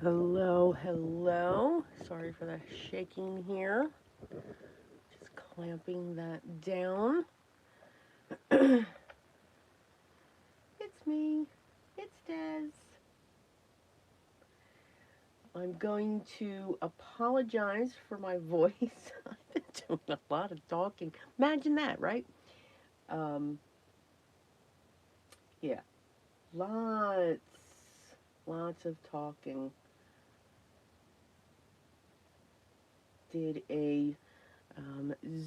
Hello, hello. Sorry for the shaking here. Just clamping that down. It's me. It's Des. I'm going to apologize for my voice. I've been doing a lot of talking. Imagine that, right? Um, yeah, lots, lots of talking. Did a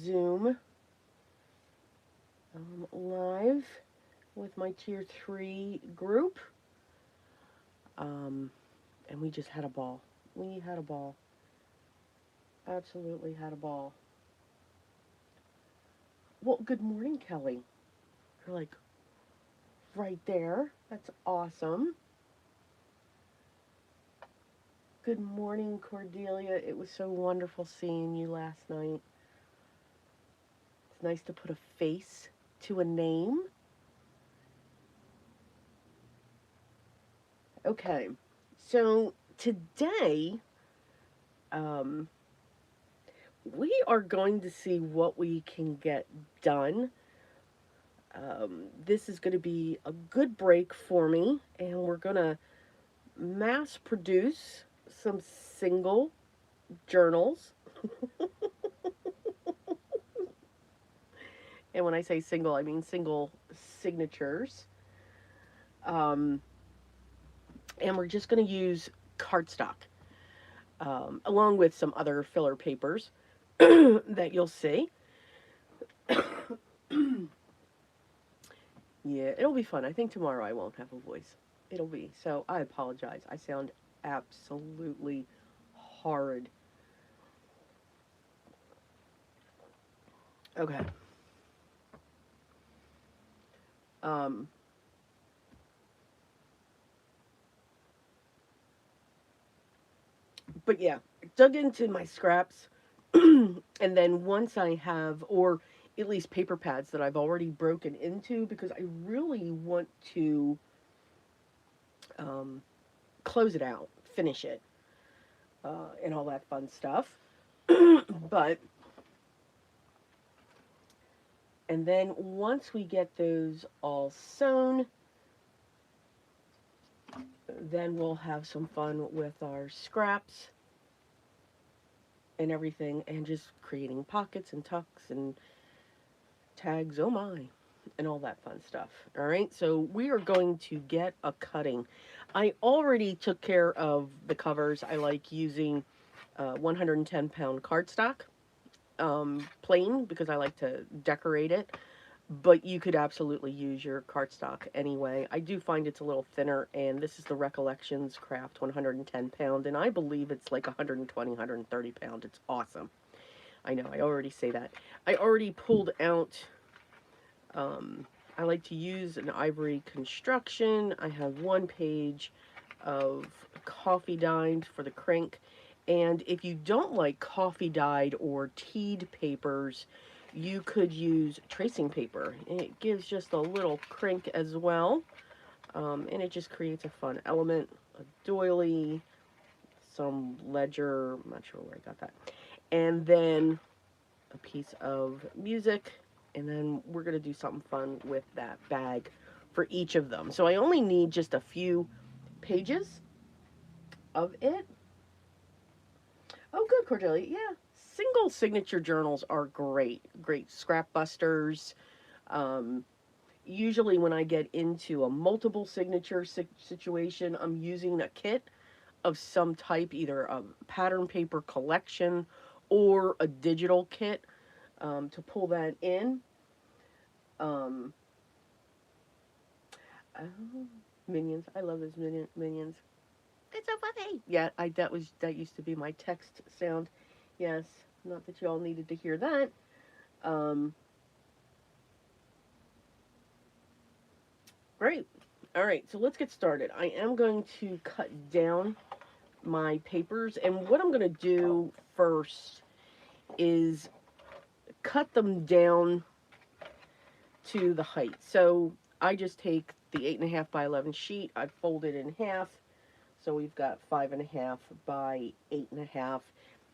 Zoom live with my tier 3 group. Um, and we just had a ball. We had a ball. Absolutely had a ball. Well, good morning, Kelly. You're like right there. That's awesome. Good morning, Cordelia. It was so wonderful seeing you last night. It's nice to put a face to a name. Okay, so today um, we are going to see what we can get done. This is going to be a good break for me, and we're going to mass produce some single journals. And when I say single, I mean single signatures. Um, and we're just going to use cardstock along with some other filler papers that you'll see. Yeah, it'll be fun. I think tomorrow I won't have a voice. It'll be. So I apologize. I sound absolutely horrid. Okay. Um, but yeah, dug into my scraps. And then once I have, or at least paper pads that I've already broken into, because I really want to um, close it out, finish it, and all that fun stuff. But, and then once we get those all sewn, then we'll have some fun with our scraps and everything, and just creating pockets and tucks and tags, oh my, and all that fun stuff. All right, so we are going to get a cutting. I already took care of the covers. I like using 110-pound cardstock, plain, because I like to decorate it. But you could absolutely use your cardstock anyway. I do find it's a little thinner, and this is the Recollections Craft 110-pound, and I believe it's like 120, 130 pound. It's awesome. I know, I already say that. I already pulled out, um, I like to use an ivory construction. I have one page of coffee dyed for the crank. And if you don't like coffee dyed or teed papers, you could use tracing paper. It gives just a little crink as well. And it just creates a fun element, a doily, some ledger, I'm not sure where I got that. And then a piece of music, and then we're going to do something fun with that bag for each of them. So I only need just a few pages of it. Oh, good, Cordelia. Yeah. Single signature journals are great. Great scrap busters. Um, Usually, when I get into a multiple signature situation, I'm using a kit of some type, either a pattern paper collection or a digital kit to pull that in. Um, oh, Minions. I love those minions. It's so funny. Yeah, that used to be my text sound. Yes, not that y'all needed to hear that. Um, Great. All right, so let's get started. I am going to cut down my papers, and what I'm going to do first is cut them down to the height. So I just take the 8.5 by 11 sheet, I fold it in half, So we've got 5.5 by 8.5.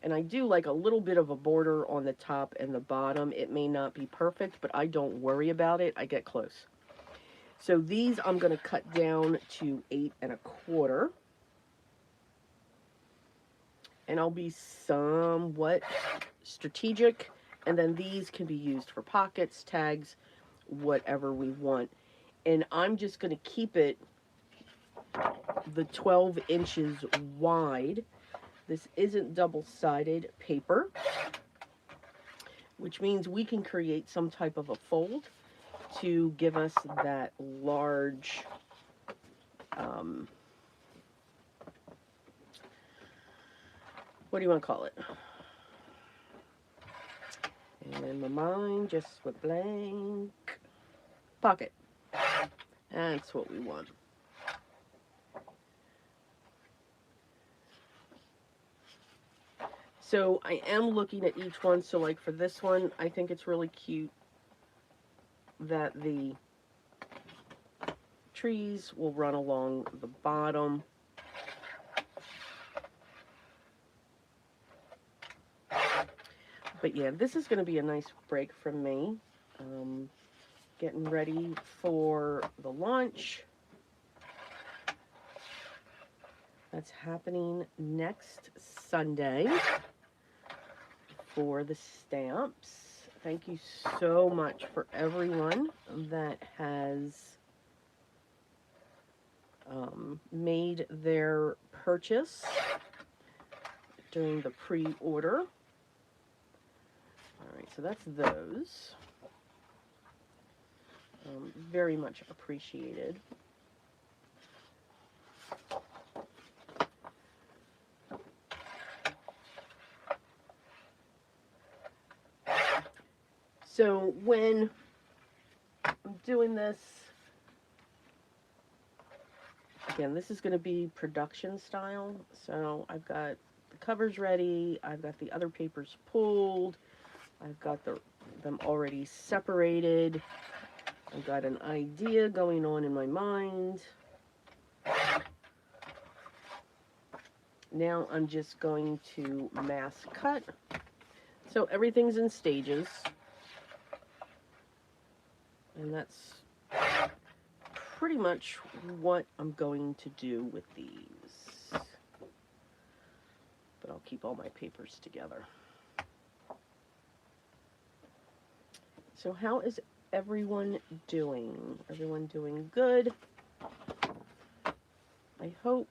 And I do like a little bit of a border on the top and the bottom. It may not be perfect, but I don't worry about it. I get close. So these I'm going to cut down to 8.25. And I'll be somewhat strategic. And then these can be used for pockets, tags, whatever we want. And I'm just going to keep it the 12 inches wide. This isn't double-sided paper, which means we can create some type of a fold to give us that large what do you want to call it? And in my mind just went blank. Pocket. That's what we want. So I am looking at each one. So like for this one, I think it's really cute that the trees will run along the bottom. But yeah, this is going to be a nice break from me. Getting ready for the launch. That's happening next Sunday for the stamps. Thank you so much for everyone that has made their purchase during the pre-order. All right, so that's those. Very much appreciated. So when I'm doing this, again, this is going to be production style. So I've got the covers ready. I've got the other papers pulled. I've got them already separated. I've got an idea going on in my mind. Now I'm just going to mass cut. So everything's in stages. And that's pretty much what I'm going to do with these. But I'll keep all my papers together. So how is everyone doing? Everyone doing good? I hope.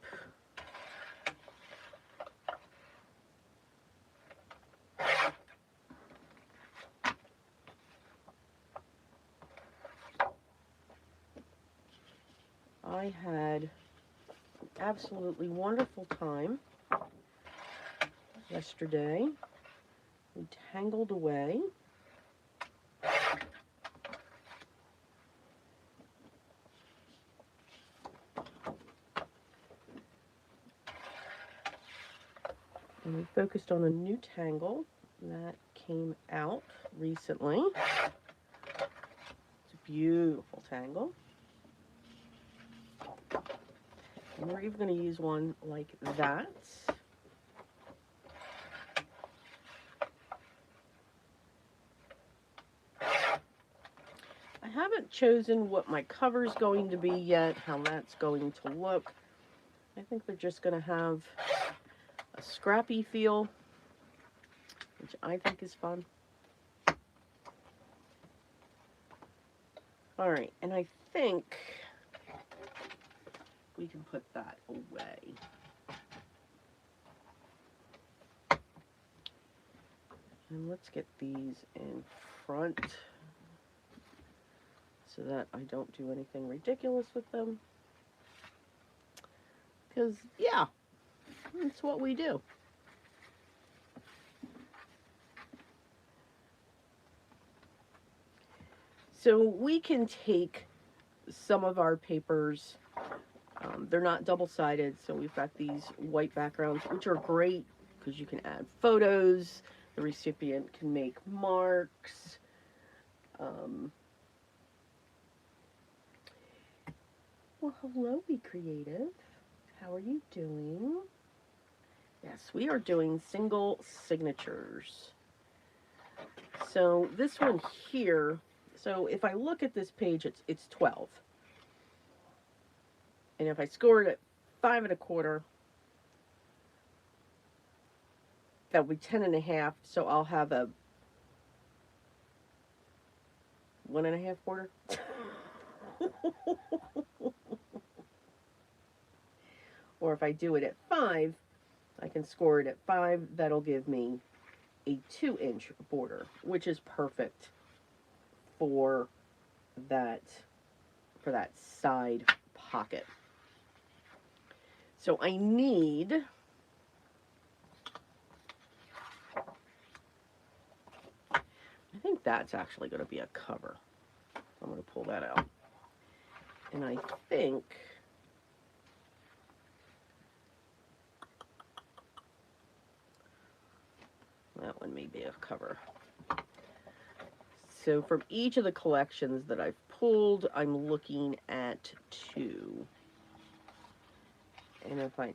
I had an absolutely wonderful time yesterday. We tangled away. And we focused on a new tangle that came out recently. It's a beautiful tangle. And we're even going to use one like that. I haven't chosen what my cover's going to be yet, how that's going to look. I think they're just going to have a scrappy feel, which I think is fun. Alright, and I think we can put that away. And let's get these in front so that I don't do anything ridiculous with them. Because, yeah, that's what we do. So we can take some of our papers, they're not double-sided, so we've got these white backgrounds, which are great because you can add photos, the recipient can make marks. Well, hello, Be Creative. How how are you doing? Yes, we are doing single signatures. So this one here, so if I look at this page, it's 12. And if I score it at 5 1/4, that would be 10 1/2. So I'll have a 1 1/2 quarter. Or if I do it at 5, I can score it at 5. That'll give me a 2-inch border, which is perfect for that side pocket. So I need, I think that's actually going to be a cover. I'm going to pull that out. And I think that one may be a cover. So from each of the collections that I've pulled, I'm looking at 2. And if I,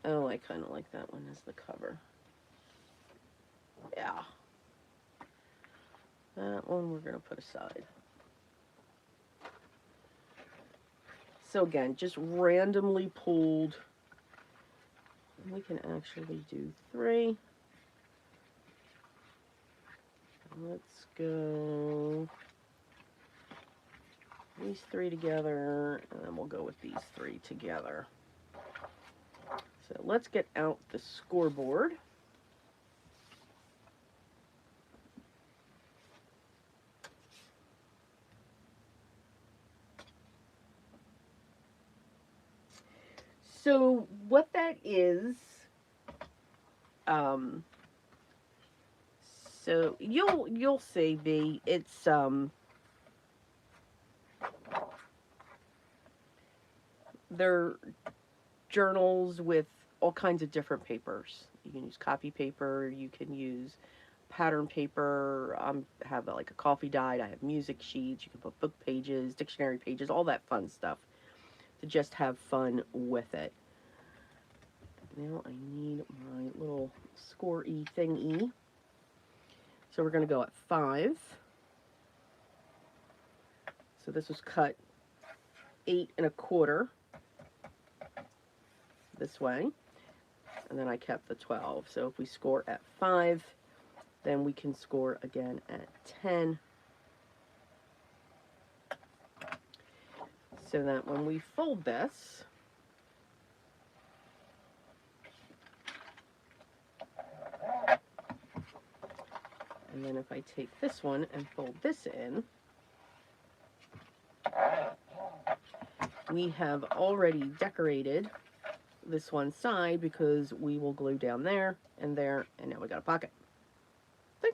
oh, I kind of like that one as the cover. Yeah. That one we're going to put aside. So again, just randomly pulled. We can actually do 3. Let's go these 3 together, and then we'll go with these 3 together. So let's get out the scoreboard. So what that is, so you'll see, V, it's they're journals with all kinds of different papers. You can use copy paper, you can use pattern paper, have like a coffee dyed, I have music sheets, you can put book pages, dictionary pages, all that fun stuff to just have fun with it. Now I need my little score-y thingy. So we're going to go at 5. So this was cut 8 1/4 this way. And then I kept the 12. So if we score at 5, then we can score again at 10. So that when we fold this, and then if I take this one and fold this in, we have already decorated this one side because we will glue down there, and now we got a pocket. See?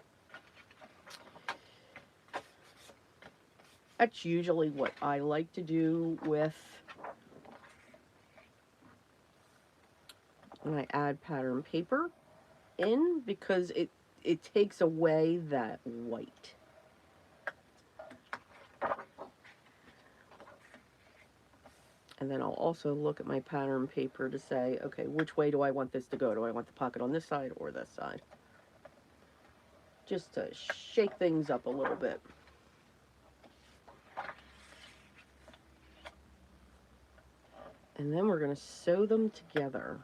That's usually what I like to do with when I add pattern paper in, because it takes away that white. And then I'll also look at my pattern paper to say, okay, which way do I want this to go? Do I want the pocket on this side or this side? Just to shake things up a little bit. And then we're going to sew them together.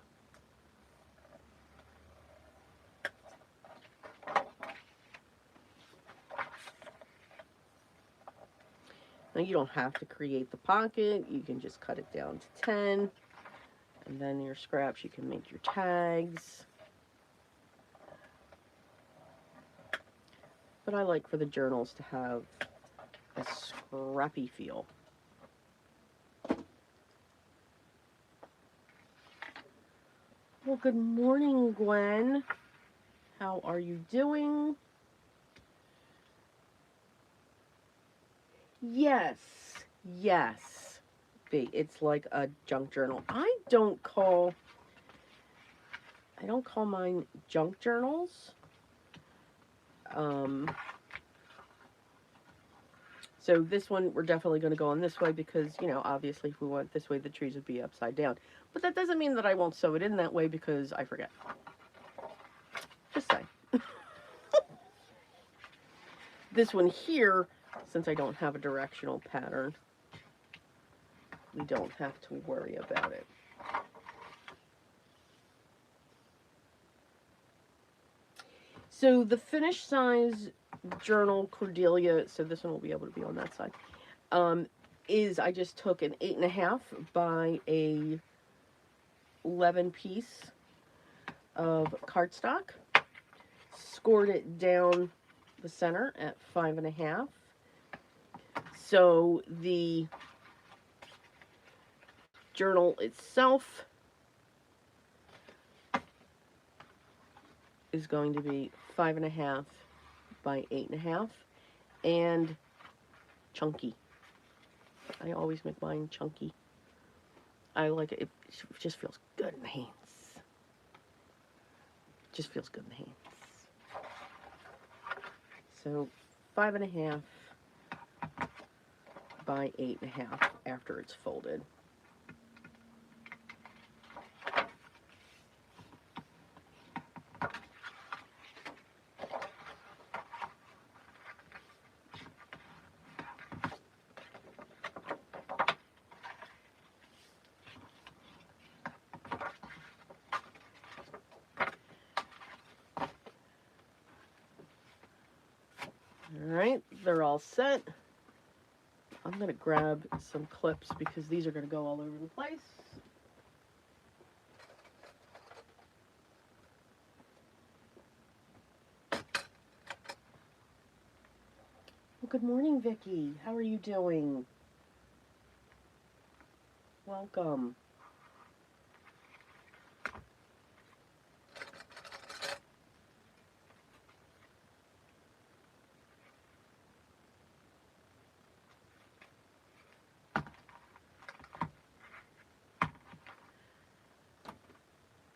Now you don't have to create the pocket, you can just cut it down to 10, and then your scraps, you can make your tags. But I like for the journals to have a scrappy feel. Well, good morning, Gwen. How are you doing? Yes, yes. It's like a junk journal. I don't call mine junk journals. So this one, we're definitely going to go on this way because, you know, obviously if we went this way, the trees would be upside down. But that doesn't mean that I won't sew it in that way because I forget. Just saying. This one here, since I don't have a directional pattern, we don't have to worry about it. So the finished size journal Cordelia, so this one will be able to be on that side, is I just took an 8.5 by a 11 piece of cardstock, scored it down the center at 5.5. So the journal itself is going to be 5.5 by 8.5 and chunky. I always make mine chunky. I like it. It just feels good in the hands. Just feels good in the hands. So 5.5 by 8.5 after it's folded. Alright, they're all set. I'm going to grab some clips because these are going to go all over the place. Well, good morning, Vicki. How are you doing? Welcome.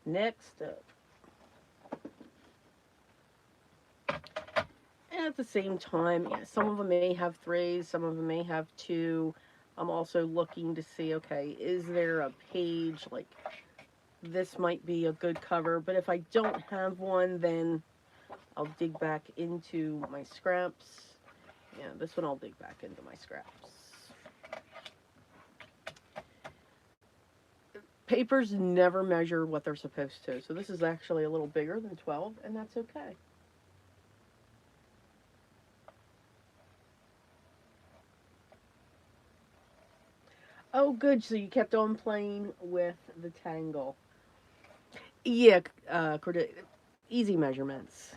Next up. And at the same time, yeah, some of them may have 3s, some of them may have 2. I'm also looking to see, okay, is there a page, like, this might be a good cover, but if I don't have one, then I'll dig back into my scraps. Yeah, this one I'll dig back into my scraps. Papers never measure what they're supposed to, so this is actually a little bigger than 12, and that's okay. Oh, good, so you kept on playing with the tangle. Yeah, easy measurements.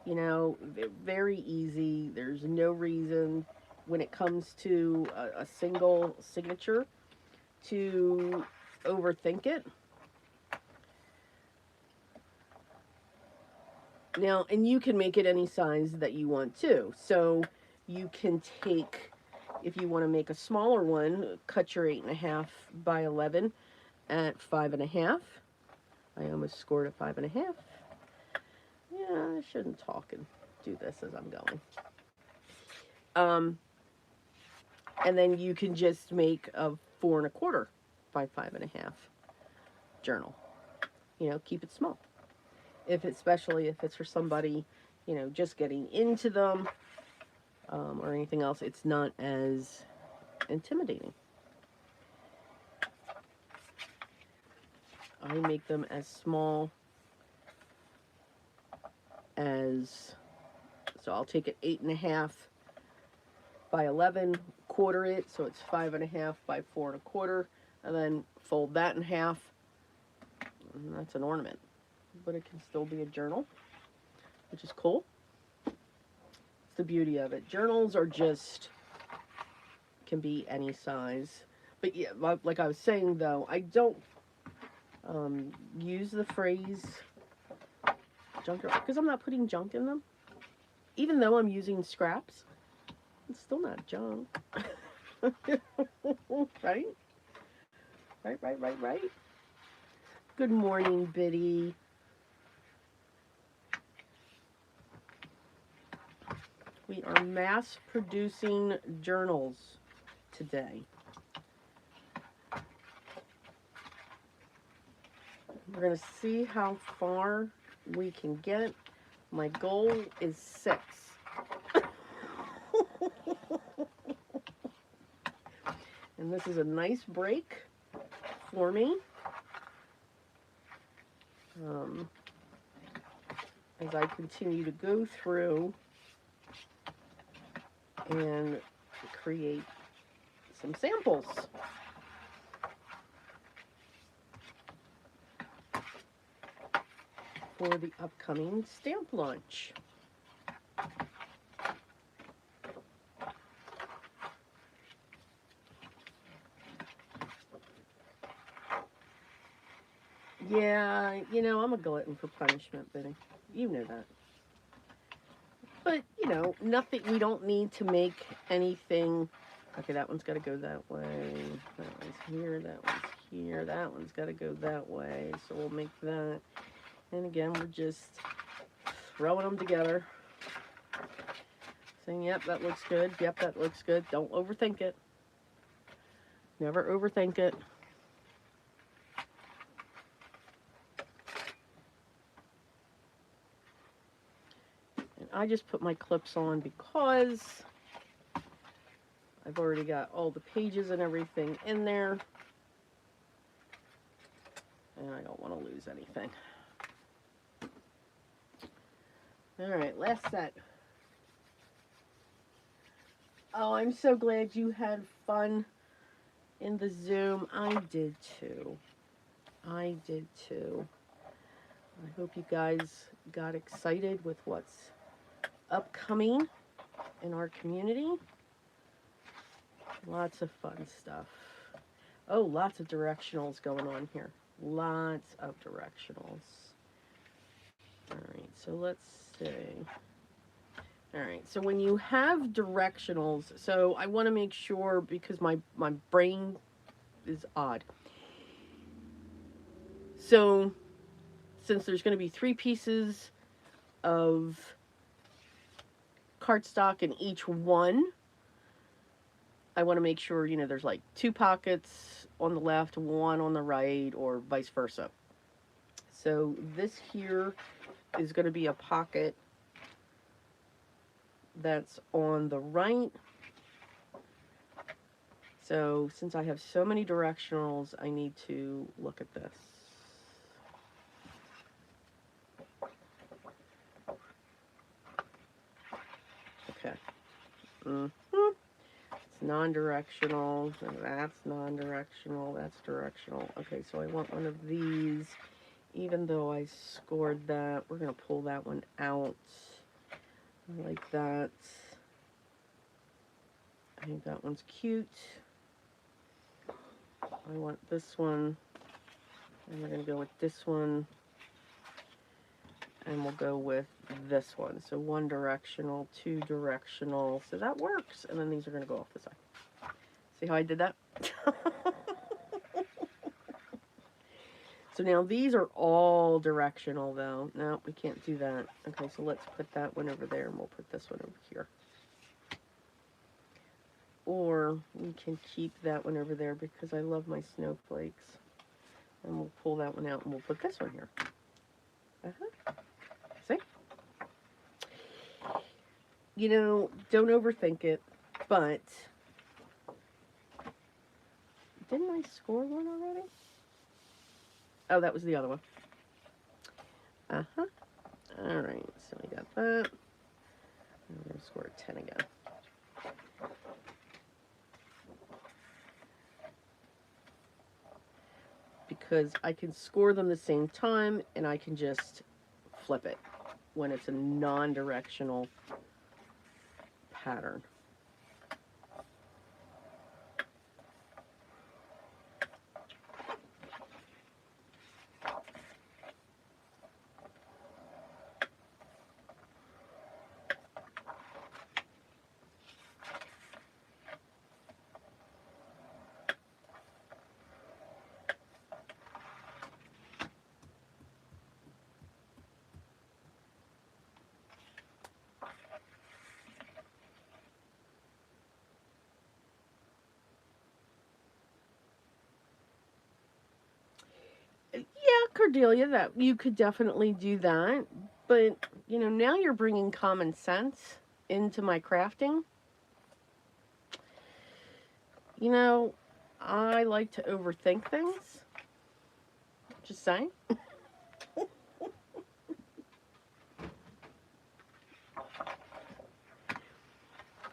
You know, very easy. There's no reason when it comes to a single signature to overthink it. Now, and you can make it any size that you want to. So you can take, if you want to make a smaller one, cut your 8.5 by 11 at 5.5. I almost scored at 5.5. Yeah, I shouldn't talk and do this as I'm going. And then you can just make a 4.25 by 5.5 journal. You know, keep it small. Especially if it's for somebody, you know, just getting into them, or anything else, it's not as intimidating. I make them as small as, so I'll take it 8.5 by 11, quarter it, so it's 5.5 by 4.25, and then fold that in half, and that's an ornament. But it can still be a journal, which is cool. It's the beauty of it. Journals are just, can be any size. But yeah, like I was saying though, I don't use the phrase junk, because I'm not putting junk in them. Even though I'm using scraps, it's still not junk. Right? Right. Good morning, Biddy. We are mass producing journals today. We're going to see how far we can get. My goal is 6. And this is a nice break for me. As I continue to go through and create some samples. For the upcoming stamp launch. Yeah, you know, I'm a glutton for punishment, Benny. You know that. But, you know, nothing, we don't need to make anything. Okay, that one's got to go that way. That one's here, that one's here. That one's got to go that way. So we'll make that. And again, we're just throwing them together. Saying, yep, that looks good. Yep, that looks good. Don't overthink it. Never overthink it. And I just put my clips on because I've already got all the pages and everything in there. And I don't want to lose anything. Alright, last set. Oh, I'm so glad you had fun in the Zoom. I did too. I did too. I hope you guys got excited with what's upcoming in our community. Lots of fun stuff. Oh, lots of directionals going on here. Lots of directionals. Alright, so let's see. Alright, so when you have directionals, so I want to make sure, because my brain is odd. So, since there's going to be 3 pieces of cardstock in each one, I want to make sure, you know, there's like 2 pockets on the left, 1 on the right, or vice versa. So this here is going to be a pocket that's on the right. So since I have so many directionals, I need to look at this. Okay. It's non-directional, and that's non-directional, that's directional. Okay, so I want one of these. Even though I scored that, we're going to pull that one out. Like that. I think that one's cute. I want this one. And we're going to go with this one. And we'll go with this one. So 1 directional, 2 directional. So that works. And then these are going to go off the side. See how I did that? So now these are all directional though. No, we can't do that. Okay, so let's put that one over there and we'll put this one over here. Or we can keep that one over there because I love my snowflakes. And we'll pull that one out and we'll put this one here. See? You know, don't overthink it, but didn't I score one already? Oh, that was the other one. Alright, so I got that. I'm going to score a 10 again. Because I can score them the same time, and I can just flip it when it's a non-directional pattern. Cordelia, that you could definitely do that. But, you know, now you're bringing common sense into my crafting. You know, I like to overthink things. Just saying.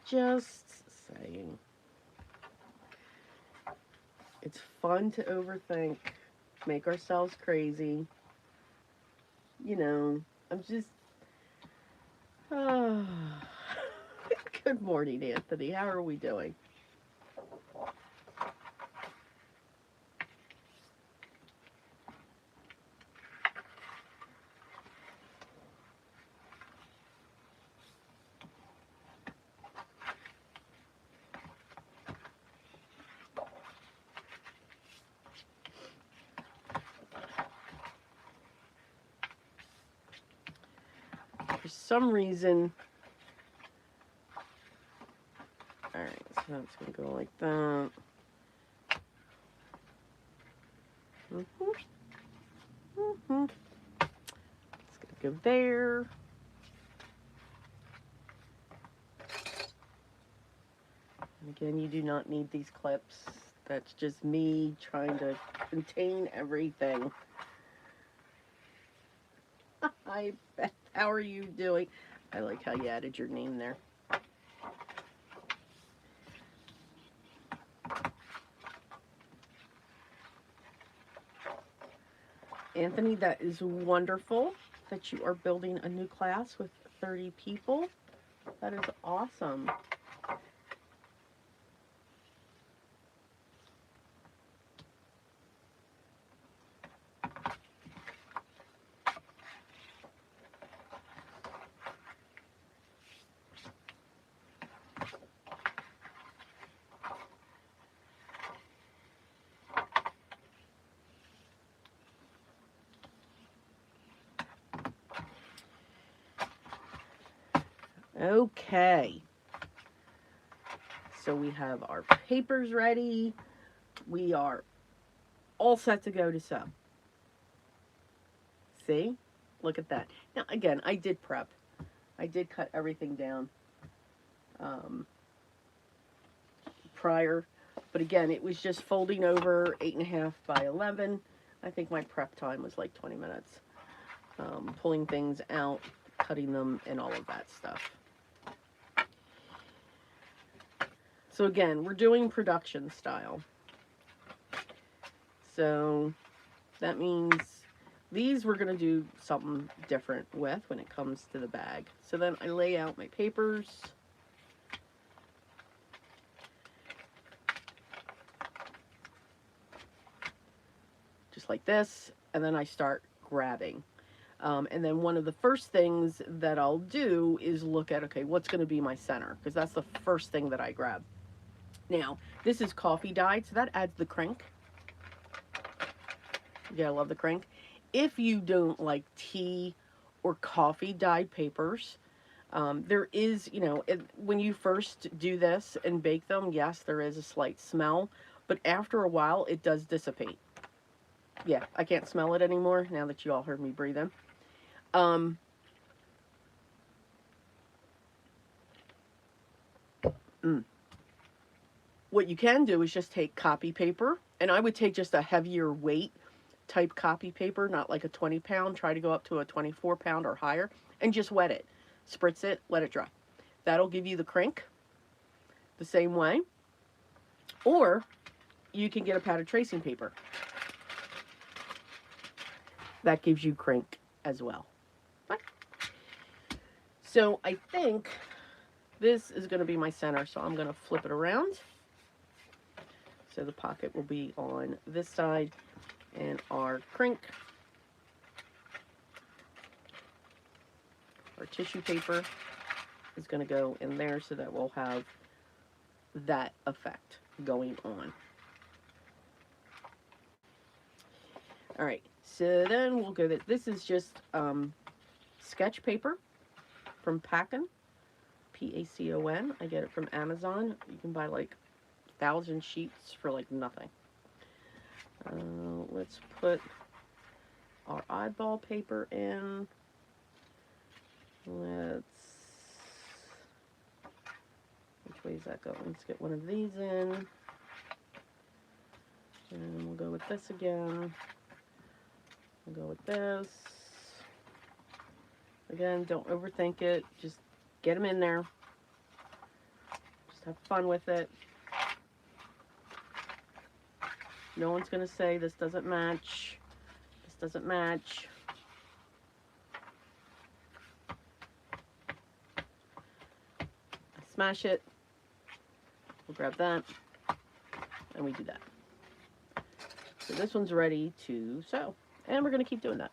Just saying. It's fun to overthink, make ourselves crazy. You know, I'm just. Uh... Good morning, Anthony. How are we doing? For some reason, alright, so that's going to go like that. It's going to go there. And again, you do not need these clips. That's just me trying to contain everything. Hi, Beth. How are you doing? I like how you added your name there. Anthony, that is wonderful that you are building a new class with 30 people. That is awesome. Okay. So we have our papers ready. We are all set to go to sew. See? Look at that. Now, again, I did prep. I did cut everything down prior. But again, it was just folding over 8.5 by 11. I think my prep time was like 20 minutes. Pulling things out, cutting them, and all of that stuff. So again, we're doing production style. So that means these we're going to do something different with when it comes to the bag. So then I lay out my papers. Just like this. And then I start grabbing. And then one of the first things that I'll do is look at, okay, what's going to be my center? Because that's the first thing that I grab. Now, this is coffee dyed, so that adds the crink. Yeah, I love the crink. If you don't like tea or coffee dyed papers, there is, you know, when you first do this and bake them, yes, there is a slight smell, but after a while, it does dissipate. Yeah, I can't smell it anymore now that you all heard me breathe in. What you can do is just take copy paper, and I would take just a heavier weight type copy paper, not like a 20-pound, try to go up to a 24-pound or higher, and just wet it. Spritz it, let it dry. That'll give you the crink the same way. Or you can get a pad of tracing paper. That gives you crink as well. So I think this is going to be my center, so I'm going to flip it around. So the pocket will be on this side, and our crink, our tissue paper, is going to go in there so that we'll have that effect going on. All right, so then we'll go that this is just sketch paper from Pacon, P-A-C-O-N. I get it from Amazon. You can buy like 1,000 sheets for like nothing. Let's put our eyeball paper in. Which way is that going? Let's get one of these in. And we'll go with this again. We'll go with this. Again, don't overthink it. Just get them in there. Just have fun with it. No one's going to say this doesn't match. This doesn't match. Smash it. We'll grab that. And we do that. So this one's ready to sew. And we're going to keep doing that.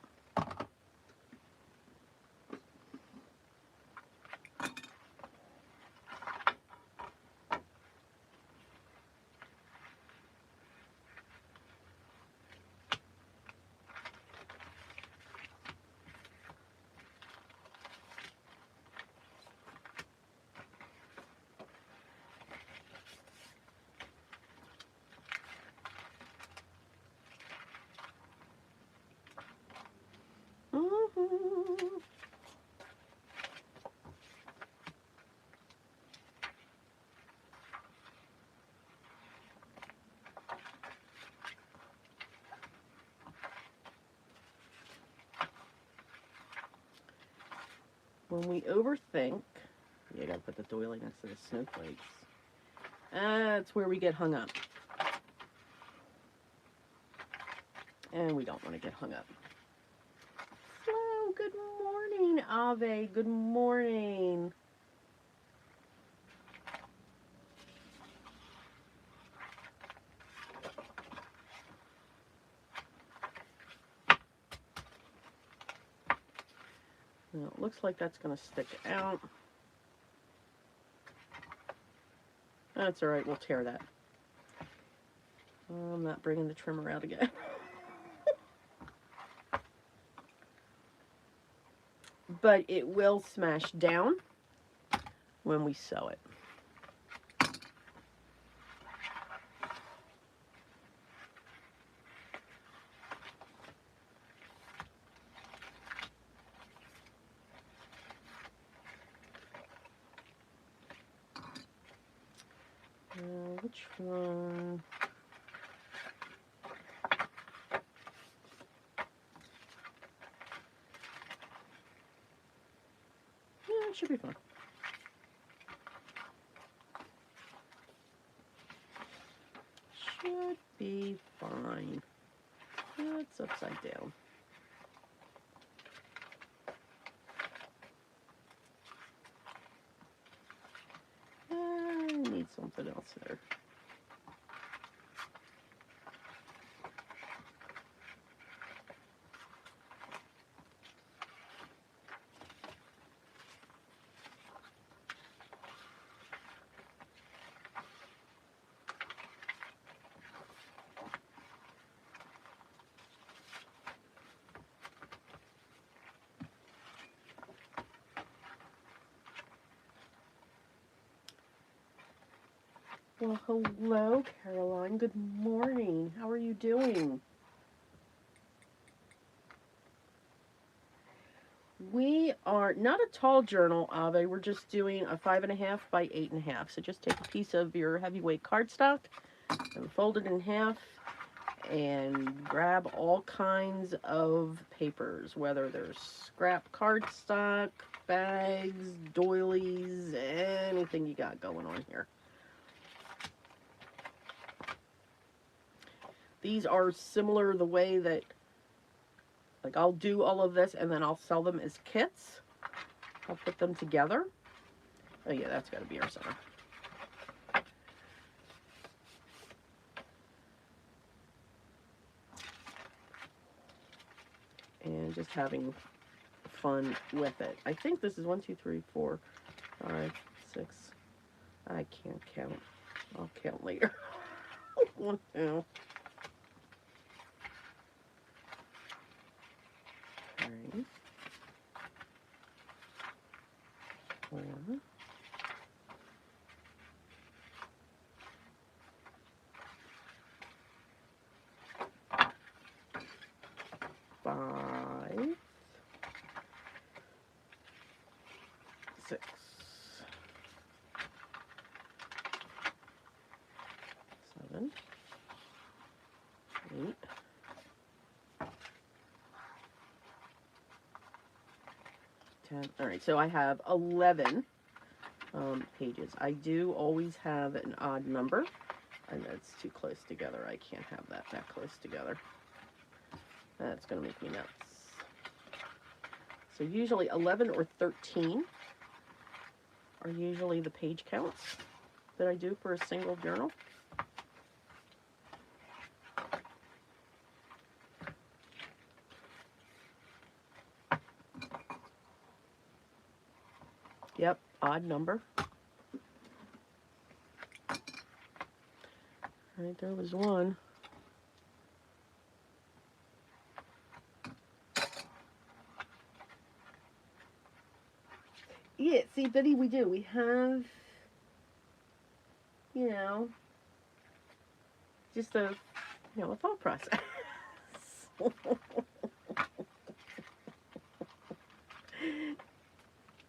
When we overthink, you gotta put the doily next to the snowflakes. That's where we get hung up. And we don't want to get hung up. Hello, good morning, Ave. Good morning. Now, it looks like that's going to stick out. That's all right. We'll tear that. I'm not bringing the trimmer out again. But it will smash down when we sew it. Which one? Yeah, it should be fun. Should be fine. It's upside down. I need something else there. Well, hello, Caroline. Good morning. How are you doing? We are not a tall journal, Ave. We're just doing a 5.5 by 8.5. So just take a piece of your heavyweight cardstock and fold it in half and grab all kinds of papers, whether there's scrap cardstock, bags, doilies, anything you got going on here. These are similar the way that, like, I'll do all of this and then I'll sell them as kits. I'll put them together. Oh yeah, that's got to be our center. And just having fun with it. I think this is 1, 2, 3, 4, 5, 6. I can't count. I'll count later. 1, 2. 3, 4, 5, 10. All right, so I have 11 pages. I do always have an odd number, and that's too close together. I can't have that close together. That's going to make me nuts. So usually 11 or 13 are usually the page counts that I do for a single journal. Yep, odd number. Right, there was one. Yeah, see, Betty, we do. We have, you know, just a, you know, a thought process.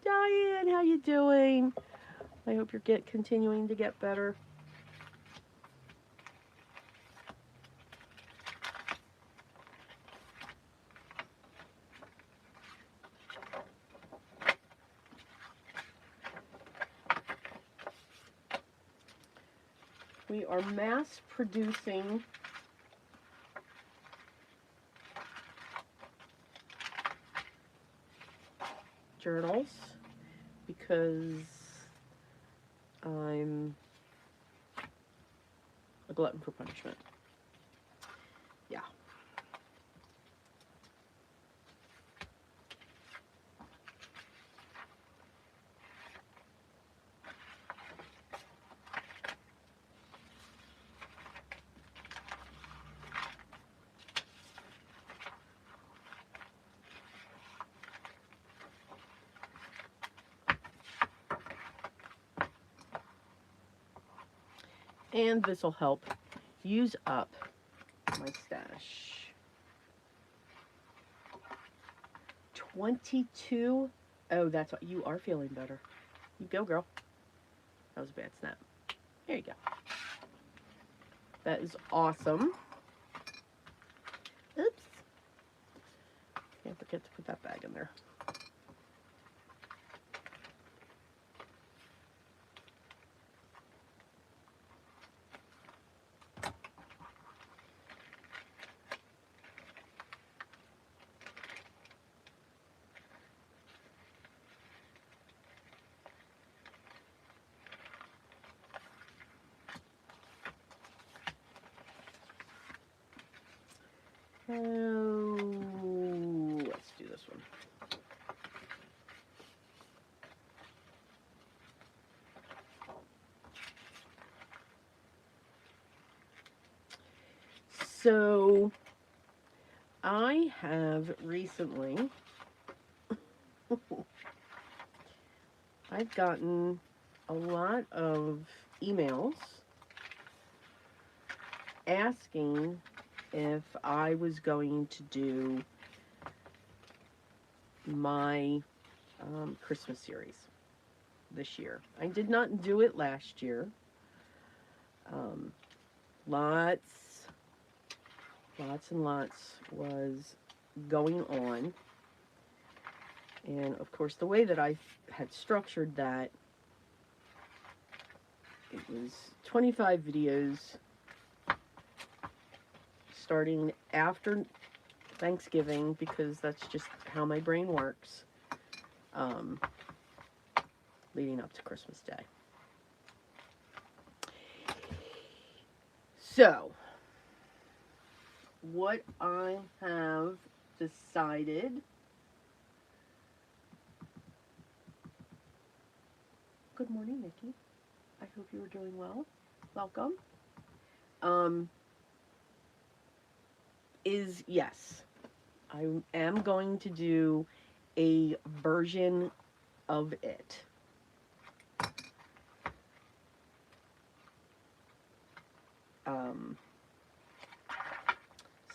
Diane, how you doing? I hope you're continuing to get better. We are mass producing journals because I'm a glutton for punishment. Yeah. And this will help use up my stash. 22. Oh, that's what you are feeling better. You go, girl. That was a bad snap. There you go. That is awesome. Oops. Can't forget to put that bag in there. Oh, let's do this one. So, I have recently, I've gotten a lot of emails asking if I was going to do my Christmas series this year. I did not do it last year. Lots and lots was going on. And of course, the way that I had structured that, it was 25 videos starting after Thanksgiving, because that's just how my brain works, leading up to Christmas Day. So, what I have decided, good morning, Nikki. I hope you are doing well. Welcome. Is yes, I am going to do a version of it.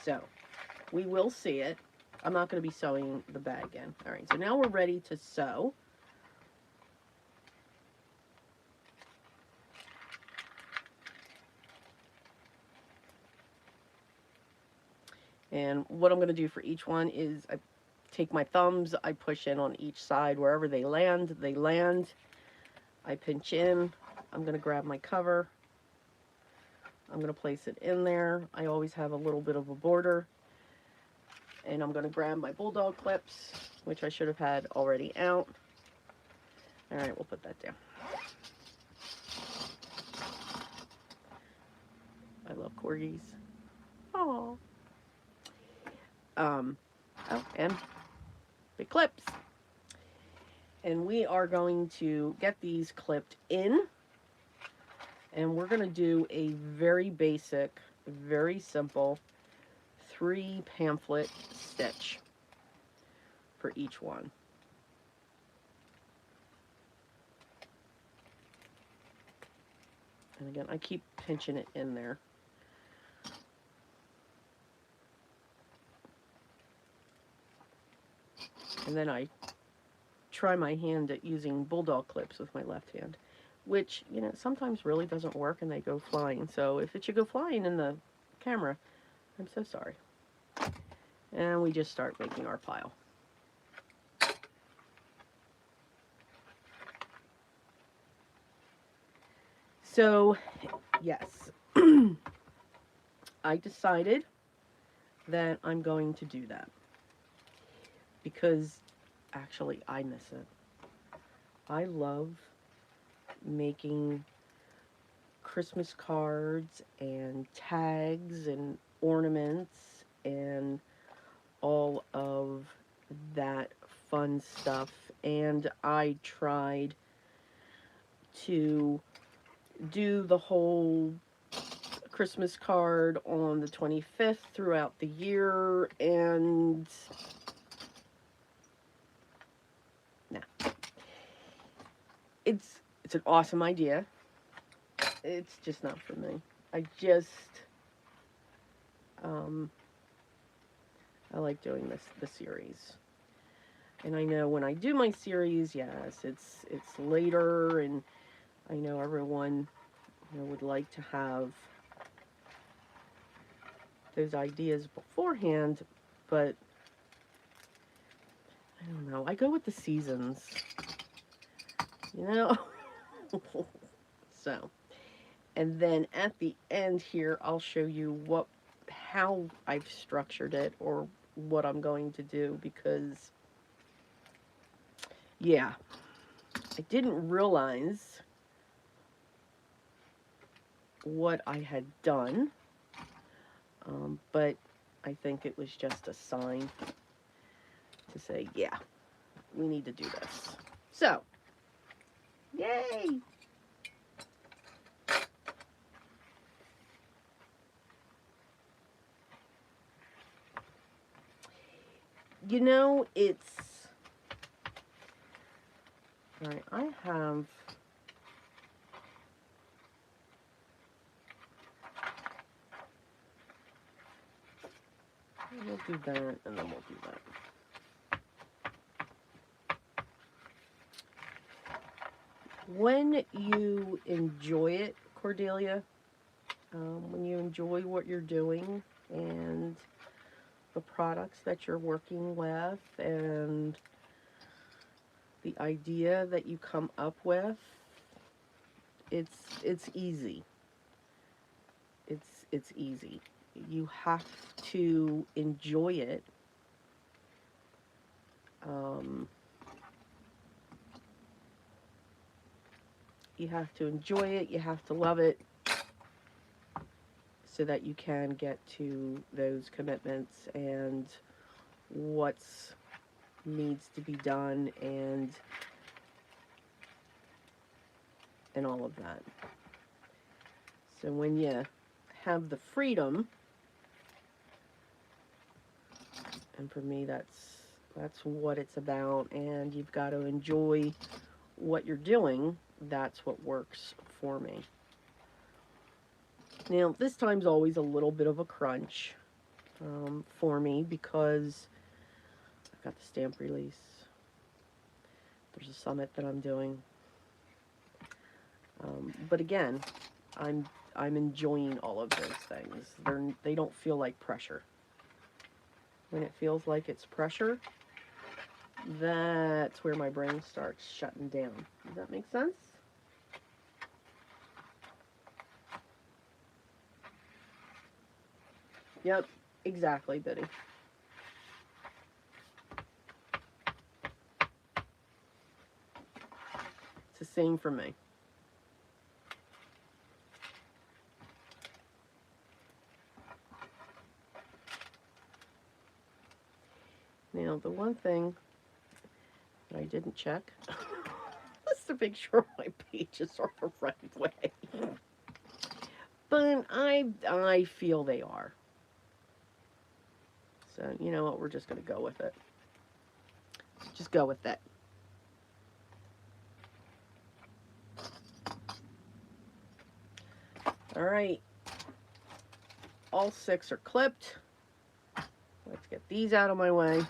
So, we will see it. I'm not going to be sewing the bag in. All right, so now we're ready to sew. And what I'm going to do for each one is I take my thumbs, I push in on each side. Wherever they land, they land. I pinch in. I'm going to grab my cover. I'm going to place it in there. I always have a little bit of a border. And I'm going to grab my bulldog clips, which I should have had already out. All right, we'll put that down. I love corgis. Aww. Oh, and big clips. And we are going to get these clipped in. And we're going to do a very basic, very simple 3 pamphlet stitch for each one. And again, I keep pinching it in there. And then I try my hand at using bulldog clips with my left hand, which, you know, sometimes really doesn't work and they go flying. So if it should go flying in the camera, I'm so sorry. And we just start making our pile. So, yes, I decided that I'm going to do that because actually I miss it. I love making Christmas cards and tags and ornaments and all of that fun stuff. And I tried to do the whole Christmas card on the 25th throughout the year, and nah. It's an awesome idea. It's just not for me. I like doing the series. And I know when I do my series, yes, it's later, and I know everyone, you know, would like to have those ideas beforehand, but I don't know. I go with the seasons, you know? So, and then at the end here, I'll show you how I've structured it or what I'm going to do, because, yeah, I didn't realize what I had done, but I think it was just a sign to say, yeah, we need to do this. So, yay! You know, it's... Alright, I have... We'll do that, and then we'll do that. When you enjoy it, Cordelia, when you enjoy what you're doing and the products that you're working with and the idea that you come up with, it's easy. It's easy. You have to enjoy it. You have to enjoy it. You have to love it, so that you can get to those commitments and what's needs to be done and all of that. So when you have the freedom, and for me that's what it's about, and you've got to enjoy what you're doing, that's what works for me. Now, this time's always a little bit of a crunch for me, because I've got the stamp release. There's a summit that I'm doing. But again, I'm enjoying all of those things. They don't feel like pressure. When it feels like it's pressure, that's where my brain starts shutting down. Does that make sense? Yep, exactly, Biddy. It's the same for me. Now, the one thing that I didn't check is to make sure my pages are the right way. But I feel they are. So, you know what? We're just going to go with it. Just go with it. All right. All 6 are clipped. Let's get these out of my way.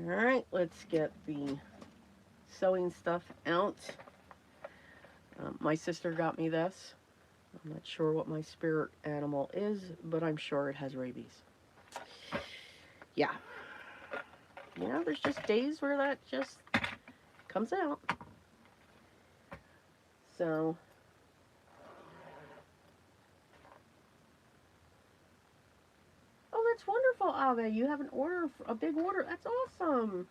All right, let's get the sewing stuff out. My sister got me this. I'm not sure what my spirit animal is, but I'm sure it has rabies. Yeah. You know, there's just days where that just comes out. So, oh, that's wonderful, Ave. You have an order, a big order. That's awesome.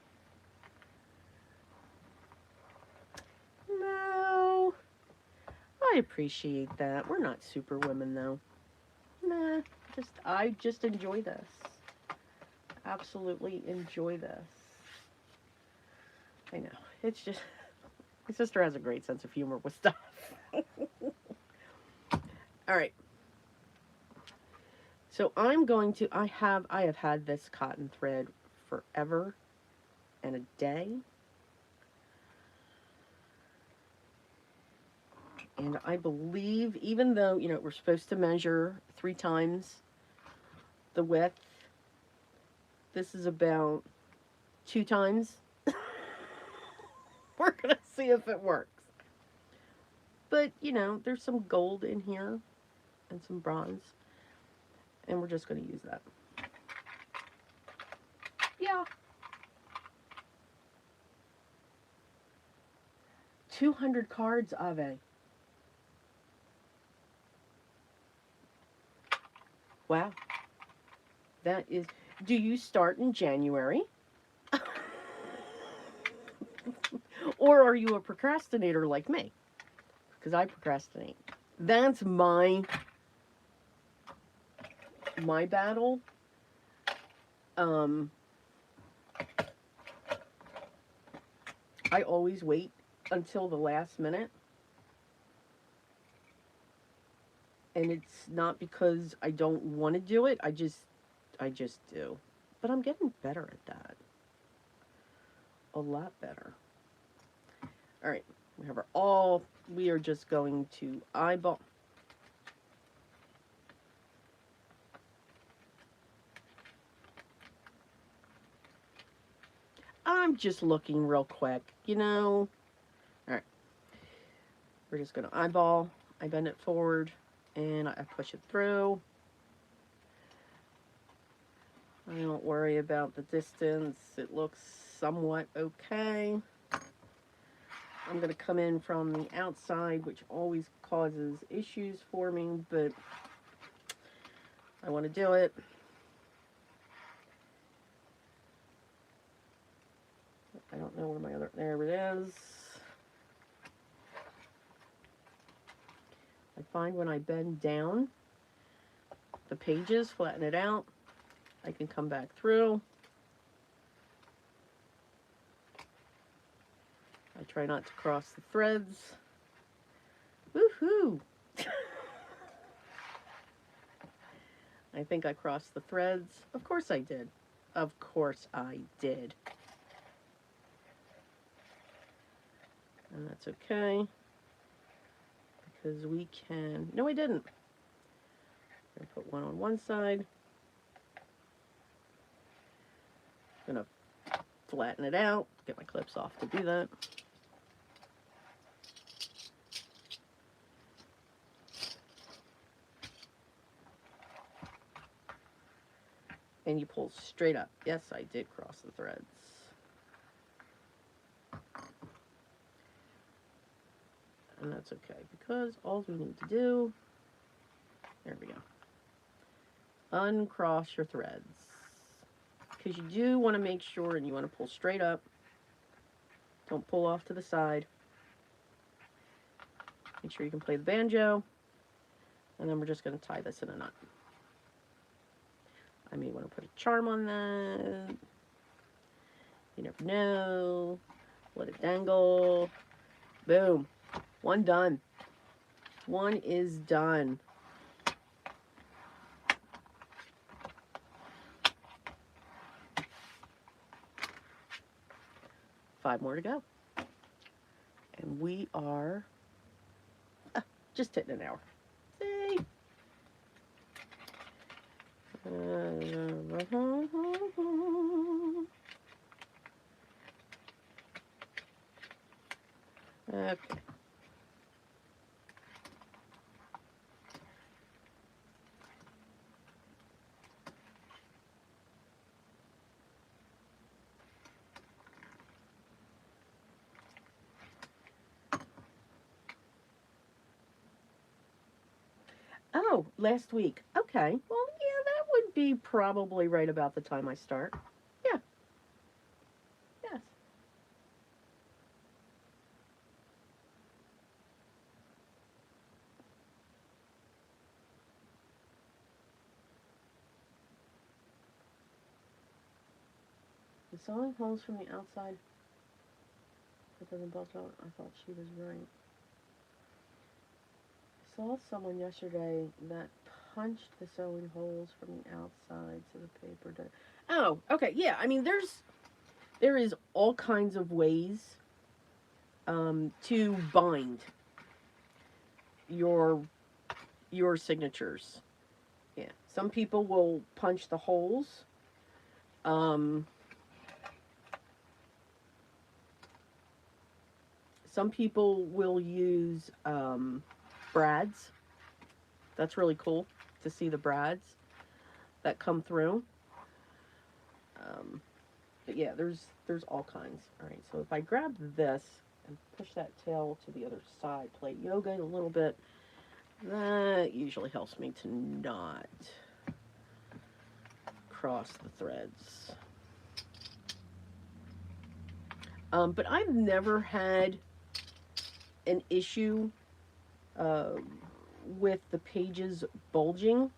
No, I appreciate that. We're not super women, though. Nah, I just enjoy this. Absolutely enjoy this. I know. It's just, my sister has a great sense of humor with stuff. All right. So I'm going to, I have had this cotton thread forever and a day. And I believe, even though, you know, we're supposed to measure 3 times the width, this is about 2 times. We're going to see if it works. But, you know, there's some gold in here and some bronze. And we're just going to use that. Yeah. 200 cards, Ave. Wow. That is... Do you start in January? Or are you a procrastinator like me? Because I procrastinate. That's my battle. I always wait until the last minute. And it's not because I don't want to do it. I just do. But I'm getting better at that. A lot better. All right. We are just going to eyeball. I'm just looking real quick, you know. All right. We're just going to eyeball. I bend it forward and I push it through. I don't worry about the distance. It looks somewhat okay. I'm going to come in from the outside, which always causes issues for me, but I want to do it. I don't know where my other, there it is. I find when I bend down the pages, flatten it out, I can come back through. I try not to cross the threads. Woohoo! I think I crossed the threads. Of course I did. Of course I did. And that's okay. Because we can... No, I didn't. I'm going to put one on one side. I'm going to flatten it out. Get my clips off to do that. and you pull straight up. Yes, I did cross the threads. And that's okay, because all we need to do, there we go, uncross your threads. Because you do want to make sure, and you want to pull straight up. Don't pull off to the side. Make sure you can play the banjo. And then we're just going to tie this in a knot. I may want to put a charm on that. You never know. Let it dangle. Boom. One done. One is done. Five more to go. And we are just hitting an hour. See? Okay. Oh, last week. Okay. Well, yeah, that would be probably right about the time I start. Yeah. Yes. The sewing holes from the outside. It doesn't bulge out. I thought she was right. I saw someone yesterday that punched the sewing holes from the outside so the paper did. Oh, okay. Yeah. I mean, there is all kinds of ways to bind your signatures. Yeah. Some people will punch the holes. Some people will use brads. That's really cool to see the brads that come through. But yeah, there's all kinds. All right, so if I grab this and push that tail to the other side, play yoga a little bit, that usually helps me to not cross the threads. But I've never had an issue with the pages bulging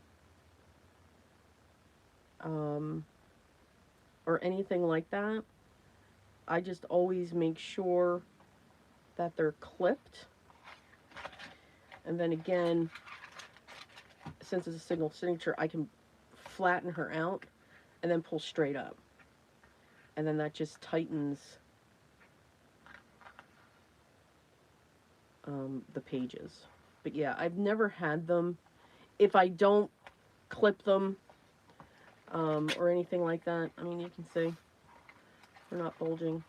or anything like that. I just always make sure that they're clipped. And then again, since it's a single signature, I can flatten her out and then pull straight up. And then that just tightens the pages. But yeah, I've never had them. If I don't clip them or anything like that, I mean, you can see they're not bulging.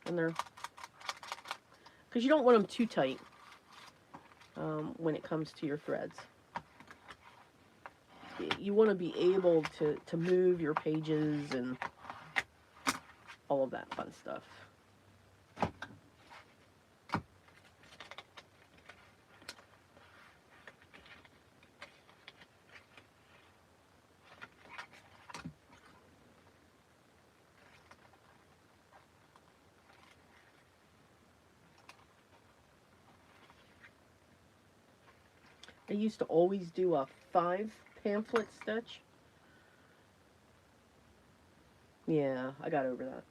And they're, because you don't want them too tight when it comes to your threads. You want to be able to move your pages and all of that fun stuff. I used to always do a 5 pamphlet stitch. Yeah, I got over that.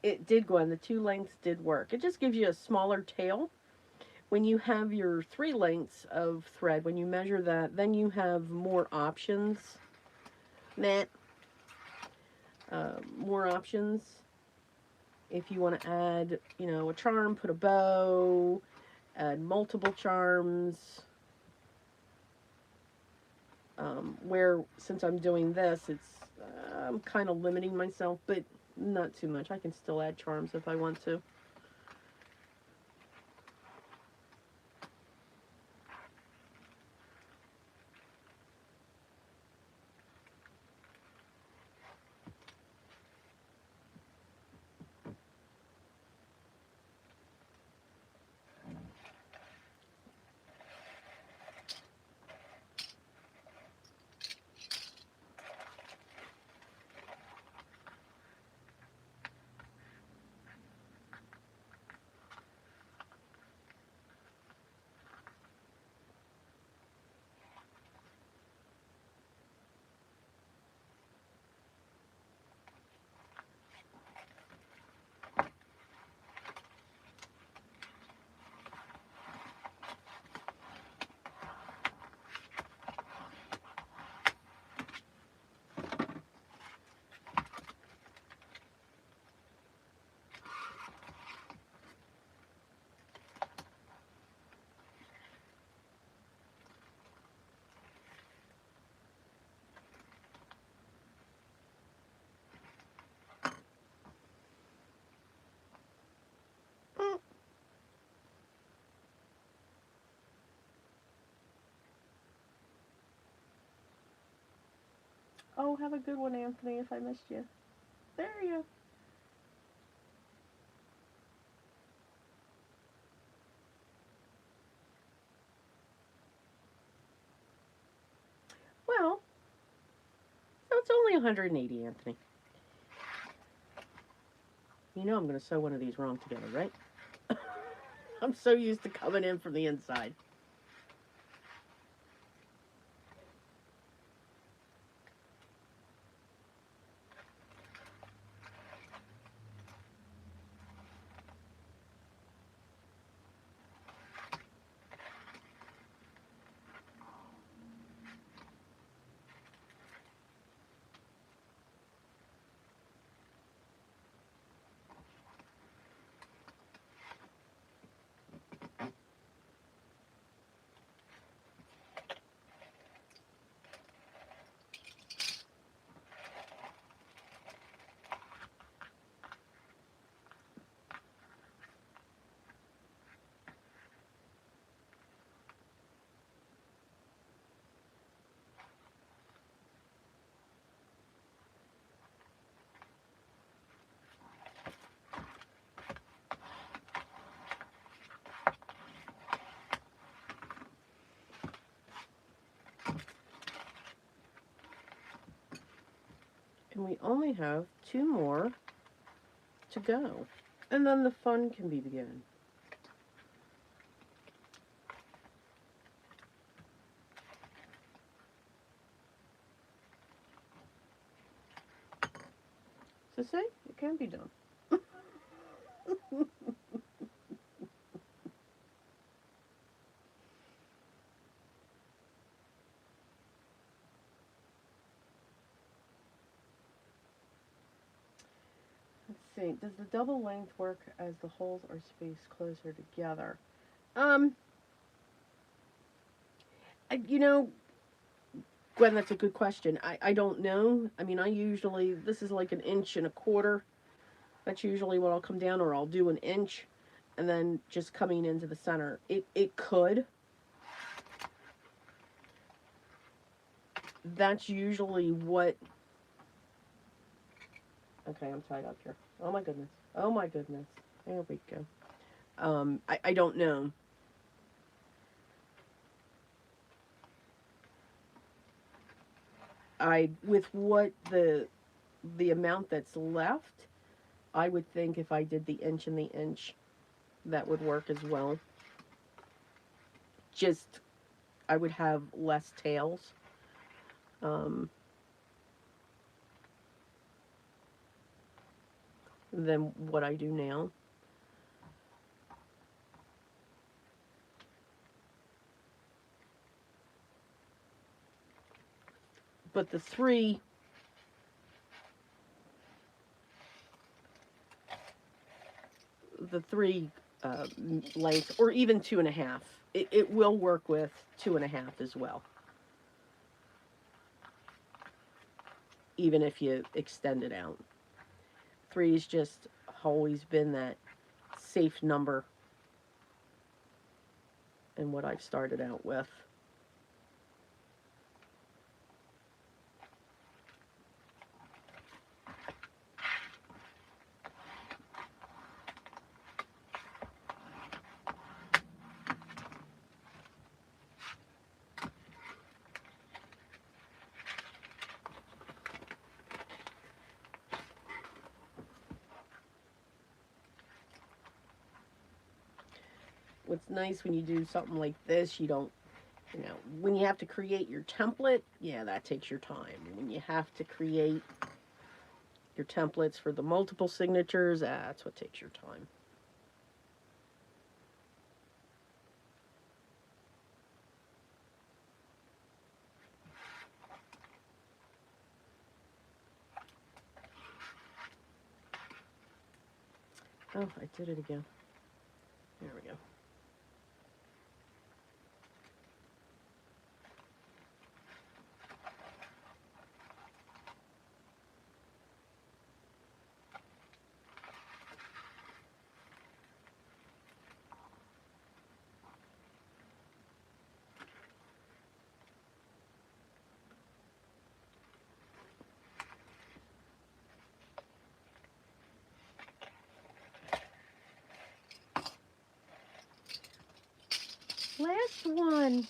It did, Gwen. The 2 lengths did work. It just gives you a smaller tail. When you have your 3 lengths of thread, when you measure that, then you have more options. More options. If you want to add, you know, a charm, put a bow, add multiple charms. Where, since I'm doing this, it's I'm kind of limiting myself, but not too much. I can still add charms if I want to. Oh, have a good one, Anthony, if I missed you. There you. Well, so it's only 180, Anthony. You know I'm going to sew one of these wrong together, right? I'm so used to coming in from the inside. And we only have 2 more to go. And then the fun can begin. So say, it can be done. Let's see, does the double length work as the holes are spaced closer together? Um, you know, Gwen, that's a good question. I don't know. I mean, I usually, this is like 1.25 inches. That's usually what I'll come down, or I'll do 1 inch and then just coming into the center. It could. That's usually what. Okay, I'm tied up here. Oh my goodness. Oh my goodness. There we go. I don't know. I with what the amount that's left, I would think if I did the inch and the inch, that would work as well. Just I would have less tails. Um, than what I do now. But the three length, or even 2.5, it will work with 2.5 as well, even if you extend it out. Three's just always been that safe number and what I've started out with. What's nice when you do something like this, you don't, when you have to create your template, yeah, that takes your time. When you have to create your templates for the multiple signatures, that's what takes your time. Oh, I did it again. There we go. missed one.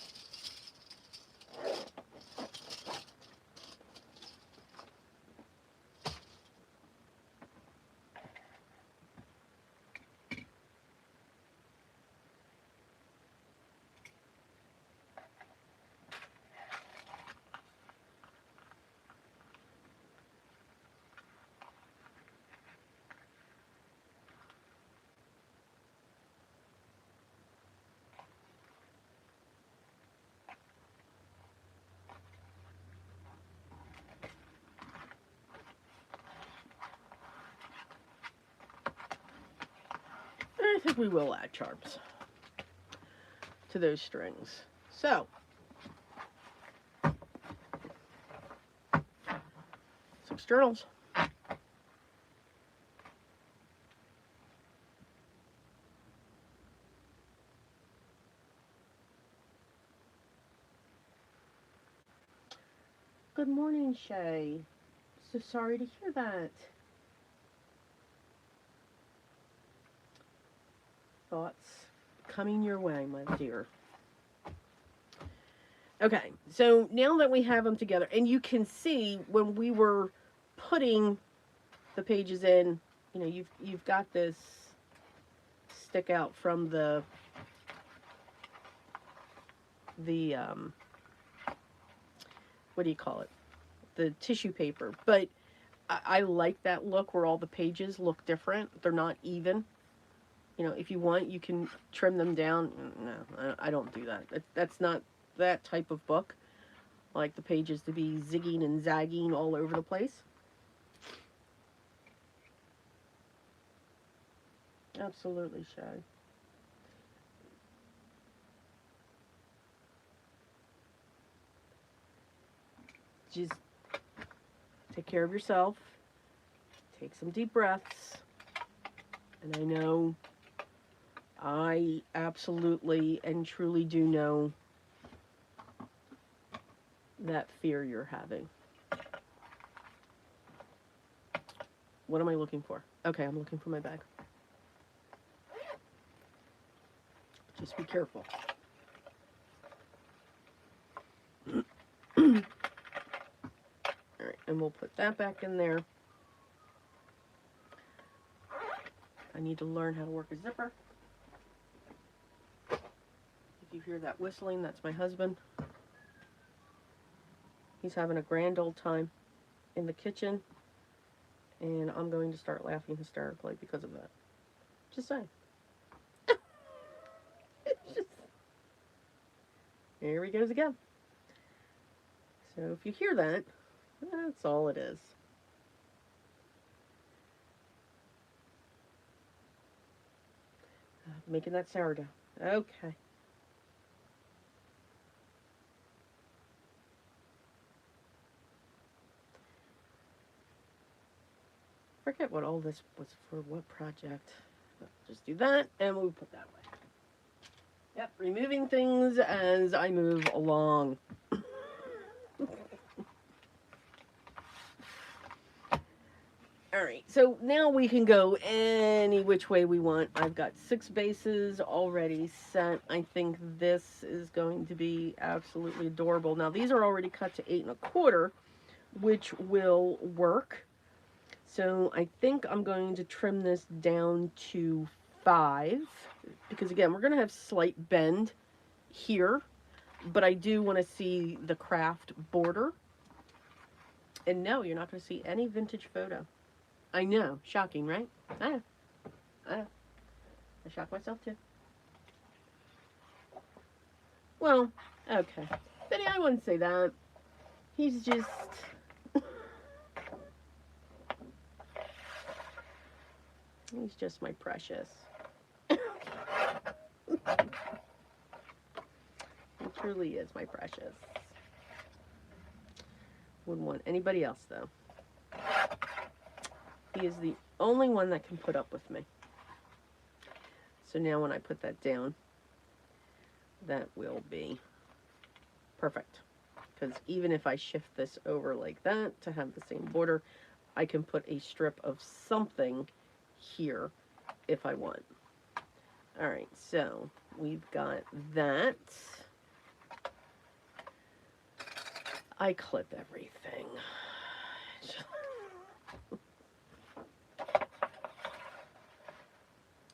I think we will add charms to those strings. So, externals. Good morning, Shay. So sorry to hear that. Thoughts coming your way, my dear. Okay, so now that we have them together, and you can see when we were putting the pages in, you know, you've got this stick out from the what do you call it? The tissue paper. But I like that look where all the pages look different. They're not even. You know, if you want, you can trim them down. No, I don't do that. That's not that type of book. I like the pages to be zigging and zagging all over the place. Absolutely, Shay. Just take care of yourself. Take some deep breaths. And I know, I absolutely and truly do know that fear you're having. What am I looking for? Okay, I'm looking for my bag. Just be careful. Alright, and we'll put that back in there. I need to learn how to work a zipper. If you hear that whistling, that's my husband. He's having a grand old time in the kitchen, and I'm going to start laughing hysterically because of that. Just saying. Here he goes again. So if you hear that, that's all it is. Making that sourdough. Okay. Forget what all this was for, what project. Just do that, and we'll put that away. Yep, removing things as I move along. Alright, so now we can go any which way we want. I've got 6 bases already set. I think this is going to be absolutely adorable. Now, these are already cut to 8 1/4, which will work. So I think I'm going to trim this down to 5, because again, we're going to have slight bend here, but I do want to see the craft border. And no, you're not going to see any vintage photo. I know, shocking, right? I know. I shock myself too. Well, okay. Benny, I wouldn't say that. He's just... he's just my precious. He truly is my precious. Wouldn't want anybody else, though. He is the only one that can put up with me. So now when I put that down, that will be perfect. Because even if I shift this over like that to have the same border, I can put a strip of something here if I want. Alright, so we've got that. I clip everything.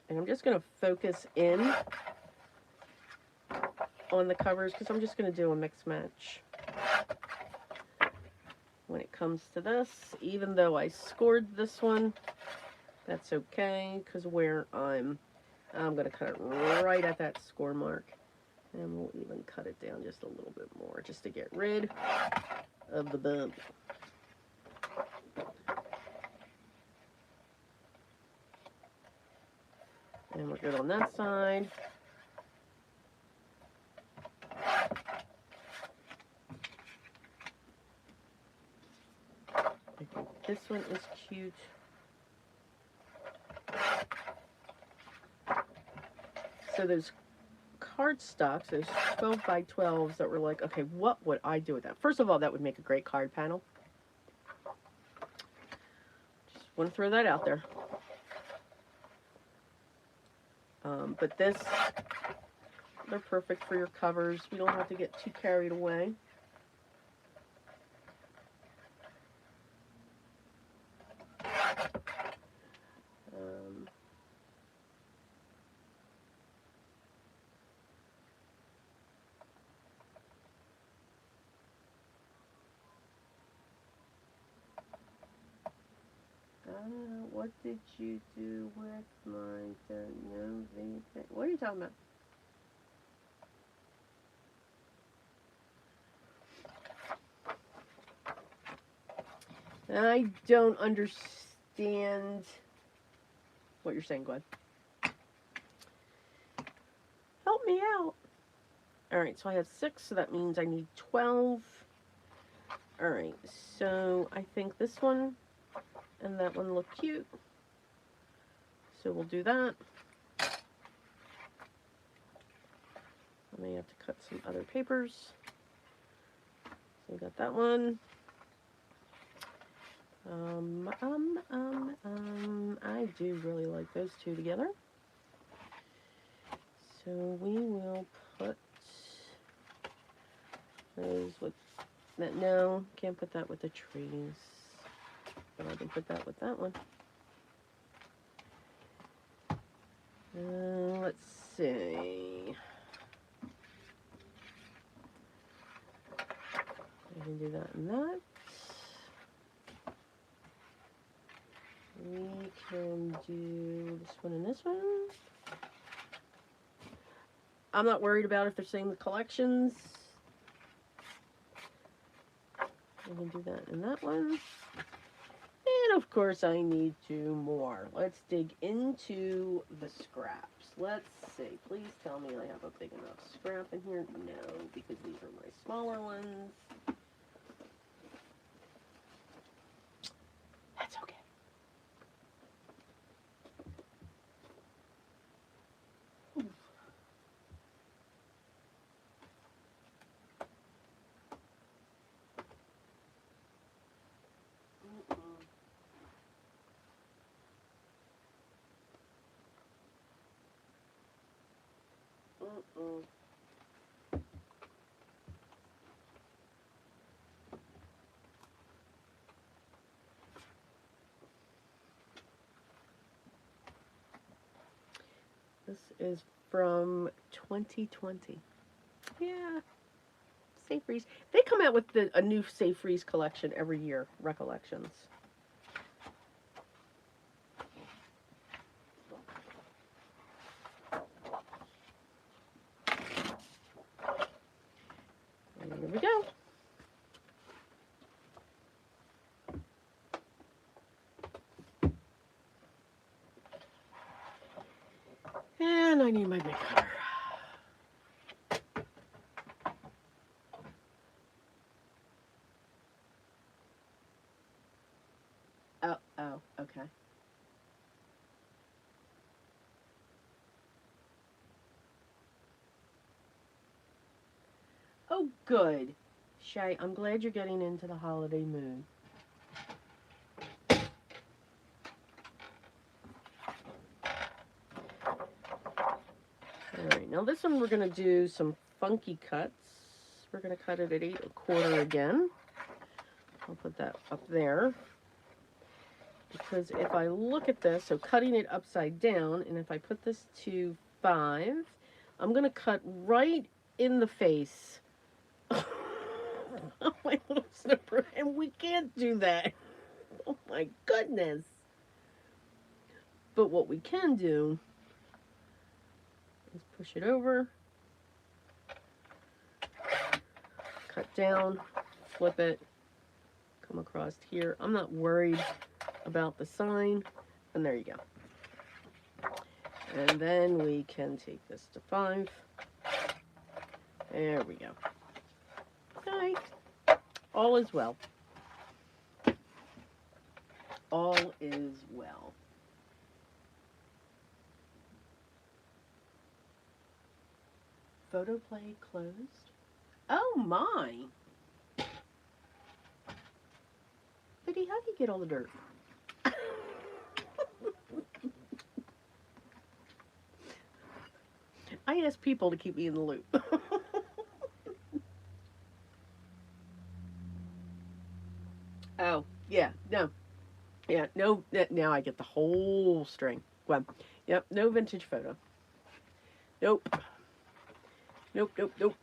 And I'm just going to focus in on the covers because I'm just going to do a mix match. When it comes to this, even though I scored this one, that's okay because where I'm going to cut it right at that score mark. And we'll even cut it down just a little bit more just to get rid of the bump. And we're good on that side. I think this one is cute. So those cardstocks, those 12 by 12s that were like, okay, what would I do with that? First of all, that would make a great card panel. Just want to throw that out there. But this, they're perfect for your covers. We don't have to get too carried away. What did you do with my don't know thing? What are you talking about? I don't understand what you're saying, Gwen. Help me out. Alright, so I have 6, so that means I need 12. Alright, so I think this one and that one look cute. So we'll do that. I may have to cut some other papers. So we got that one. I do really like those two together. So we will put those with that. No, can't put that with the trees. But I can put that with that one. Let's see. I can do that and that. We can do this one and this one. I'm not worried about if they're saying the collections. We can do that and that one. And of course I need 2 more. Let's dig into the scraps. Let's see. Please tell me I have a big enough scrap in here. No, because these are my smaller ones. That's okay. This is from 2020. Yeah, Safe Freeze. They come out with a new Safe Freeze collection every year, Recollections. And here we go. And I need my big cutter. Oh, okay. Oh, good. Shay, I'm glad you're getting into the holiday mood. Alright, now this one we're going to do some funky cuts. We're going to cut it at 8¼ again. I'll put that up there. Because if I look at this, so cutting it upside down, and if I put this to 5, I'm going to cut right in the face of my little snipper, and we can't do that. Oh my goodness. But what we can do is push it over, cut down, flip it, come across here. I'm not worried about the sign, and there you go. And then we can take this to 5. There we go. Okay. All is well. All is well. Photo play closed. Oh my! Biddy, how do you get all the dirt? I ask people to keep me in the loop. Oh, yeah, no. Yeah, no, now I get the whole string. Well, yep, no vintage photo. Nope. Nope, nope, nope.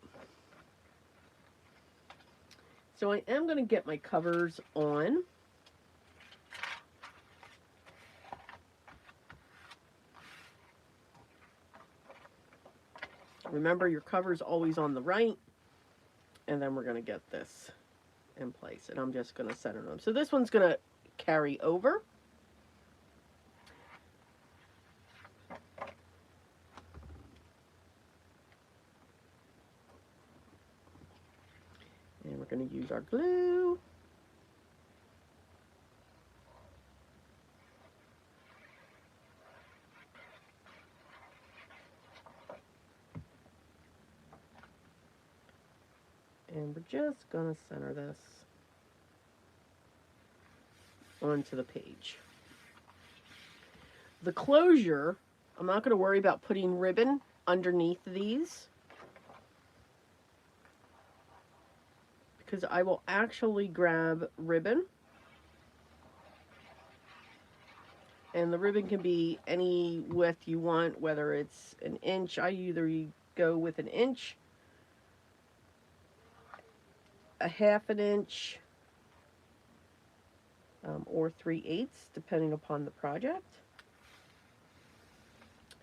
So I am going to get my covers on. Remember, your cover's always on the right. And then we're going to get this in place. And I'm just going to center them. So this one's going to carry over. And we're going to use our glue. And we're just going to center this onto the page. The closure, I'm not going to worry about putting ribbon underneath these, because I will actually grab ribbon, and the ribbon can be any width you want, whether it's an inch. I either go with an inch, a half an inch, or 3/8, depending upon the project.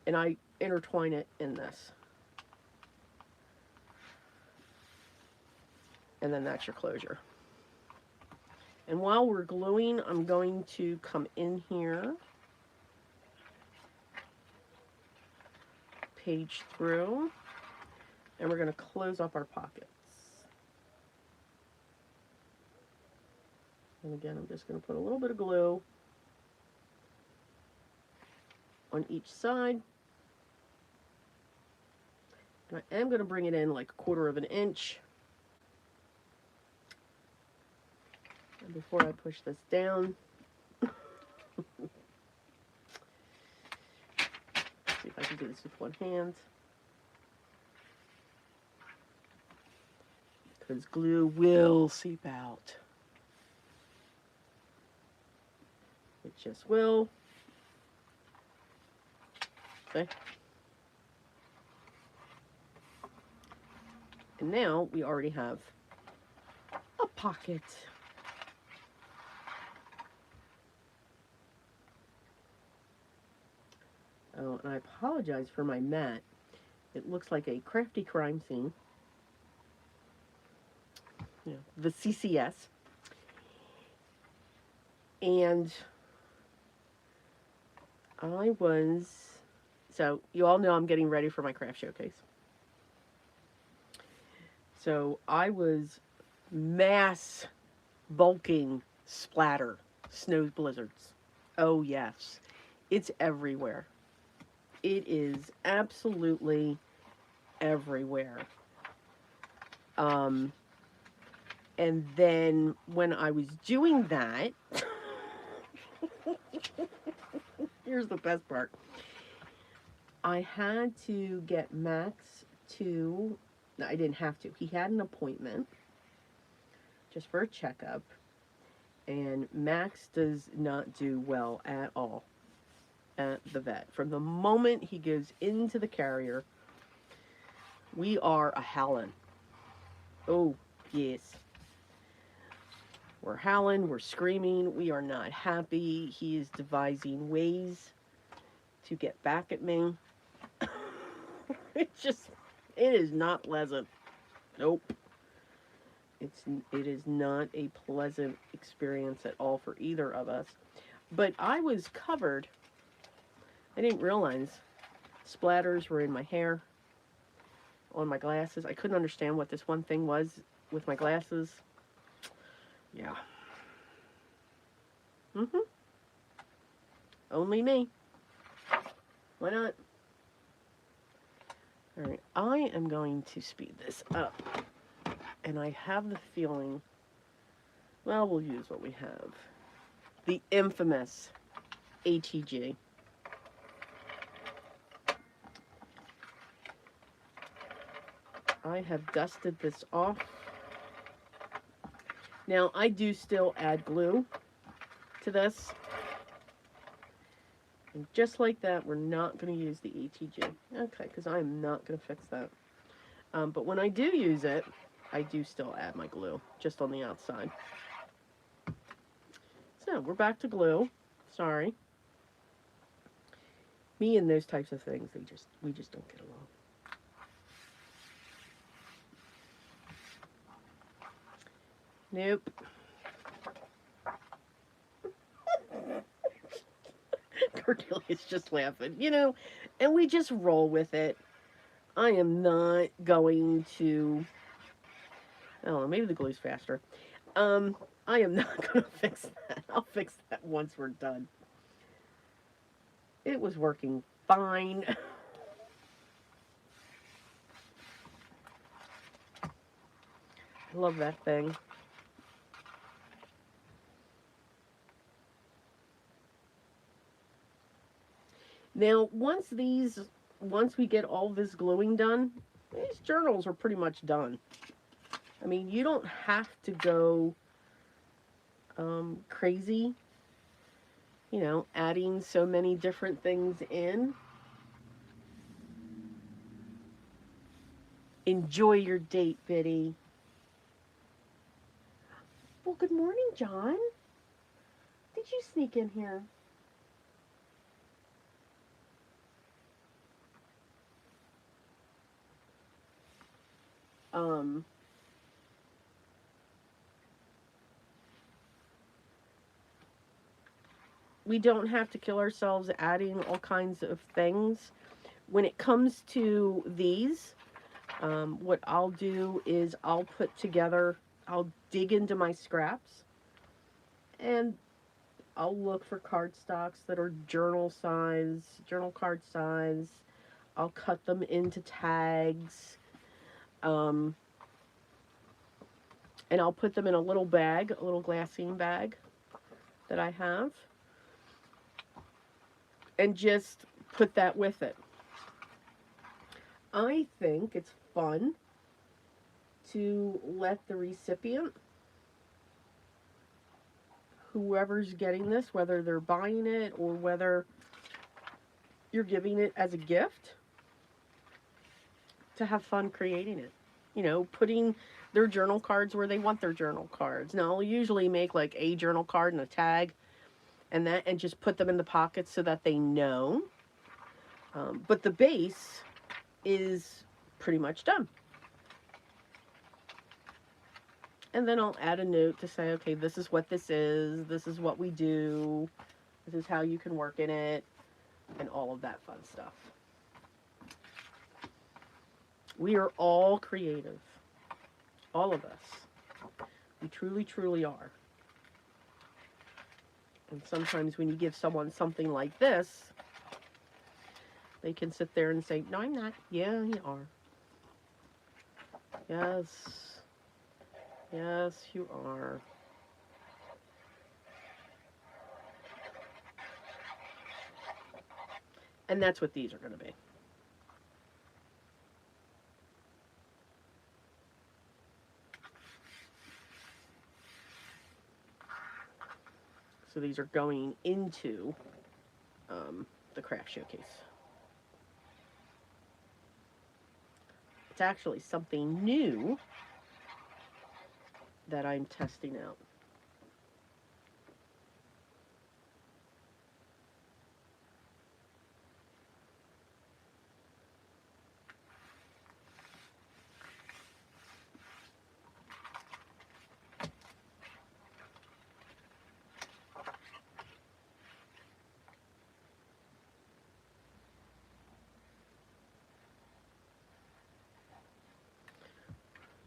And I intertwine it in this. And then that's your closure. And while we're gluing, I'm going to come in here, page through, and we're going to close up our pockets. And again, I'm just going to put a little bit of glue on each side. And I am going to bring it in like 1/4 of an inch. And before I push this down, see if I can do this with one hand. Because glue will seep out. It just will. Okay. And now we already have a pocket. Oh, and I apologize for my mat. It looks like a crafty crime scene. Yeah, the CCS. And so you all know I'm getting ready for my craft showcase. So I was mass bulking splatter snow blizzards. Oh yes, it's everywhere. It is absolutely everywhere. And then when I was doing that, here's the best part. I had to get Max to, no, I didn't have to. He had an appointment just for a checkup, and Max does not do well at all at the vet. From the moment he goes into the carrier, we are a howling. Oh, yes. We're howling, we're screaming, we are not happy. He is devising ways to get back at me. It is not pleasant. Nope. It is not a pleasant experience at all for either of us. But I was covered. I didn't realize splatters were in my hair, on my glasses. I couldn't understand what this one thing was with my glasses. Yeah. Mhm. Only me. Why not? All right. I am going to speed this up. And I have the feeling, well, we'll use what we have. The infamous ATG. I have dusted this off. Now, I do still add glue to this. And just like that, we're not going to use the ATG. Okay, because I'm not going to fix that. But when I do use it, I do still add my glue, just on the outside. So, we're back to glue. Sorry. Me and those types of things, we just don't get along. Nope. Cordelia's just laughing, and we just roll with it. I am not going to, I don't know, maybe the glue's faster. I am not going to fix that. I'll fix that once we're done. It was working fine. I love that thing. Now, once we get all this gluing done, these journals are pretty much done. I mean, you don't have to go crazy, adding so many different things in. Enjoy your date, Biddy. Well, good morning, John. Did you sneak in here? We don't have to kill ourselves adding all kinds of things. When it comes to these, what I'll do is I'll dig into my scraps, and I'll look for cardstocks that are journal card size. I'll cut them into tags. And I'll put them in a little bag, a little glassine bag that I have, and just put that with it. I think it's fun to let the recipient, whoever's getting this, whether they're buying it or whether you're giving it as a gift, to have fun creating it. Putting their journal cards where they want their journal cards. Now, I'll usually make like a journal card and a tag and just put them in the pockets so that they know. But the base is pretty much done. And then I'll add a note to say, okay, this is what this is what we do, this is how you can work in it, and all of that fun stuff. We are all creative. All of us. We truly, truly are. And sometimes when you give someone something like this, they can sit there and say, no, I'm not. Yeah, you are. Yes. Yes, you are. And that's what these are going to be. So these are going into the craft showcase. It's actually something new that I'm testing out.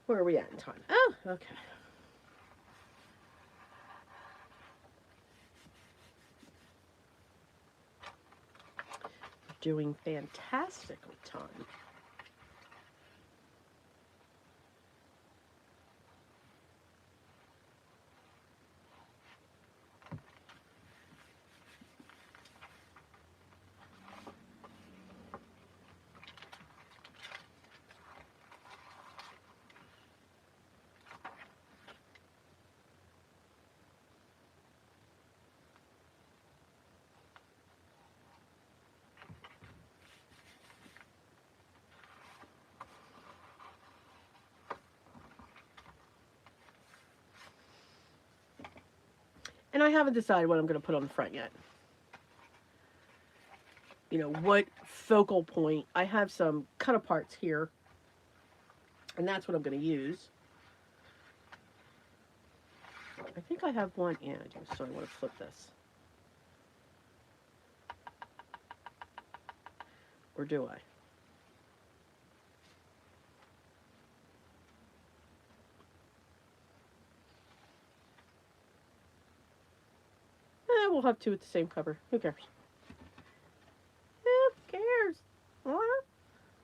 Where are we at in time? Oh, okay. Doing fantastic with time. And I haven't decided what I'm going to put on the front yet. You know, what focal point. I have some cut aparts here, and that's what I'm going to use. I think I have one. Yeah, I do. So I want to flip this. Or do I? We'll have two with the same cover. Who cares? Who cares? What?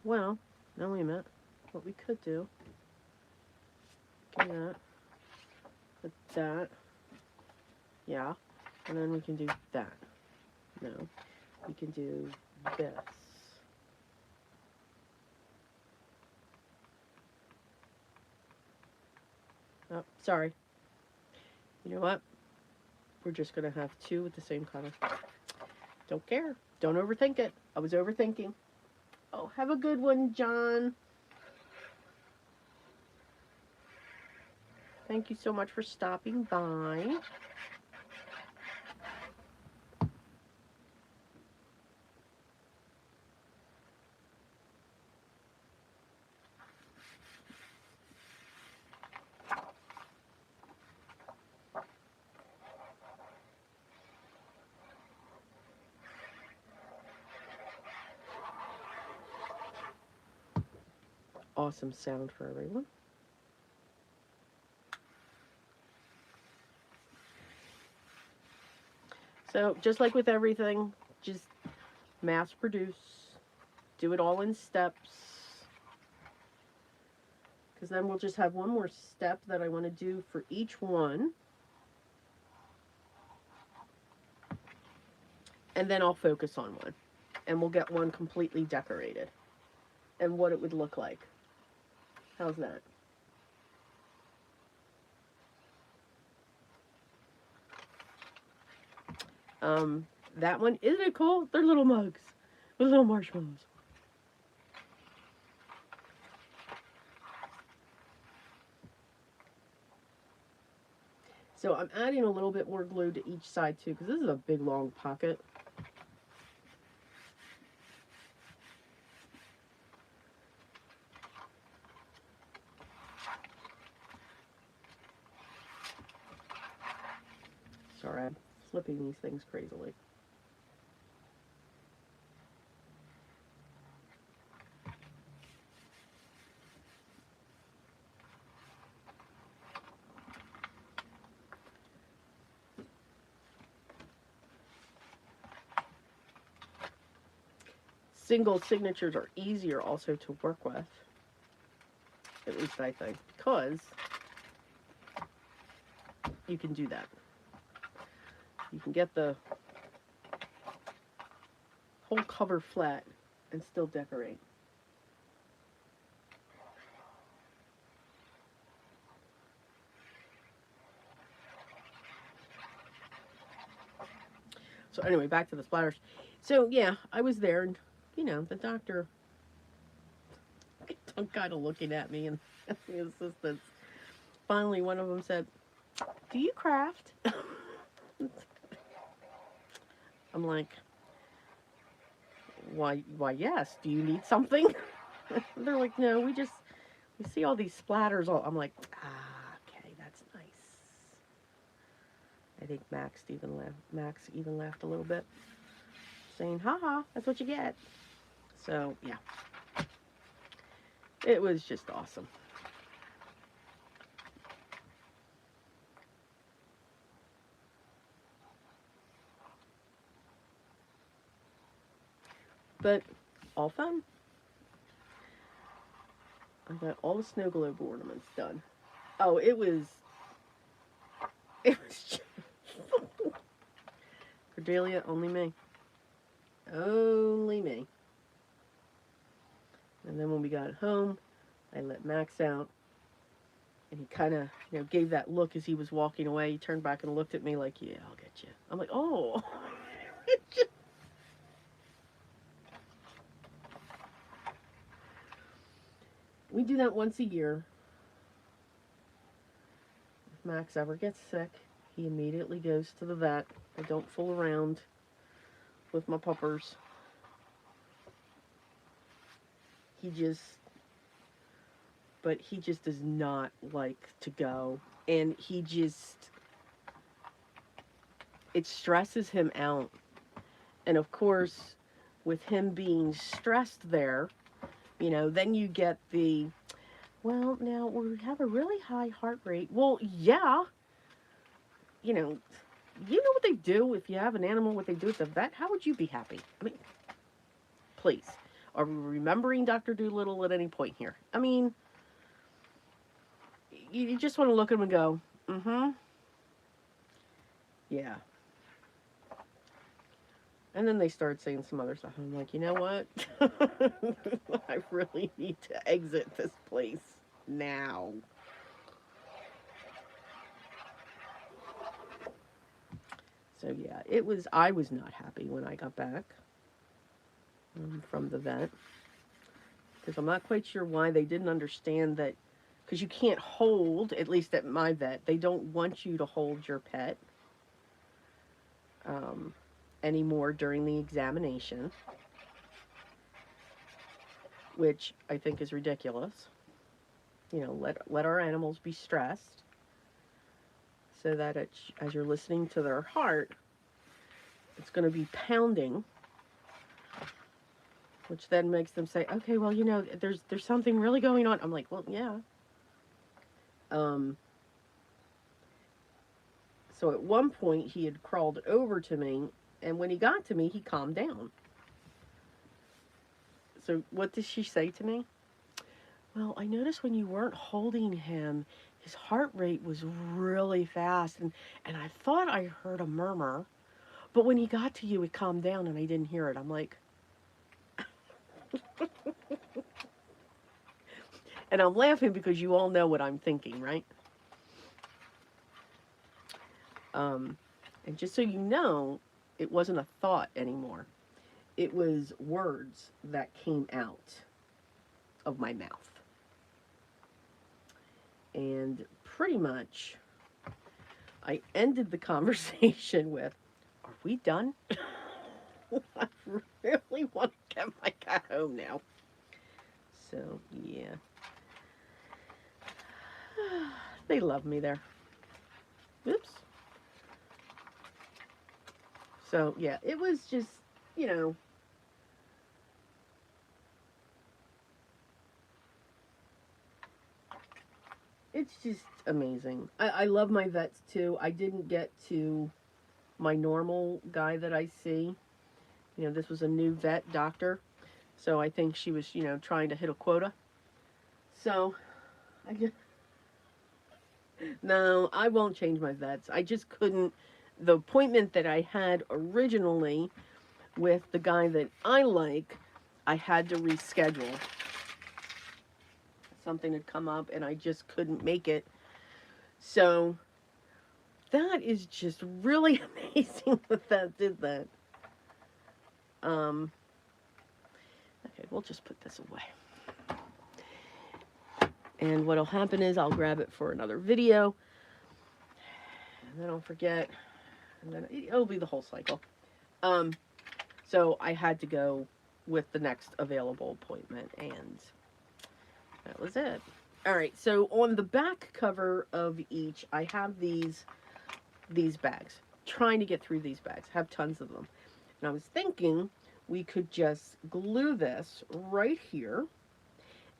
Well, now wait a minute. What we could do. Get that. Put that. Yeah. And then we can do that. No. We can do this. Oh, sorry. You know what? We're just going to have two with the same color. Don't care. Don't overthink it. I was overthinking. Oh, have a good one, John. Thank you so much for stopping by. Awesome sound for everyone. So, just like with everything, just mass produce. Do it all in steps. Because then we'll just have one more step that I want to do for each one. And then I'll focus on one. And we'll get one completely decorated. And what it would look like. How's that? That one, isn't it cool? They're little mugs with little marshmallows. So I'm adding a little bit more glue to each side too, because this is a big long pocket. Sorry, I'm flipping these things crazily. Single signatures are easier also to work with, at least I think, because you can do that. You can get the whole cover flat and still decorate. So anyway, back to the splatters. So yeah, I was there, and the doctor kind of looking at me, and the assistants. Finally, one of them said, "Do you craft?" I'm like, "Why? Yes. Do you need something?" They're like, "No, we see all these splatters." All I'm like, okay, that's nice. I think Max even laughed a little bit, saying, "Ha ha, that's what you get." So yeah, it was just awesome. But all fun. I got all the snow globe ornaments done. Oh, it was Cordelia, only me. Only me. And then when we got home, I let Max out, and he kind of, gave that look as he was walking away. He turned back and looked at me like, "Yeah, I'll get you." I'm like, "Oh." We do that once a year. If Max ever gets sick, he immediately goes to the vet. I don't fool around with my puppers. He just, but he just does not like to go. And it stresses him out. And of course, with him being stressed there, then you get well, now we have a really high heart rate. Well, yeah, you know, you know what they do if you have an animal, what they do at the vet? How would you be happy? I mean, please. Are we remembering Dr. Doolittle at any point here? I mean, you just want to look at him and go, mm-hmm, yeah. And then they start saying some other stuff. I'm like, you know what? I really need to exit this place now. So yeah, I was not happy when I got back from the vet because I'm not quite sure why they didn't understand that because you can't hold, at least at my vet, they don't want you to hold your pet um, anymore during the examination, which I think is ridiculous. Let our animals be stressed so that as you're listening to their heart, it's going to be pounding, which then makes them say, "Okay, well, there's something really going on." I'm like, "Well, yeah." Um, so at one point, he had crawled over to me, and when he got to me, he calmed down. So what did she say to me? "Well, I noticed when you weren't holding him, his heart rate was really fast, and I thought I heard a murmur, but when he got to you, it calmed down, and I didn't hear it." I'm like, and I'm laughing because you all know what I'm thinking, right? Um, and just so you know, it wasn't a thought anymore. It was words that came out of my mouth. And pretty much, I ended the conversation with, "Are we done?" I really want to get my cat home now. So, yeah. They love me there. Oops. So, yeah, it was just, you know, it's just amazing. I love my vets too. I didn't get to my normal guy that I see. This was a new vet doctor. So I think she was, trying to hit a quota. So I just, no, I won't change my vets. I just couldn't. The appointment that I had originally with the guy that I like, I had to reschedule. Something had come up and I just couldn't make it. So that is just really amazing that that did that. Okay, we'll just put this away. And what'll happen is I'll grab it for another video. And then I'll forget. And then it'll be the whole cycle. So I had to go with the next available appointment, and that was it. All right, so on the back cover of each, I have these bags. Trying to get through these bags. Have tons of them. And I was thinking we could just glue this right here,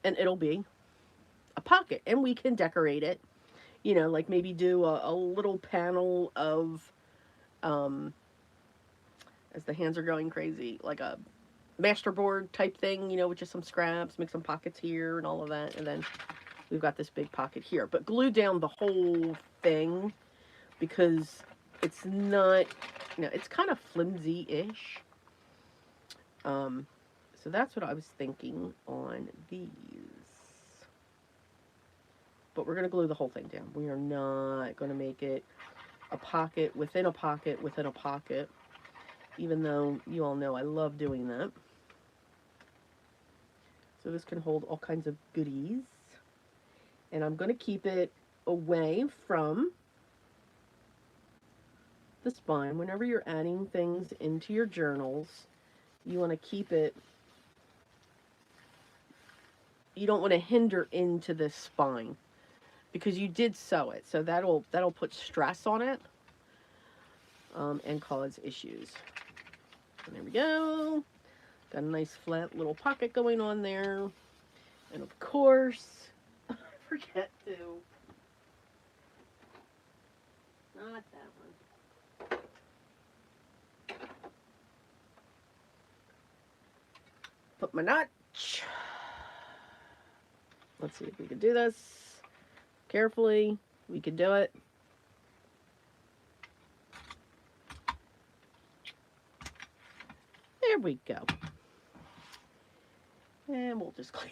and it'll be a pocket, and we can decorate it. You know, like maybe do a little panel of, as the hands are going crazy, like a masterboard type thing, you know, with just some scraps, make some pockets here and all of that, and then we've got this big pocket here. But glue down the whole thing, because it's not, you know, it's kind of flimsy-ish. So that's what I was thinking on these. But we're going to glue the whole thing down. We are not going to make it a pocket within a pocket within a pocket, even though you all know I love doing that. So this can hold all kinds of goodies. And I'm going to keep it away from the spine. Whenever you're adding things into your journals, you want to keep it, you don't want to hinder into this spine, because you did sew it. So that'll put stress on it, and cause issues. And there we go. Got a nice flat little pocket going on there. And of course, I forget to. Not that one. Put my notch. Let's see if we can do this. Carefully. We can do it. There we go. And we'll just clean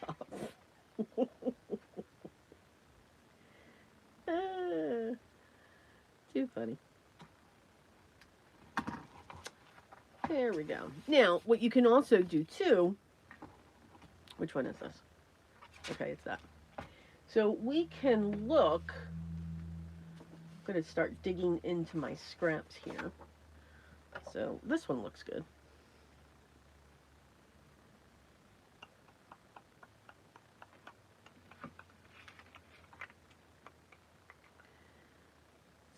that up. Too funny. There we go. Now, what you can also do too, which one is this? Okay, it's that. So we can look, I'm going to start digging into my scraps here. So this one looks good.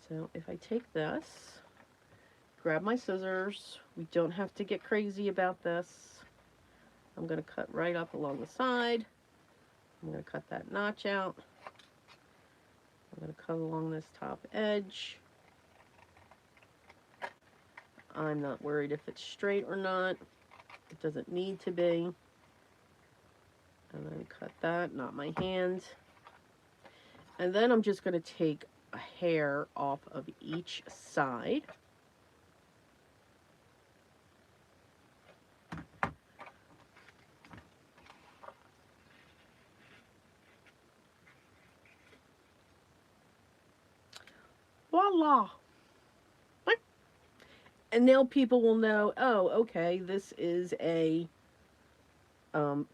So if I take this, grab my scissors, we don't have to get crazy about this. I'm going to cut right up along the side. I'm going to cut that notch out. I'm going to cut along this top edge. I'm not worried if it's straight or not. It doesn't need to be. And then cut that, not my hand. And then I'm just going to take a hair off of each side. Voila! And now people will know, oh, okay, this is a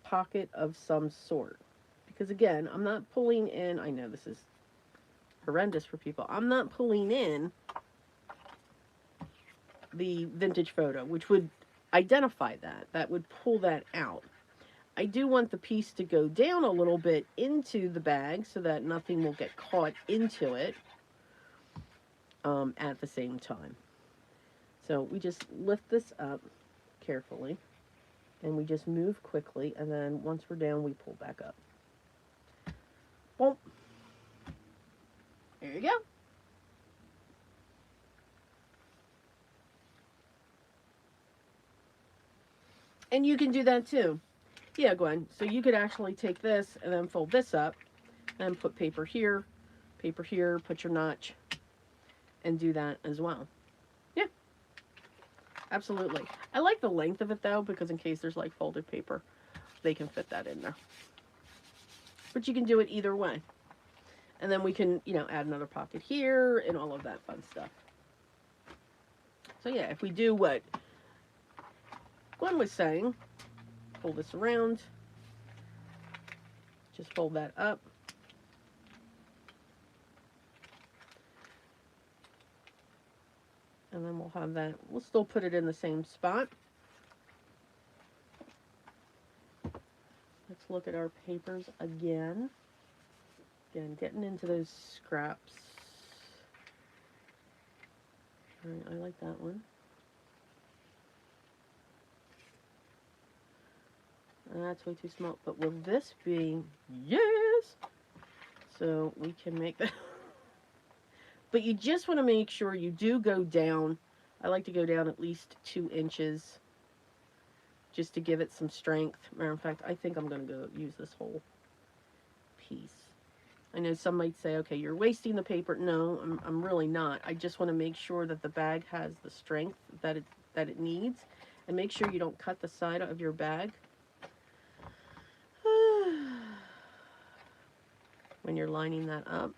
pocket of some sort. Because again, I'm not pulling in, I know this is horrendous for people, I'm not pulling in the vintage photo, which would identify that. That would pull that out. I do want the piece to go down a little bit into the bag so that nothing will get caught into it at the same time. So we just lift this up carefully, and we just move quickly, and then once we're down, we pull back up. Boom. There you go. And you can do that too. Yeah, Gwen. So you could actually take this and then fold this up and put paper here, put your notch, and do that as well. Yeah. Absolutely. I like the length of it though, because in case there's like folded paper, they can fit that in there. But you can do it either way. And then we can, you know, add another pocket here and all of that fun stuff. So yeah, if we do what Gwen was saying, pull this around, just fold that up. And then we'll have that, we'll still put it in the same spot. Let's look at our papers again. Again, getting into those scraps. All right, I like that one. That's way too small, but will this be, yes! So we can make that. But you just want to make sure you do go down. I like to go down at least 2 inches just to give it some strength. Matter of fact, I think I'm going to go use this whole piece. I know some might say, okay, you're wasting the paper. No, I'm really not. I just want to make sure that the bag has the strength that it needs. And make sure you don't cut the side of your bag when you're lining that up.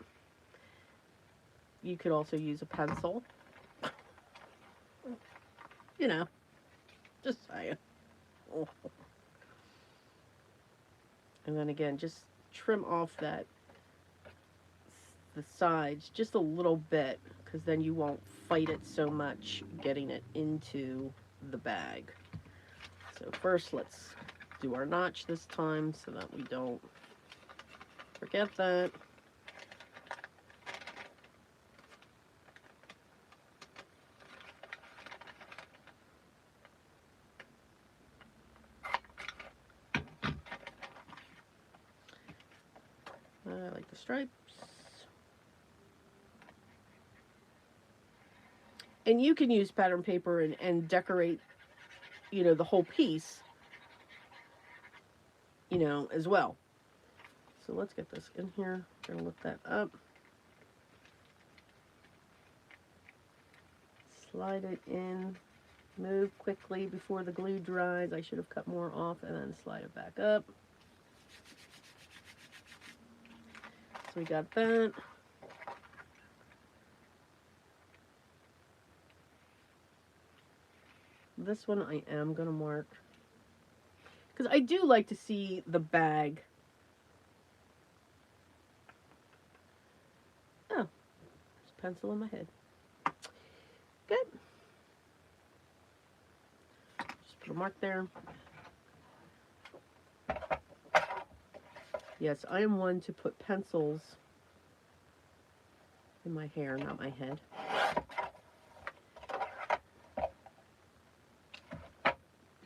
You could also use a pencil. You know, just saying. Oh. And then again, just trim off the sides just a little bit, because then you won't fight it so much getting it into the bag. So first, let's do our notch this time so that we don't forget that. I like the stripes. And you can use pattern paper and decorate, you know, the whole piece, you know, as well. So let's get this in here. We're going to lift that up. Slide it in. Move quickly before the glue dries. I should have cut more off, and then slide it back up. So we got that. This one I am going to mark, because I do like to see the bag. Oh, there's a pencil in my head. Good. Just put a mark there. Yes, I am one to put pencils in my hair, not my head.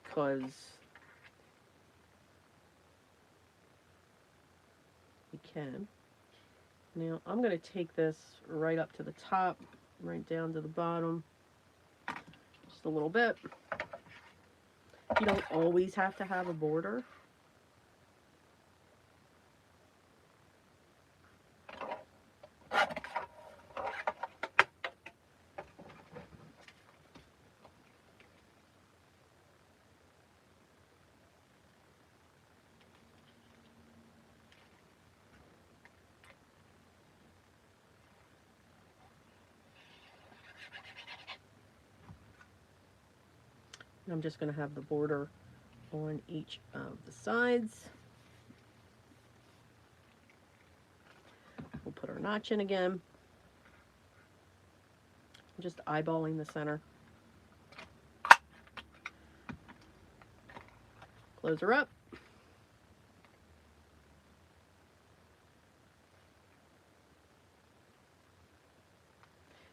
Because you can. Now I'm going to take this right up to the top, right down to the bottom, just a little bit. You don't always have to have a border. I'm just going to have the border on each of the sides. We'll put our notch in again. I'm just eyeballing the center. Close her up.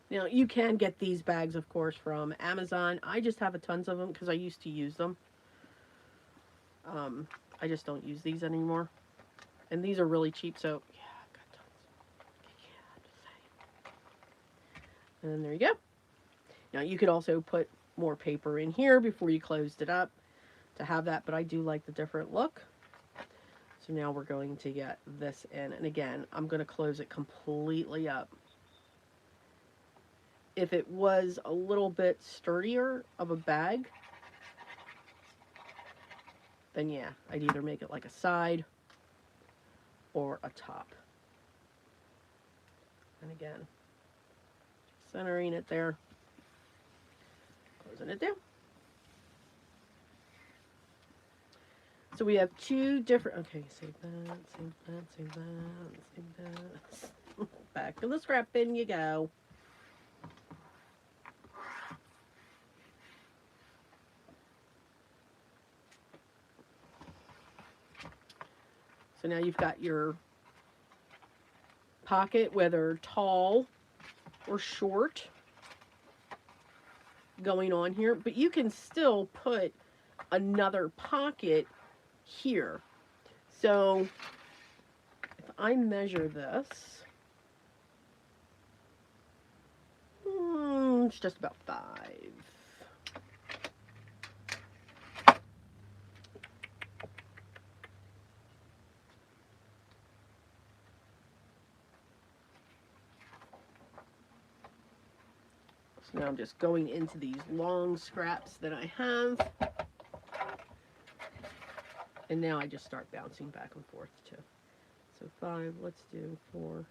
Now, you can get these bags, of course, from Amazon. I just have a tons of them because I used to use them. I just don't use these anymore. And these are really cheap, so yeah, I've got tons. Yeah, and then there you go. Now, you could also put more paper in here before you closed it up to have that, but I do like the different look. So now we're going to get this in. And again, I'm going to close it completely up. If it was a little bit sturdier of a bag, then yeah, I'd either make it like a side or a top. And again, centering it there, closing it down. So we have two different, okay, save that, save that, save that, save that. Back to the scrap bin you go. So now you've got your pocket, whether tall or short, going on here, but you can still put another pocket here. So if I measure this, it's just about 5. So now I'm just going into these long scraps that I have. And now I just start bouncing back and forth too. So 5, let's do 4.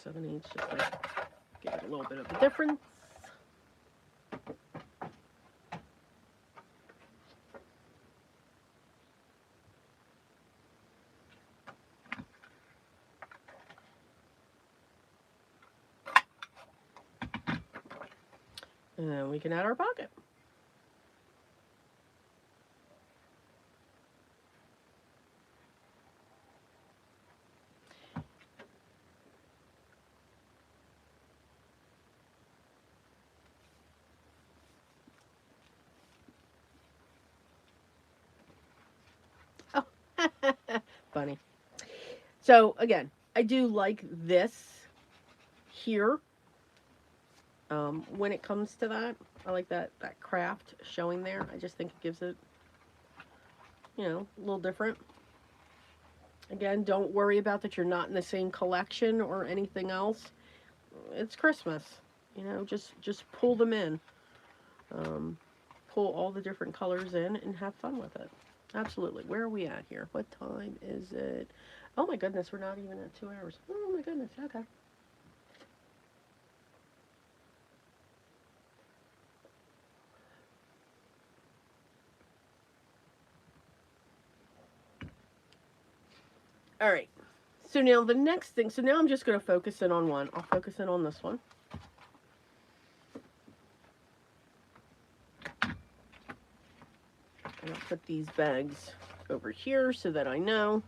7/8, just to give it a little bit of a difference. And then we can add our pocket. Oh, funny. So again, I do like this here. When it comes to that, I like that craft showing there. I just think it gives it, you know, a little different. Again, don't worry about that you're not in the same collection or anything else. It's Christmas, you know, just pull them in. Pull all the different colors in and have fun with it. Absolutely. Where are we at here? What time is it? Oh my goodness, we're not even at 2 hours. Oh my goodness, okay. All right. So now the next thing, so now I'm just going to focus in on one. I'll focus in on this one. And I'll put these bags over here so that I know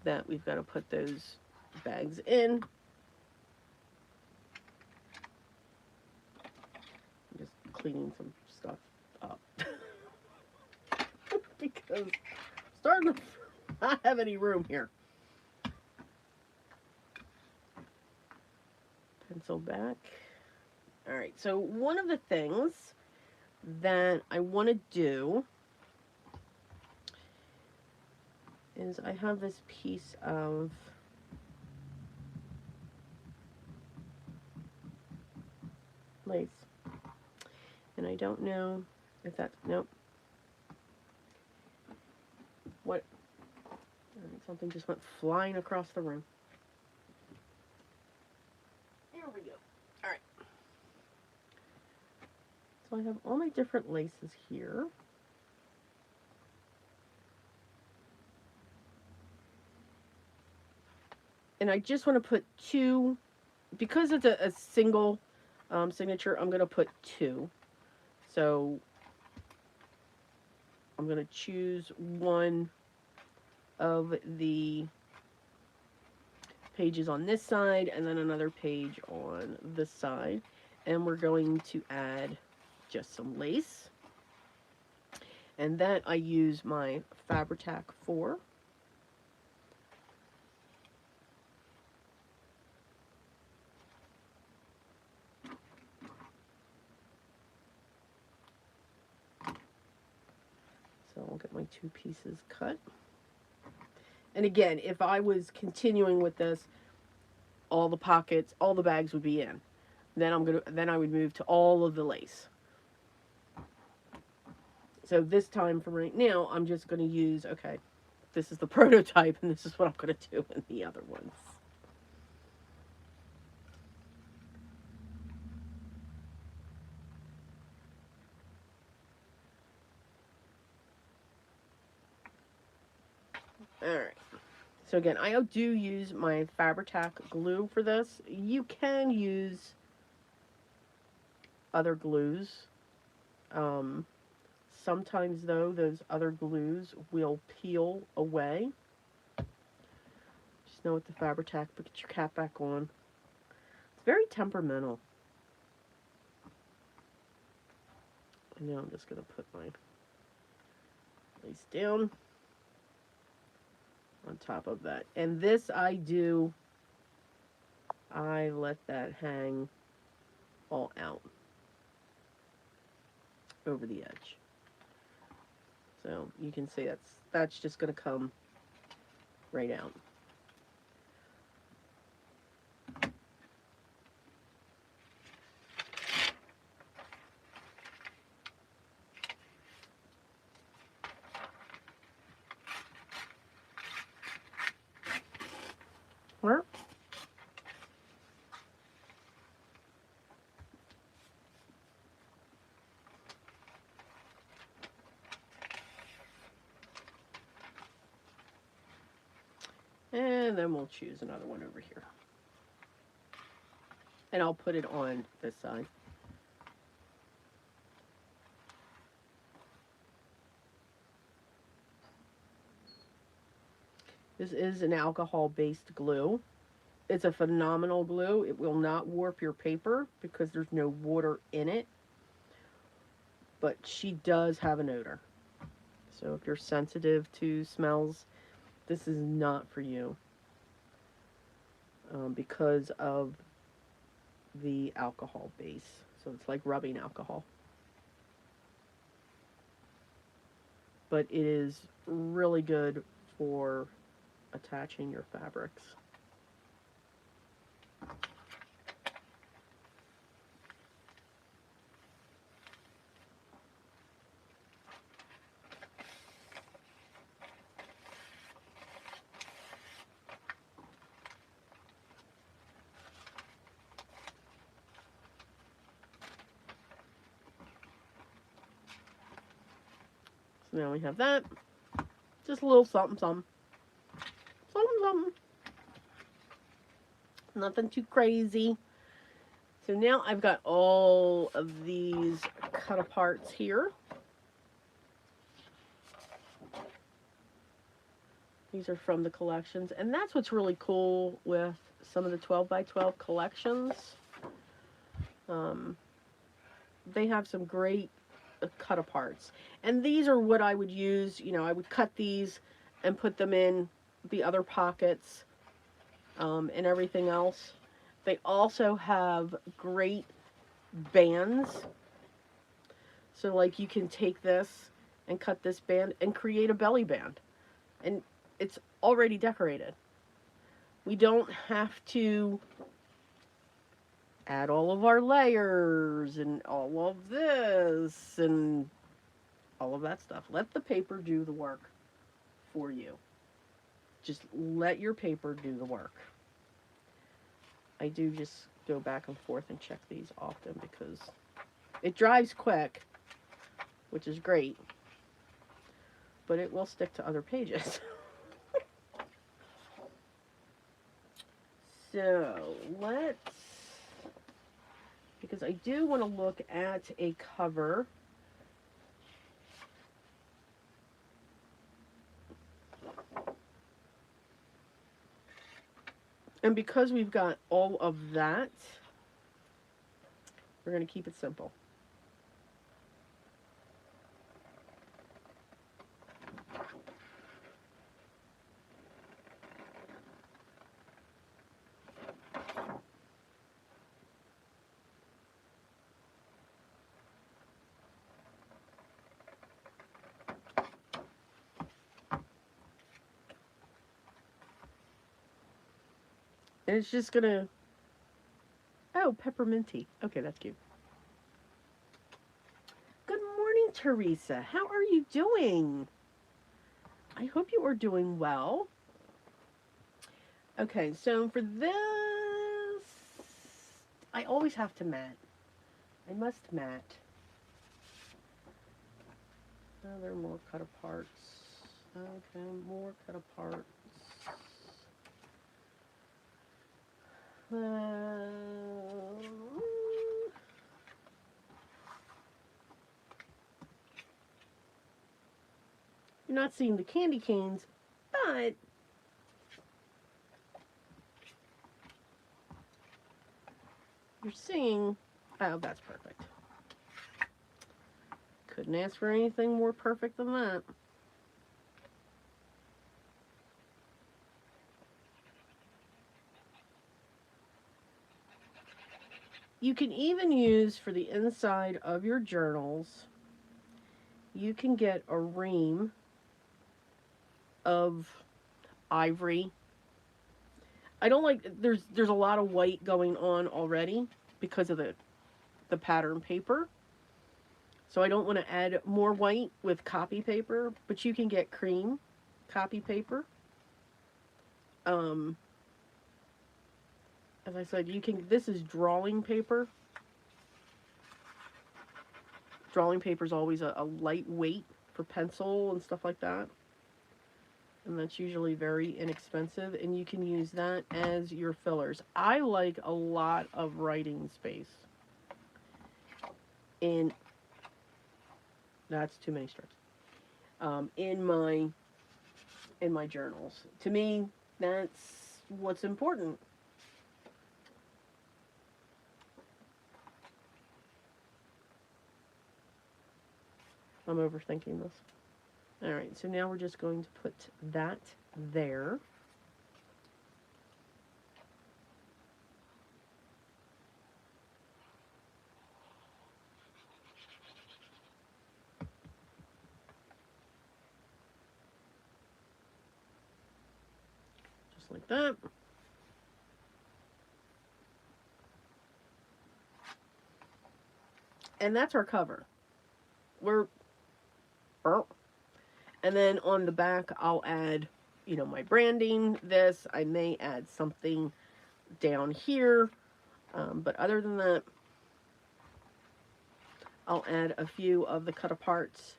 that we've got to put those bags in. I'm just cleaning some stuff up. Because I'm starting to not have any room here. Pencil back. All right, so one of the things that I want to do is I have this piece of lace, and I don't know if that's, nope. What? Something just went flying across the room. There we go. All right. So I have all my different laces here. And I just want to put 2, because it's a single signature, I'm going to put 2. So I'm going to choose one of the pages on this side and then another page on this side. And we're going to add just some lace. And that I use my Fabri-Tac for. So I'll get my 2 pieces cut. And again, if I was continuing with this, all the pockets, all the bags would be in. Then I would move to all of the lace. So this time for right now, I'm just going to use, okay, this is the prototype and this is what I'm going to do in the other ones. All right. So again, I do use my Fabri-Tac glue for this. You can use other glues. Um, Sometimes though, those other glues will peel away. Just know with the Fabri-Tac, put your cap back on. It's very temperamental. And now I'm just going to put my lace down on top of that. And this I do, I let that hang all out over the edge. So you can see that's just going to come right out. Right? And then we'll choose another one over here. And I'll put it on this side. This is an alcohol-based glue. It's a phenomenal glue. It will not warp your paper because there's no water in it. But she does have an odor. So if you're sensitive to smells, this is not for you. Because of the alcohol base. So it's like rubbing alcohol. But it is really good for attaching your fabrics. So now we have that. Just a little something, something. Something, something. Nothing too crazy. So now I've got all of these cut aparts here. These are from the collections. And that's what's really cool with some of the 12 by 12 collections. They have some great cut aparts. And these are what I would use. You know, I would cut these and put them in the other pockets and everything else. They also have great bands. So like you can take this and cut this band and create a belly band. And it's already decorated. We don't have to add all of our layers and all of this and all of that stuff. Let the paper do the work for you. Just let your paper do the work. I do just go back and forth and check these often because it dries quick, which is great, but it will stick to other pages. So let's, because I do want to look at a cover. And because we've got all of that, we're going to keep it simple. And it's just going to, oh, pepperminty. Okay, that's cute. Good morning, Teresa. How are you doing? I hope you are doing well. Okay, so for this, I always have to mat. I must mat. Oh, there are more cut aparts. Okay, more cut aparts. You're not seeing the candy canes, but you're seeing. Oh, that's perfect. Couldn't ask for anything more perfect than that. You can even use for the inside of your journals, you can get a ream of ivory. I don't like there's a lot of white going on already because of the pattern paper. So I don't want to add more white with copy paper, but you can get cream copy paper. Um, as I said, you can. This is drawing paper. Drawing paper is always a lightweight for pencil and stuff like that. And that's usually very inexpensive, and you can use that as your fillers. I like a lot of writing space. And that's too many strokes. In my journals. To me, that's what's important. I'm overthinking this. All right, so now we're just going to put that there. Just like that. And that's our cover. And then on the back, I'll add, my branding. This, I may add something down here. But other than that, I'll add a few of the cut aparts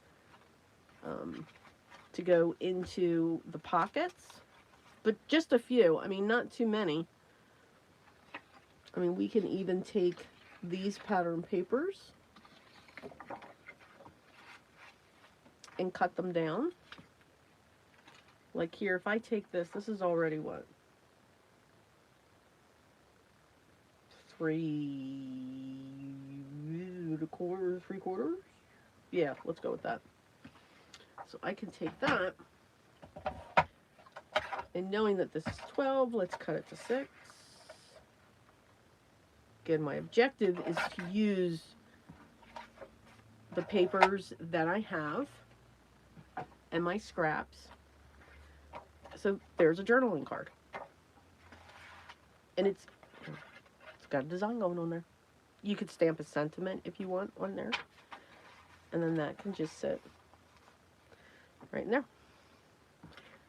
to go into the pockets. But just a few. I mean, not too many. I mean, we can even take these pattern papers and cut them down. Like here, if I take this is already what? 3 1/4, 3/4? Yeah, let's go with that. So I can take that, and knowing that this is 12, let's cut it to 6. Again, my objective is to use the papers that I have and my scraps. So there's a journaling card. And it's got a design going on there. You could stamp a sentiment if you want on there. And then that can just sit right in there.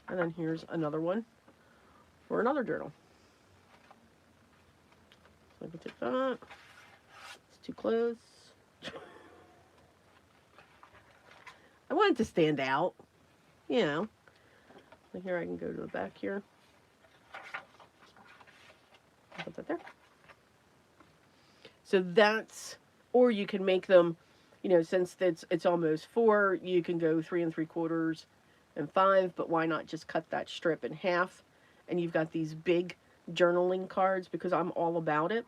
And then here's another one for another journal. So I can take that. It's too close. I want it to stand out. So here I can go to the back here. Put that there. So that's, or you can make them, since it's almost 4, you can go 3 3/4 and 5, but why not just cut that strip in half? And you've got these big journaling cards, because I'm all about it.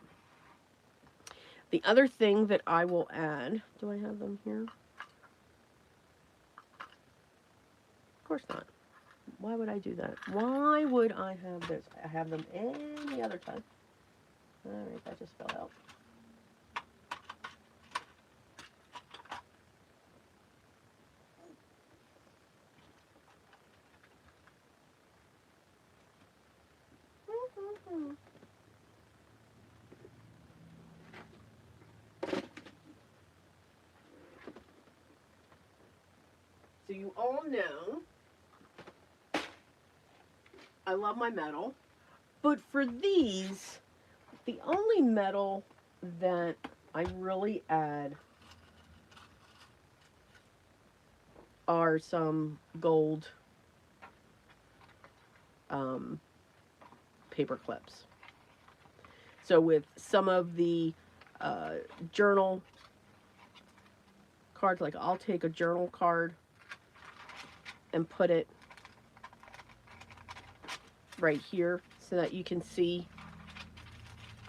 The other thing that I will add, do I have them here? Of course not. Why would I do that? Why would I have this? I have them any other time. All right, that just fell out. So you all know I love my metal. But for these, the only metal that I really add are some gold paper clips. So with some of the journal cards, like I'll take a journal card and put it right here so that you can see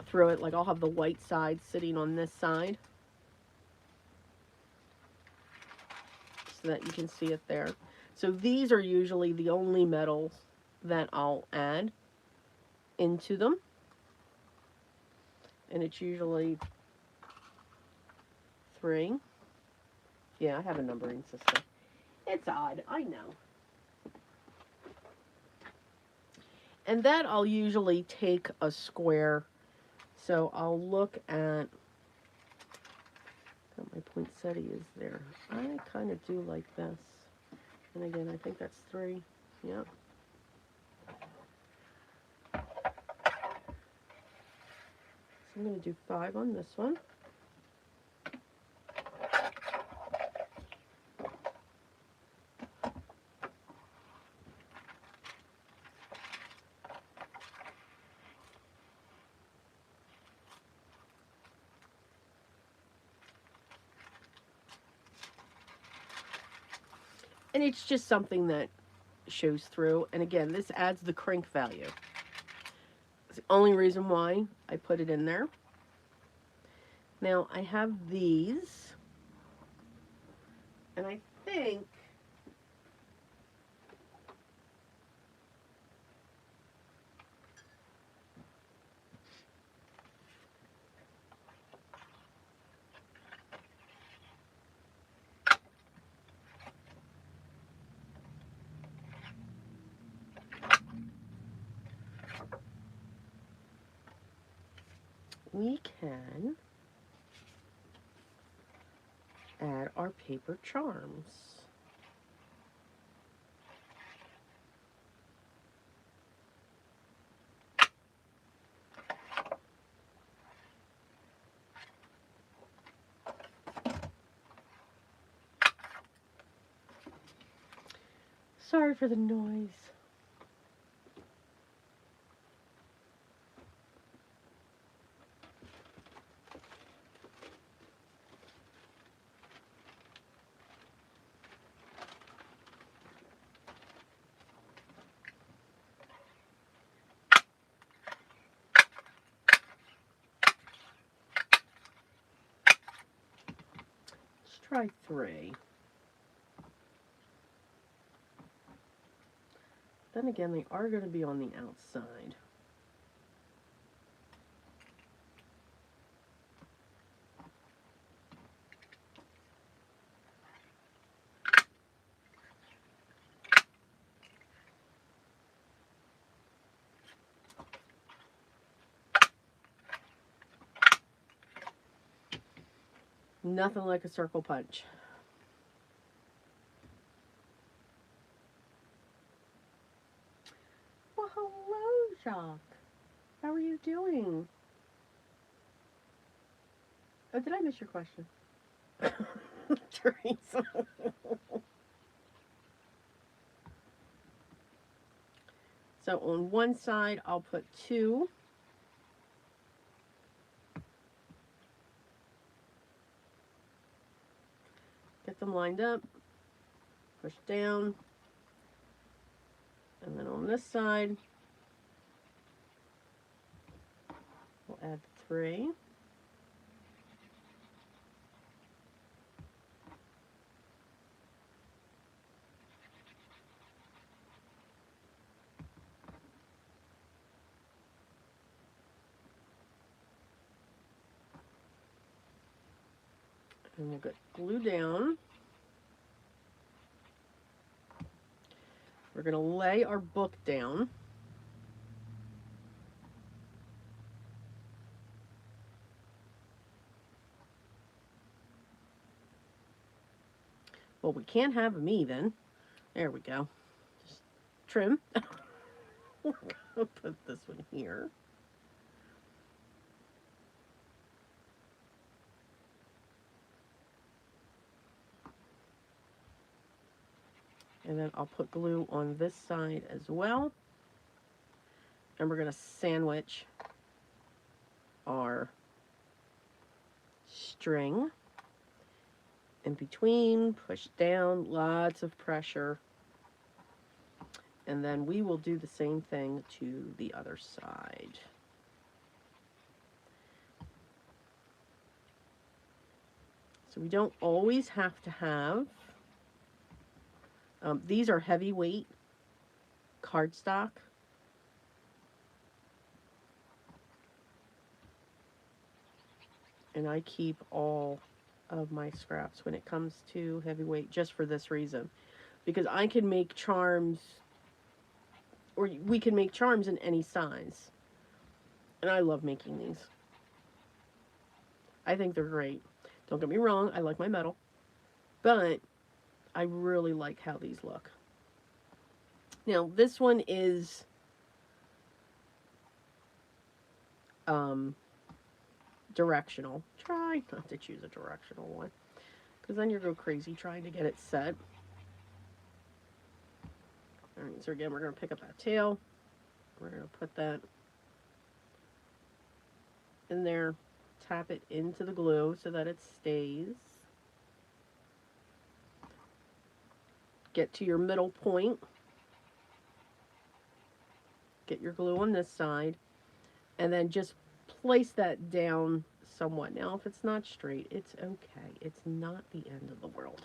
through it. Like I'll have the white side sitting on this side so that you can see it there. So these are usually the only metals that I'll add into them. And it's usually 3. Yeah, I have a numbering system. It's odd, I know. And that I'll usually take a square. So I'll look at, my poinsettia is there. I kind of do like this. And again, I think that's 3. Yep. So I'm going to do 5 on this one. And it's just something that shows through. And again, this adds the crink value. It's the only reason why I put it in there. Now, I have these. And I think we can add our paper charms. Sorry for the noise. Let's try 3. Then again, they are going to be on the outside. Nothing like a circle punch. Well, hello, Jacques. How are you doing? Oh, did I miss your question? Teresa. So on one side, I'll put 2. Get them lined up. Push down. And then on this side, we'll add 3. And we'll get glue down. We're going to lay our book down. Well, we can't have them even. There we go. Just trim. We're gonna put this one here. And then I'll put glue on this side as well. And we're going to sandwich our string in between, push down, lots of pressure. And then we will do the same thing to the other side. So we don't always have to have, these are heavyweight cardstock. And I keep all of my scraps when it comes to heavyweight just for this reason. Because I can make charms, or we can make charms in any size. And I love making these. I think they're great. Don't get me wrong, I like my metal. But I really like how these look. Now, this one is directional. Try not to choose a directional one, because then you go crazy trying to get it set. Alright, so again, we're going to pick up that tail. We're going to put that in there, tap it into the glue so that it stays. Get to your middle point. Get your glue on this side, and then just place that down somewhat. Now, if it's not straight, it's okay. It's not the end of the world.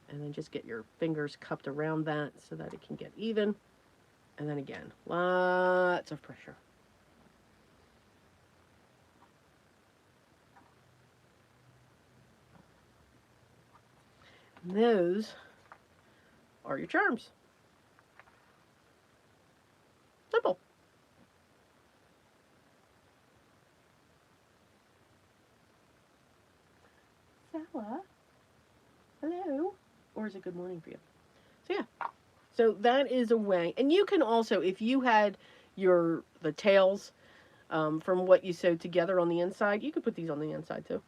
And then just get your fingers cupped around that so that it can get even. And then again, lots of pressure. And those are your charms. Simple. Stella? Hello? Or is it good morning for you? So yeah. So that is a way. And you can also, if you had the tails from what you sewed together on the inside, you could put these on the inside too.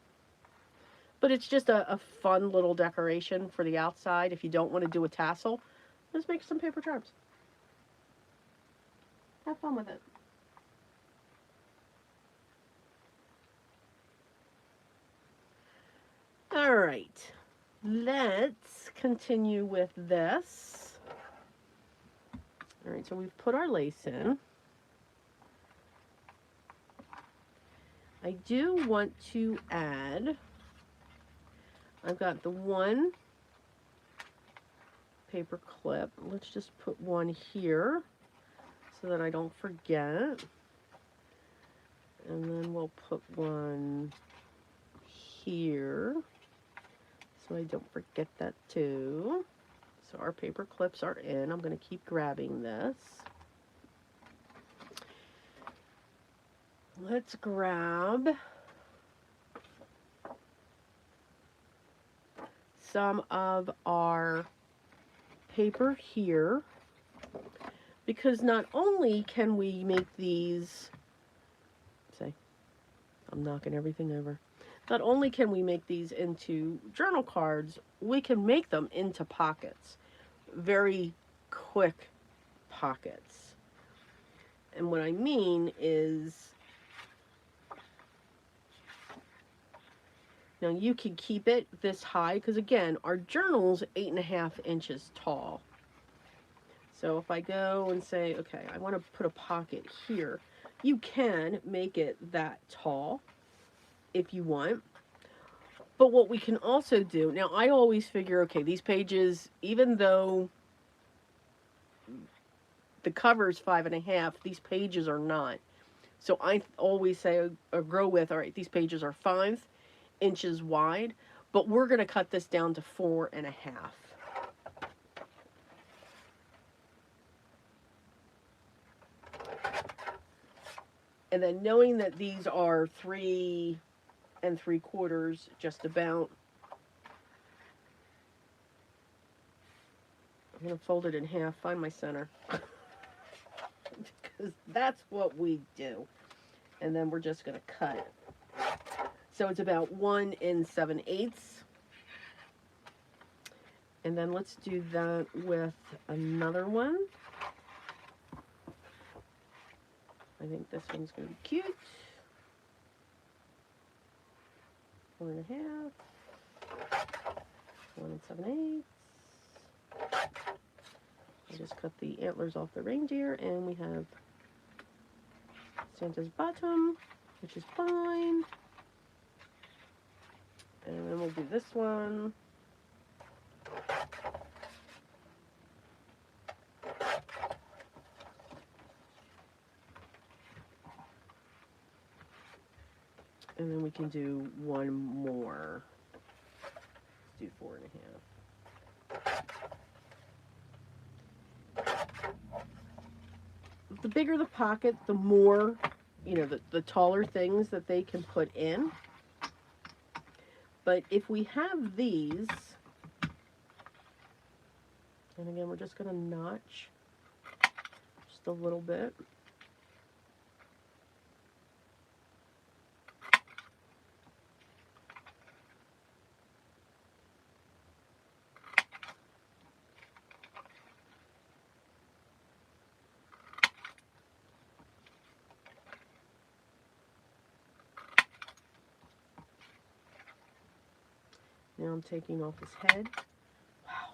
But it's just a fun little decoration for the outside. If you don't want to do a tassel, just make some paper charms. Have fun with it. All right. Let's continue with this. All right, so we've put our lace in. I do want to add, I've got the one paper clip. Let's just put one here so that I don't forget. And then we'll put one here so I don't forget that too. So our paper clips are in. I'm going to keep grabbing this. Let's grab some of our paper here, because not only can we make these, say, I'm knocking everything over. Not only can we make these into journal cards, we can make them into pockets. Very quick pockets. And what I mean is, now you can keep it this high, because again, our journal's 8.5 inches tall. So if I go and say, okay, I want to put a pocket here, you can make it that tall if you want. But what we can also do, now I always figure, okay, these pages, even though the cover's 5.5, these pages are not. So I always say, or go with, all right, these pages are 5 inches wide, but we're going to cut this down to 4.5. And then knowing that these are 3 3/4, just about, I'm going to fold it in half, find my center. Because that's what we do. And then we're just going to cut it. So it's about 1 7/8. And then let's do that with another one. I think this one's going to be cute. 4.5. 1 7/8. I just cut the antlers off the reindeer, and we have Santa's bottom, which is fine. And then we'll do this one. And then we can do one more. Let's do 4.5. The bigger the pocket, the more, you know, the taller things that they can put in. But if we have these, and again, we're just going to notch just a little bit. Now I'm taking off his head. Wow.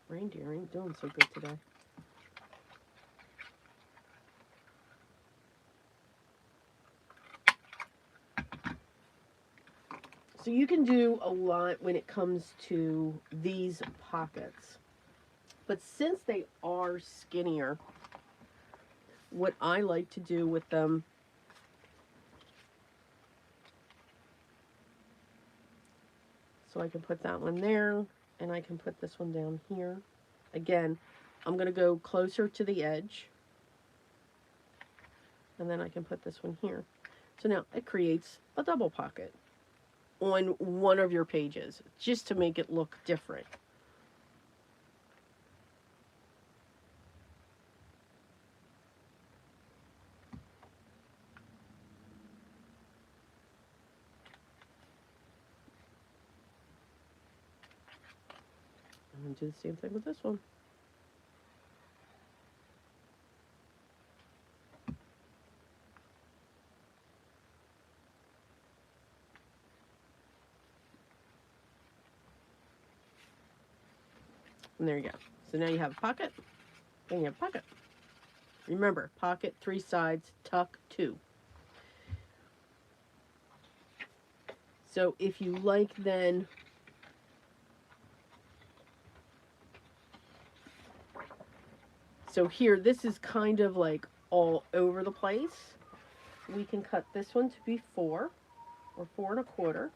Reindeer ain't doing so good today. So you can do a lot when it comes to these pockets. But since they are skinnier, what I like to do with them so I can put that one there, and I can put this one down here. Again, I'm going to go closer to the edge, and then I can put this one here. So now it creates a double pocket on one of your pages, just to make it look different. I'm going to do the same thing with this one. And there you go. So now you have a pocket, and you have a pocket. Remember, pocket 3 sides, tuck 2. So if you like then, so here, this is kind of like all over the place. We can cut this one to be 4 or 4 1/4.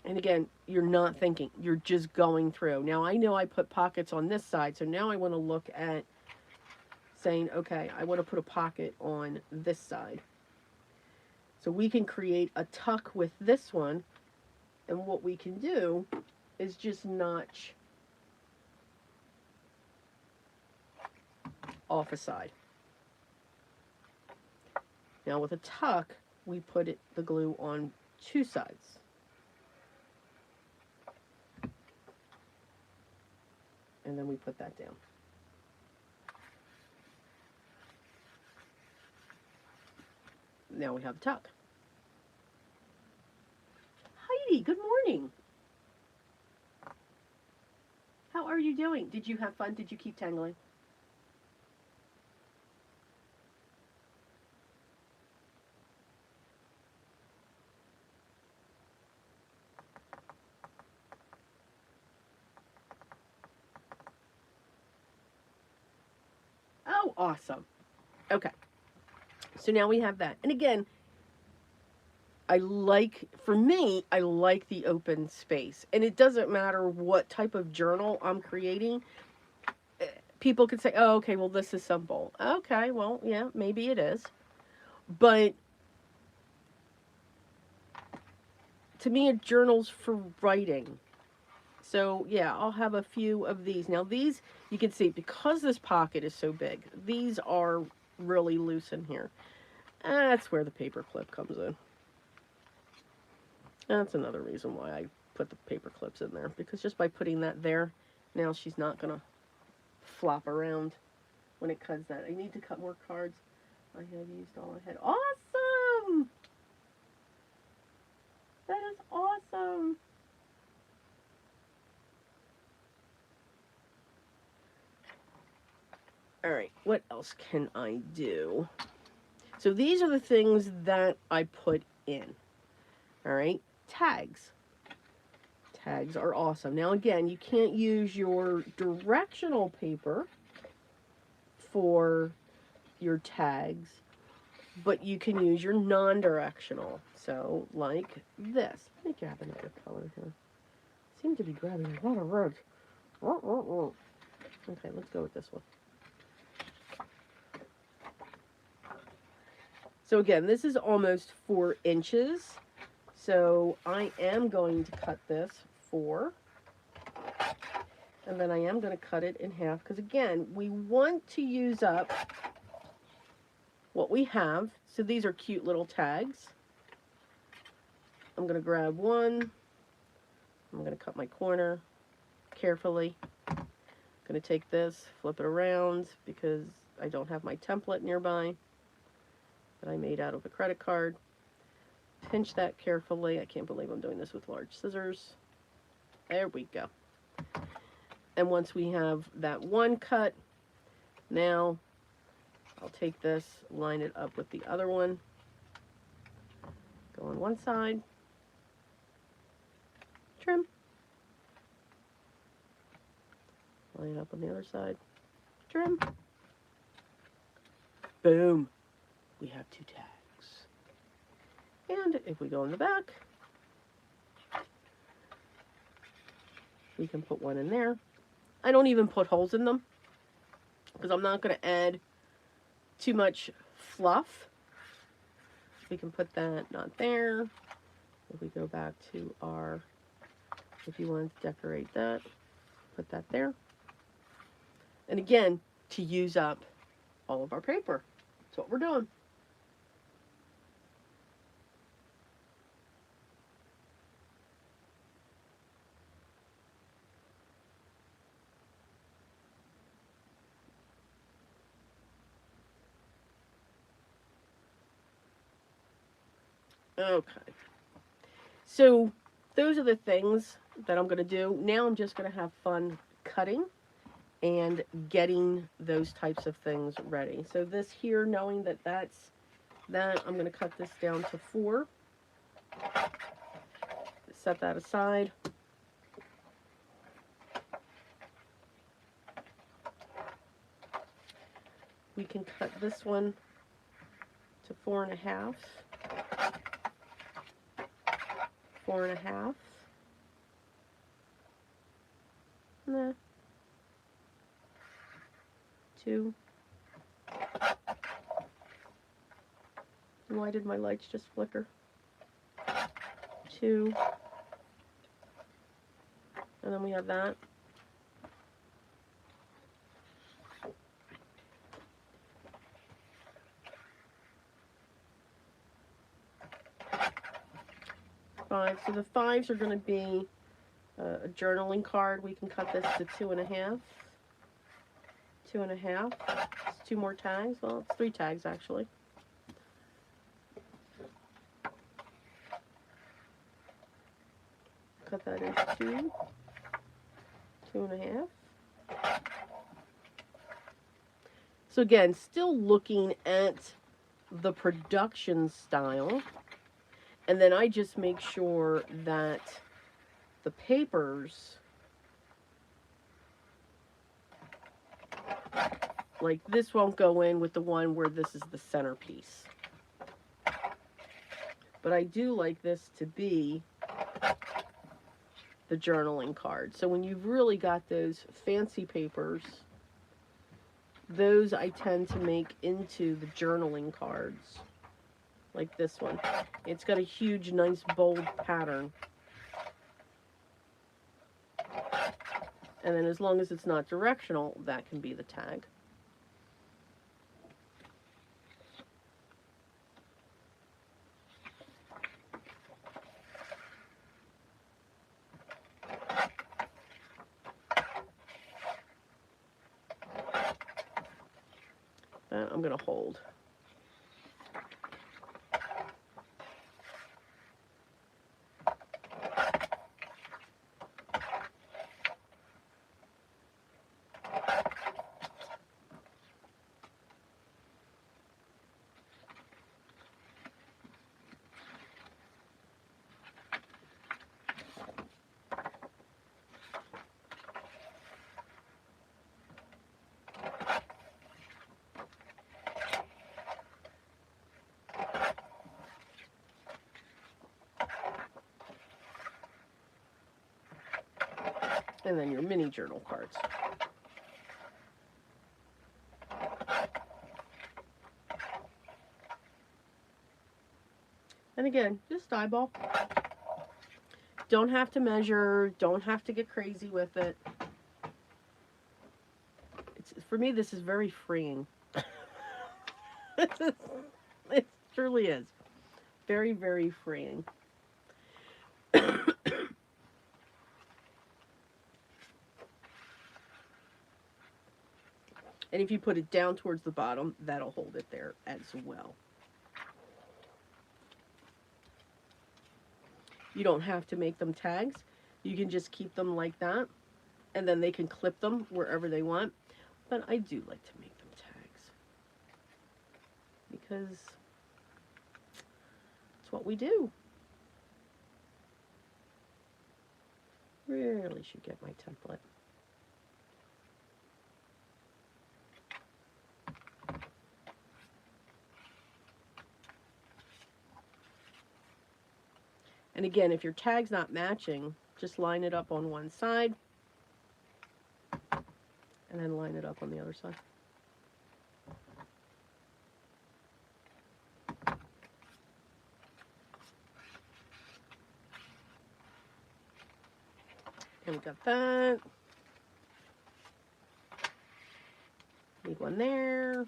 And again, you're not thinking, you're just going through. Now, I know I put pockets on this side, so now I want to look at saying, okay, I want to put a pocket on this side. So we can create a tuck with this one, and what we can do is just notch off a side. Now with a tuck, we put the glue on 2 sides. And then we put that down. Now we have a tuck. Heidi, good morning. How are you doing? Did you have fun? Did you keep tangling? Oh, awesome. Okay. So now we have that. And again, for me, I like the open space. And it doesn't matter what type of journal I'm creating. People could say, oh, okay, well, this is simple. Okay, well, yeah, maybe it is. But to me, it journals for writing. So yeah, I'll have a few of these. Now these, you can see, because this pocket is so big, these are really loose in here. That's where the paper clip comes in. That's another reason why I put the paper clips in there, because just by putting that there, now she's not gonna flop around when it cuts that. I need to cut more cards. I have used all I had. Awesome! That is awesome! Alright, what else can I do? So these are the things that I put in. Alright, tags. Tags are awesome. Now again, you can't use your directional paper for your tags, but you can use your non-directional. So, like this. Let me grab another color here. I seem to be grabbing a lot of reds. Okay, let's go with this one. So again, this is almost 4 inches. So I am going to cut this 4. And then I am going to cut it in half, because again, we want to use up what we have. So these are cute little tags. I'm going to grab one. I'm going to cut my corner carefully. I'm going to take this, flip it around, because I don't have my template nearby that I made out of a credit card. Pinch that carefully. I can't believe I'm doing this with large scissors. There we go. And once we have that one cut, now I'll take this, line it up with the other one. Go on one side. Trim. Line it up on the other side. Trim. Boom. We have 2 tags. And if we go in the back, we can put one in there. I don't even put holes in them, because I'm not going to add too much fluff. We can put that not there. If we go back to our, if you want to decorate that, put that there. And again, to use up all of our paper. That's what we're doing. Okay. So those are the things that I'm going to do. Now I'm just going to have fun cutting and getting those types of things ready. So this here, knowing that that's that, I'm going to cut this down to 4. Set that aside. We can cut this one to 4.5. 4.5. Nah. 2. Why did my lights just flicker? 2. And then we have that. Five. So the 5s are going to be a journaling card. We can cut this to 2.5. 2.5. It's 2 more tags. Well, it's 3 tags actually. Cut that into 2. 2.5. So again, still looking at the production style. And then I just make sure that the papers, like this won't go in with the one where this is the centerpiece. But I do like this to be the journaling card. So when you've really got those fancy papers, those I tend to make into the journaling cards. like this one. It's got a huge, nice, bold pattern. And then as long as it's not directional, that can be the tag. That I'm going to hold. And then your mini journal cards. And again, just eyeball. Don't have to measure, don't have to get crazy with it. For me, this is very freeing. It truly is. Very, very freeing. And if you put it down towards the bottom, that'll hold it there as well. You don't have to make them tags. You can just keep them like that, and then they can clip them wherever they want. But I do like to make them tags because it's what we do. Really should get my template. And again, if your tag's not matching, just line it up on one side and then line it up on the other side. And we got that. Need one there.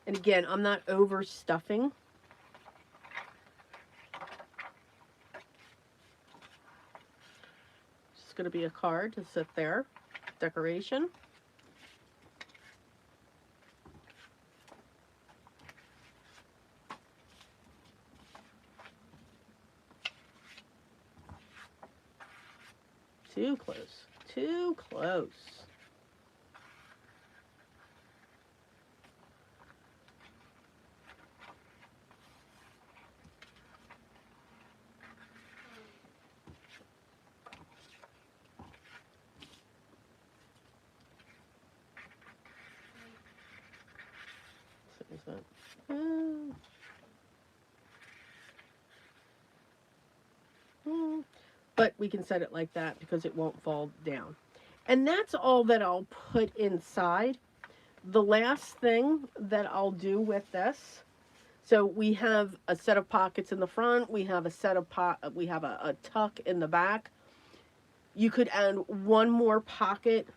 And again, I'm not overstuffing. It's going to be a card to sit there. Decoration. Too close. Too close. But we can set it like that because it won't fall down. And that's all that I'll put inside. The last thing that I'll do with this, so we have a set of pockets in the front, we have a set of we have a tuck in the back. You could add one more pocket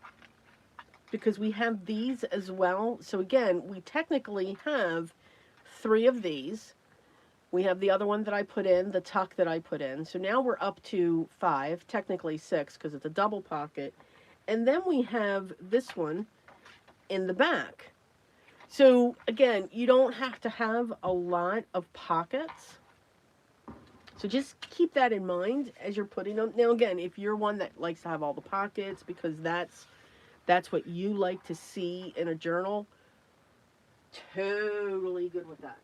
because we have these as well. So again, we technically have 3 of these. We have the other one that I put in, the tuck that I put in. So now we're up to 5, technically 6 because it's a double pocket. And then we have this one in the back. So again, you don't have to have a lot of pockets. So just keep that in mind as you're putting them. Now again, if you're one that likes to have all the pockets because that's what you like to see in a journal, totally good with that.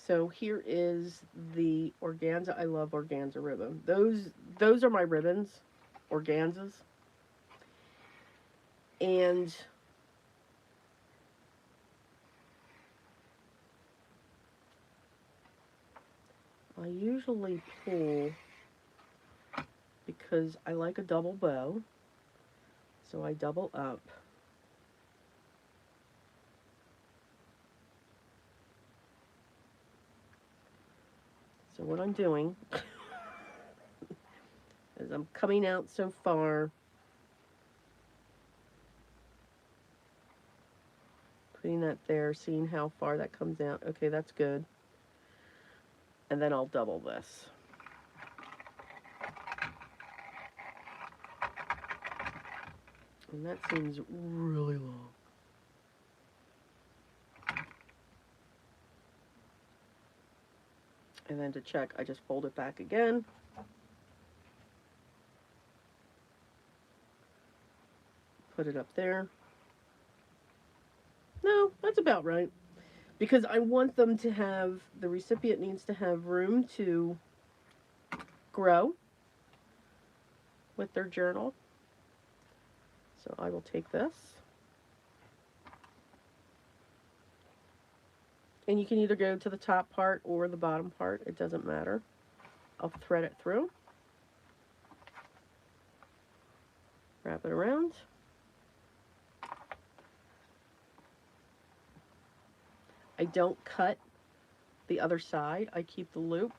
So here is the organza. I love organza ribbon. Those are my ribbons, organzas. And I usually pull because I like a double bow, so I double up. So what I'm doing is I'm coming out so far, putting that there, seeing how far that comes out. Okay, that's good. And then I'll double this. And that seems really long. And then to check, I just fold it back again. Put it up there. No, that's about right. Because I want them to have, the recipient needs to have room to grow with their journal. So I will take this. And you can either go to the top part or the bottom part. It doesn't matter. I'll thread it through. Wrap it around. I don't cut the other side. I keep the loop.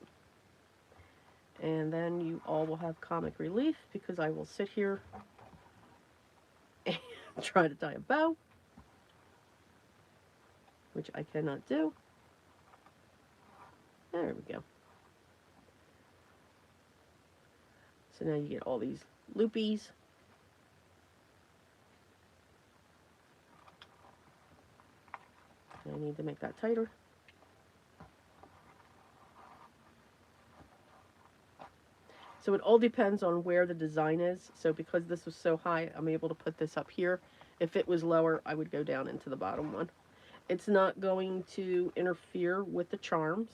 And then you all will have comic relief because I will sit here and try to tie a bow, which I cannot do. There we go. So now you get all these loopies. I need to make that tighter. So it all depends on where the design is. So because this was so high, I'm able to put this up here. If it was lower, I would go down into the bottom one. It's not going to interfere with the charms.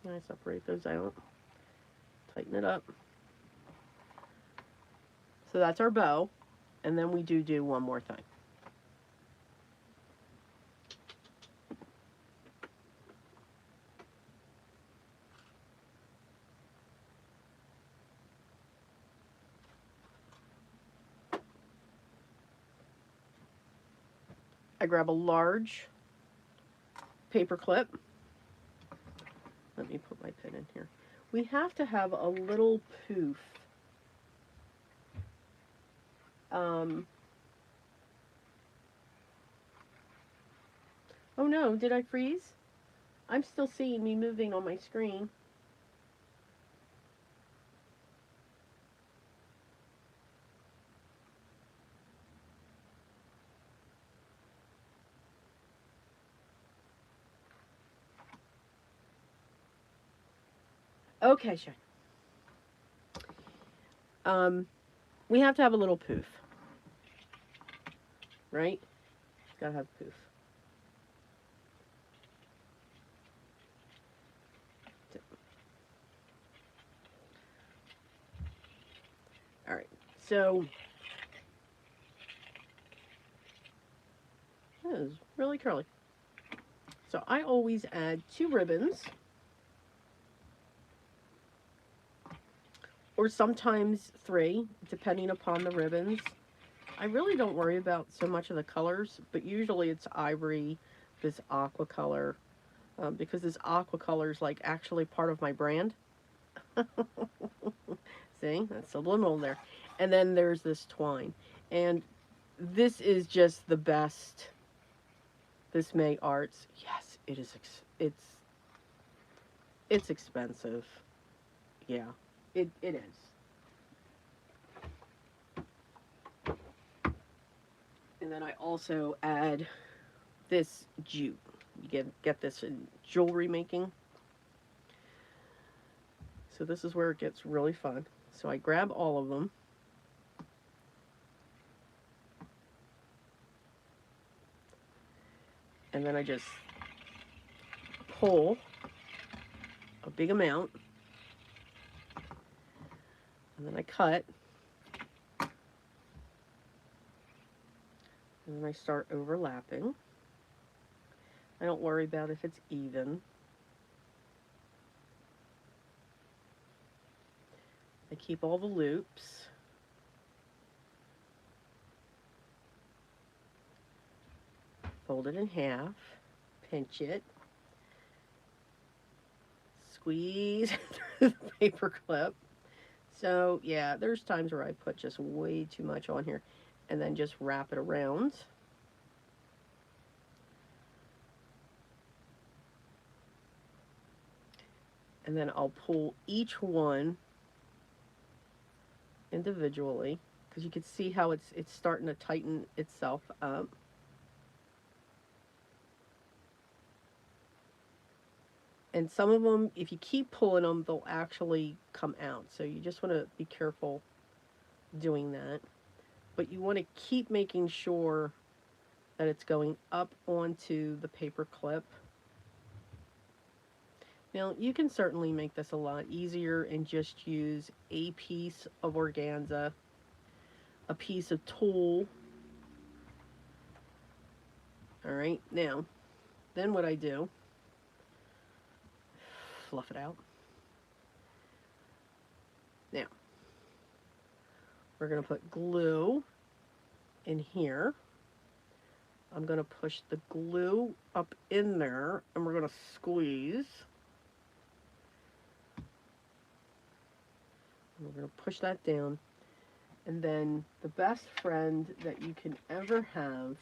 I separate those out, tighten it up. So that's our bow. And then we do one more thing. I grab a large paper clip. Let me put my pen in here. We have to have a little poof. Oh no, did I freeze? I'm still seeing me moving on my screen. Okay, sure. We have to have a little poof, right? Gotta have poof. All right, so that is really curly. So I always add 2 ribbons, or sometimes 3, depending upon the ribbons. I really don't worry about so much of the colors, but usually it's ivory, this aqua color, because this aqua color is like actually part of my brand. See, that's subliminal there. And then there's this twine. And this is just the best. This May Arts. Yes, it is. It's expensive. Yeah, it is. And then I also add this jute. You get this in jewelry making. So this is where it gets really fun. So I grab all of them. And then I just pull a big amount. And then I cut. And then I start overlapping. I don't worry about if it's even. I keep all the loops. Fold it in half. Pinch it. Squeeze through the paper clip. So, yeah, there's times where I put just way too much on here and then just wrap it around. And then I'll pull each one individually because you can see how it's starting to tighten itself up. And some of them, if you keep pulling them, they'll actually come out. So you just want to be careful doing that. But you want to keep making sure that it's going up onto the paper clip. Now, you can certainly make this a lot easier and just use a piece of organza, a piece of tulle. All right, now, then what I do, fluff it out. Now, we're going to put glue in here. I'm going to push the glue up in there, and we're going to squeeze. We're going to push that down. And then the best friend that you can ever have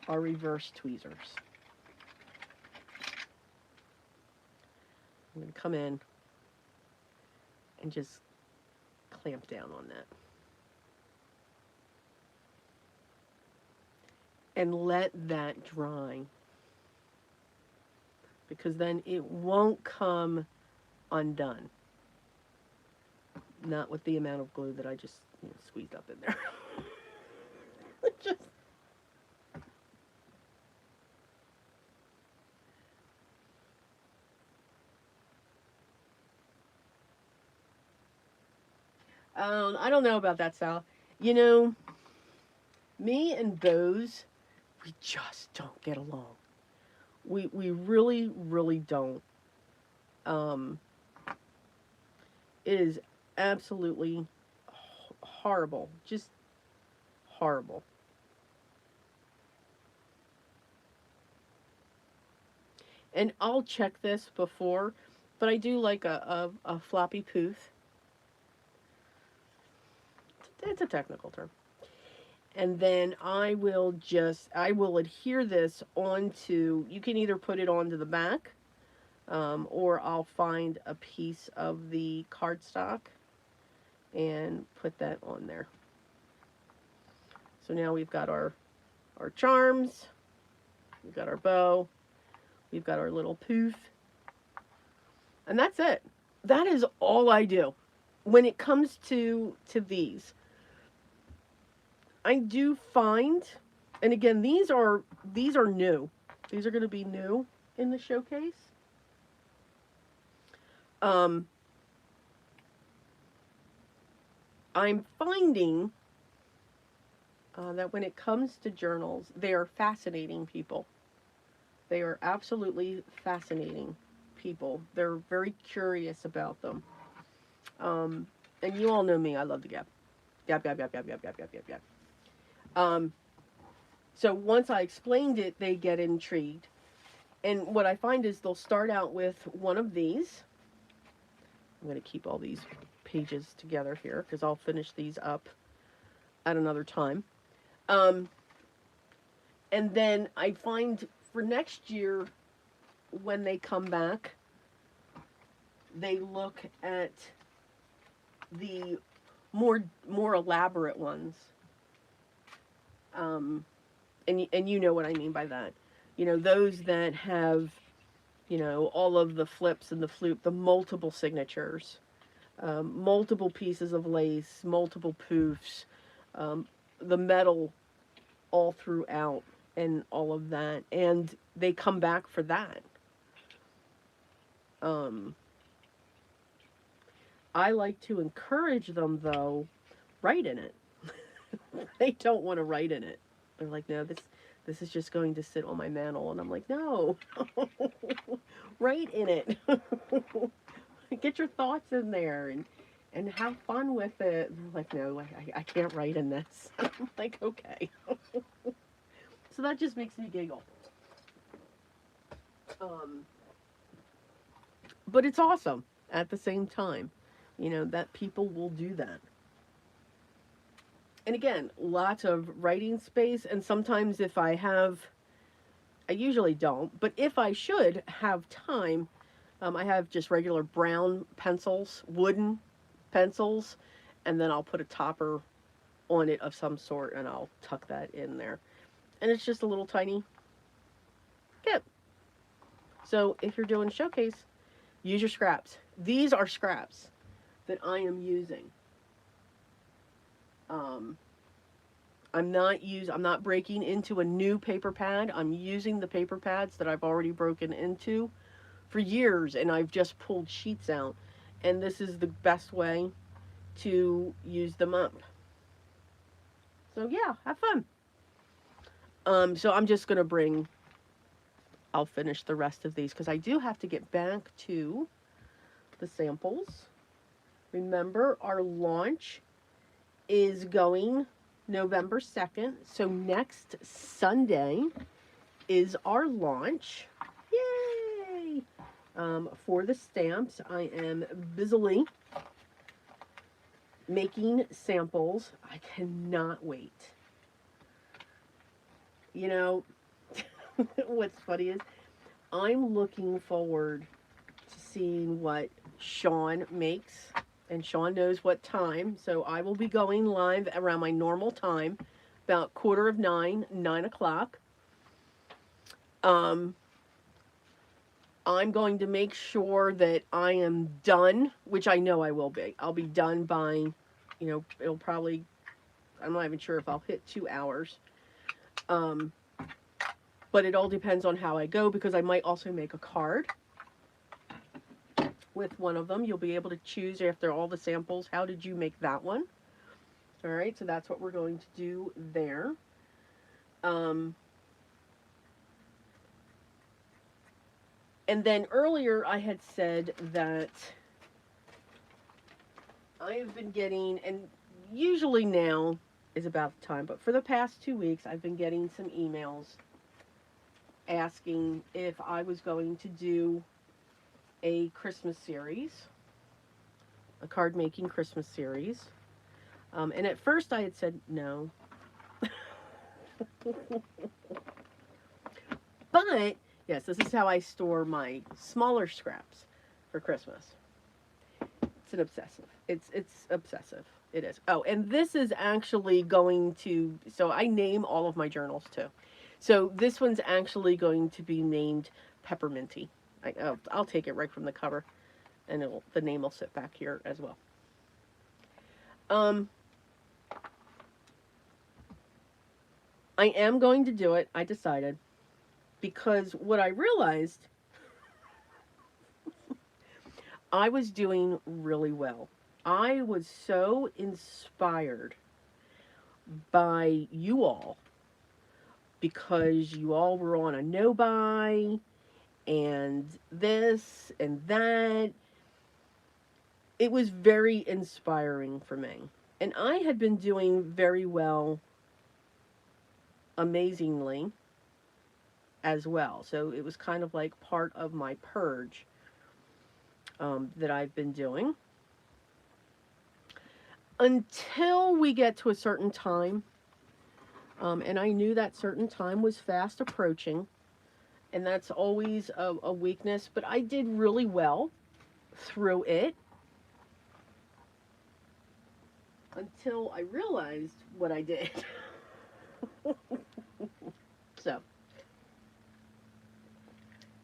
are reverse tweezers. I'm going to come in and just clamp down on that. And let that dry. Because then it won't come undone. Not with the amount of glue that I just squeezed up in there. Just I don't know about that, Sal. You know, me and Bose, we just don't get along. We really, really don't. Um, it is absolutely horrible. Just horrible. And I'll check this before, but I do like a floppy poof. It's a technical term. And then I will adhere this onto, you can either put it onto the back, or I'll find a piece of the cardstock and put that on there. So now we've got our charms, we've got our bow, we've got our little poof, and that's it. That is all I do. When it comes to these, I do find, and again, these are new. These are going to be new in the showcase. I'm finding that when it comes to journals, they are fascinating people. They are absolutely fascinating people. They're very curious about them. And you all know me. I love to gab. Gab, gab, gab, gab, gab, gab, gab, gab, gab. So once I explained it, they get intrigued. And what I find is they'll start out with one of these. I'm going to keep all these pages together here because I'll finish these up at another time. And then I find for next year, when they come back, they look at the more elaborate ones. And you know what I mean by that. You know, those that have, you know, all of the flips and the floop, the multiple signatures, multiple pieces of lace, multiple poofs, the metal all throughout, and all of that. And they come back for that. I like to encourage them, though, write in it. They don't want to write in it. They're like, no, this is just going to sit on my mantle. And I'm like, no, write in it. Get your thoughts in there and have fun with it. And they're like, no, I can't write in this. I'm like, okay. So that just makes me giggle. Um, but it's awesome at the same time, that people will do that. And again, lots of writing space. And sometimes if I usually don't, but if I should have time, I have just regular brown pencils, wooden pencils, and then I'll put a topper on it of some sort and I'll tuck that in there. And it's just a little tiny kit. So if you're doing showcase, use your scraps. These are scraps that I am using. Um, I'm not breaking into a new paper pad. I'm using the paper pads that I've already broken into for years, and I've just pulled sheets out. And this is the best way to use them up. So yeah, have fun. So I'm just gonna I'll finish the rest of these because I do have to get back to the samples. Remember, our launch is going November 2nd. So next Sunday is our launch. Yay! For the stamps, I am busily making samples. I cannot wait. What's funny is I'm looking forward to seeing what Sewn makes. And Sewn knows what time, so I will be going live around my normal time, about 9:15, 9 o'clock. I'm going to make sure that I am done, which I know I will be. I'll be done by, it'll probably, I'm not even sure if I'll hit 2 hours. But it all depends on how I go because I might also make a card with one of them. You'll be able to choose after all the samples, how did you make that one? All right, so that's what we're going to do there. And then earlier I had said that I have been getting, and usually now is about the time, but for the past 2 weeks I've been getting some emails asking if I was going to do a Christmas series, a card making Christmas series. And at first I had said no. But, yes, this is how I store my smaller scraps for Christmas. It's an obsessive. It's obsessive. It is. Oh, and this is actually going to, so I name all of my journals too. So this one's actually going to be named Pepperminty. I'll take it right from the cover, and the name will sit back here as well. I am going to do it, I decided, because what I realized, I was doing really well. I was so inspired by you all because you all were on a no-buy and this and that. It was very inspiring for me. And I had been doing very well, amazingly, as well. So it was kind of like part of my purge that I've been doing. Until we get to a certain time, and I knew that certain time was fast approaching, and that's always a weakness, but I did really well through it until I realized what I did. So,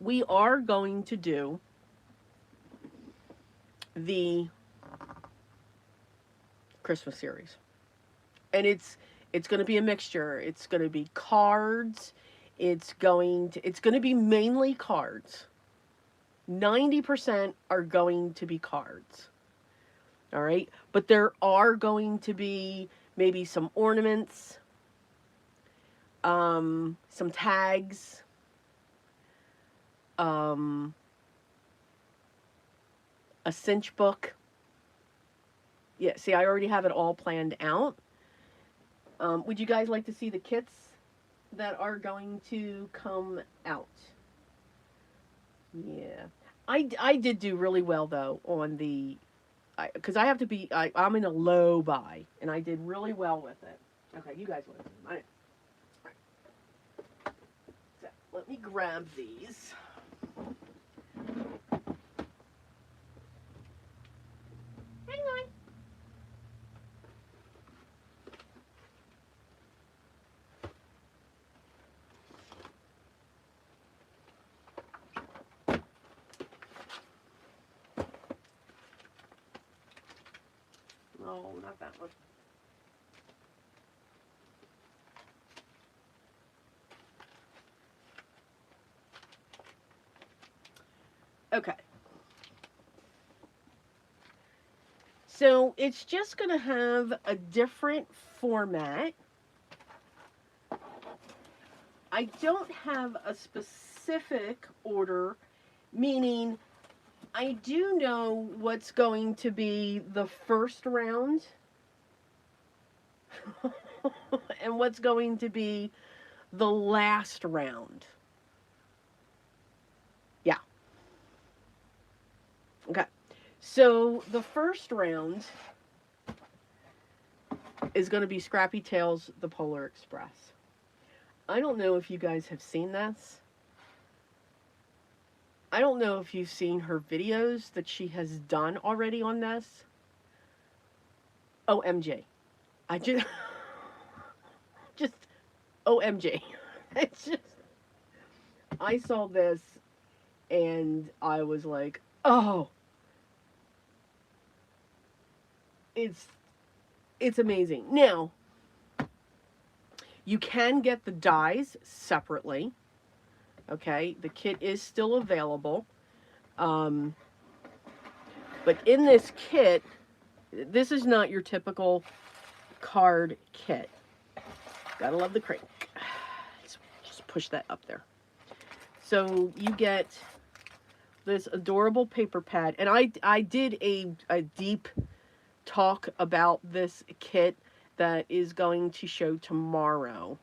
we are going to do the Christmas series. And it's going to be a mixture. It's going to be cards. It's going to be mainly cards. 90% are going to be cards. All right? But there are going to be maybe some ornaments, some tags, a cinch book. Yeah, see, I already have it all planned out. Would you guys like to see the kits that are going to come out? Yeah. I did do really well, though, on the... Because I have to be... I'm in a low buy, and I did really well with it. Okay, you guys want to see mine. So, let me grab these. Hang on. No, not that one. Okay. So it's just going to have a different format. I don't have a specific order, meaning I do know what's going to be the first round and what's going to be the last round. Yeah. Okay. So the first round is going to be Scrappy Tales, the Polar Express. I don't know if you guys have seen this. I don't know if you've seen her videos that she has done already on this. OMG. I just... just... OMG. It's just... I saw this and I was like, oh... It's amazing. Now, you can get the dies separately. Okay, the kit is still available. But in this kit, this is not your typical card kit. Gotta love the crank. Just push that up there. So you get this adorable paper pad. And I did a deep talk about this kit that is going to show tomorrow.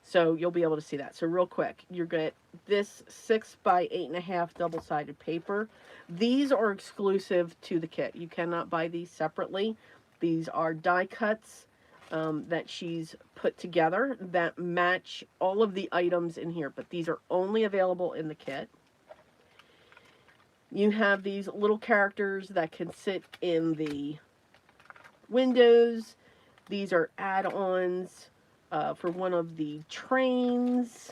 So you'll be able to see that. So real quick, you get this 6 by 8.5 double-sided paper. These are exclusive to the kit. You cannot buy these separately. These are die cuts that she's put together that match all of the items in here, but these are only available in the kit. You have these little characters that can sit in the windows. These are add-ons for one of the trains.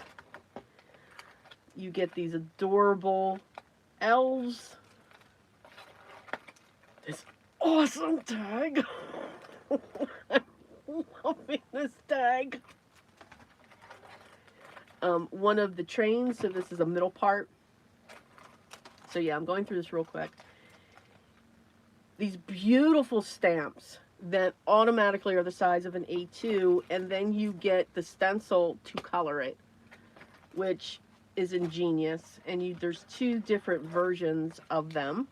You get these adorable elves. This awesome tag. I'm loving this tag. One of the trains, so this is a middle part. So yeah, I'm going through this real quick. These beautiful stamps that automatically are the size of an A2, and then you get the stencil to color it, which is ingenious. And there's two different versions of them.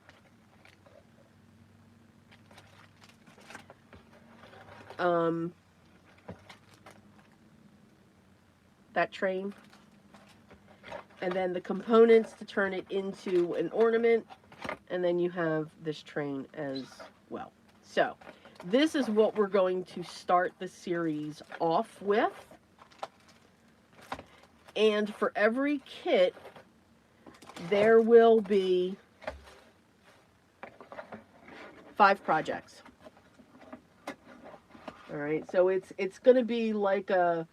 That train. And then the components to turn it into an ornament. And then you have this train as well. So, this is what we're going to start the series off with. And for every kit, there will be 5 projects. All right, so it's going to be like a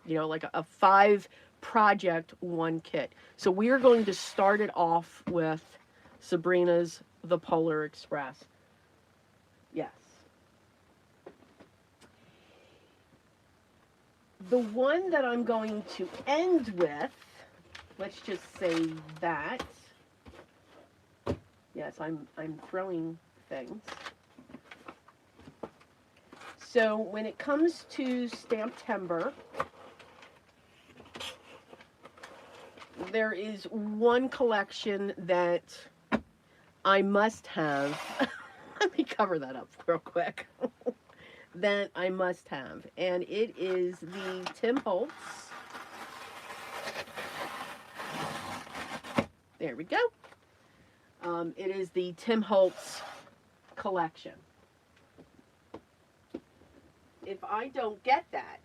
like a 5 project 1 kit. So we are going to start it off with Sabrina's The Polar Express. Yes. The one that I'm going to end with, let's just say that, Yes, I'm throwing things. So when it comes to Stamptember, there is one collection that I must have. Let me cover that up real quick. That I must have, and it is the Tim Holtz. There we go. It is the Tim Holtz collection. If I don't get that,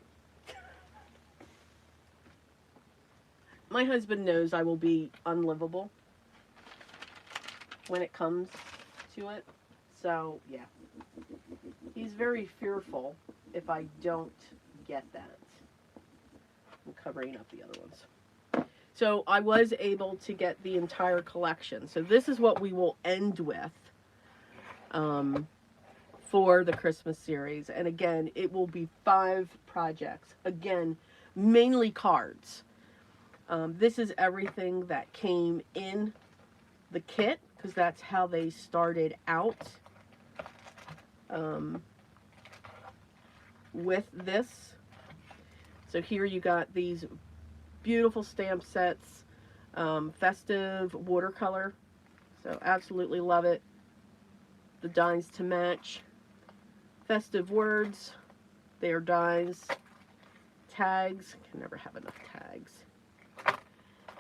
my husband knows I will be unlivable when it comes to it. So, yeah. He's very fearful if I don't get that. I'm covering up the other ones. So, I was able to get the entire collection. So, this is what we will end with for the Christmas series. And again, it will be 5 projects. Again, mainly cards. This is everything that came in the kit, because that's how they started out with this. So here you got these beautiful stamp sets, festive watercolor. So absolutely love it. The dies to match. Festive words. They are dies. Tags. Can never have enough tags.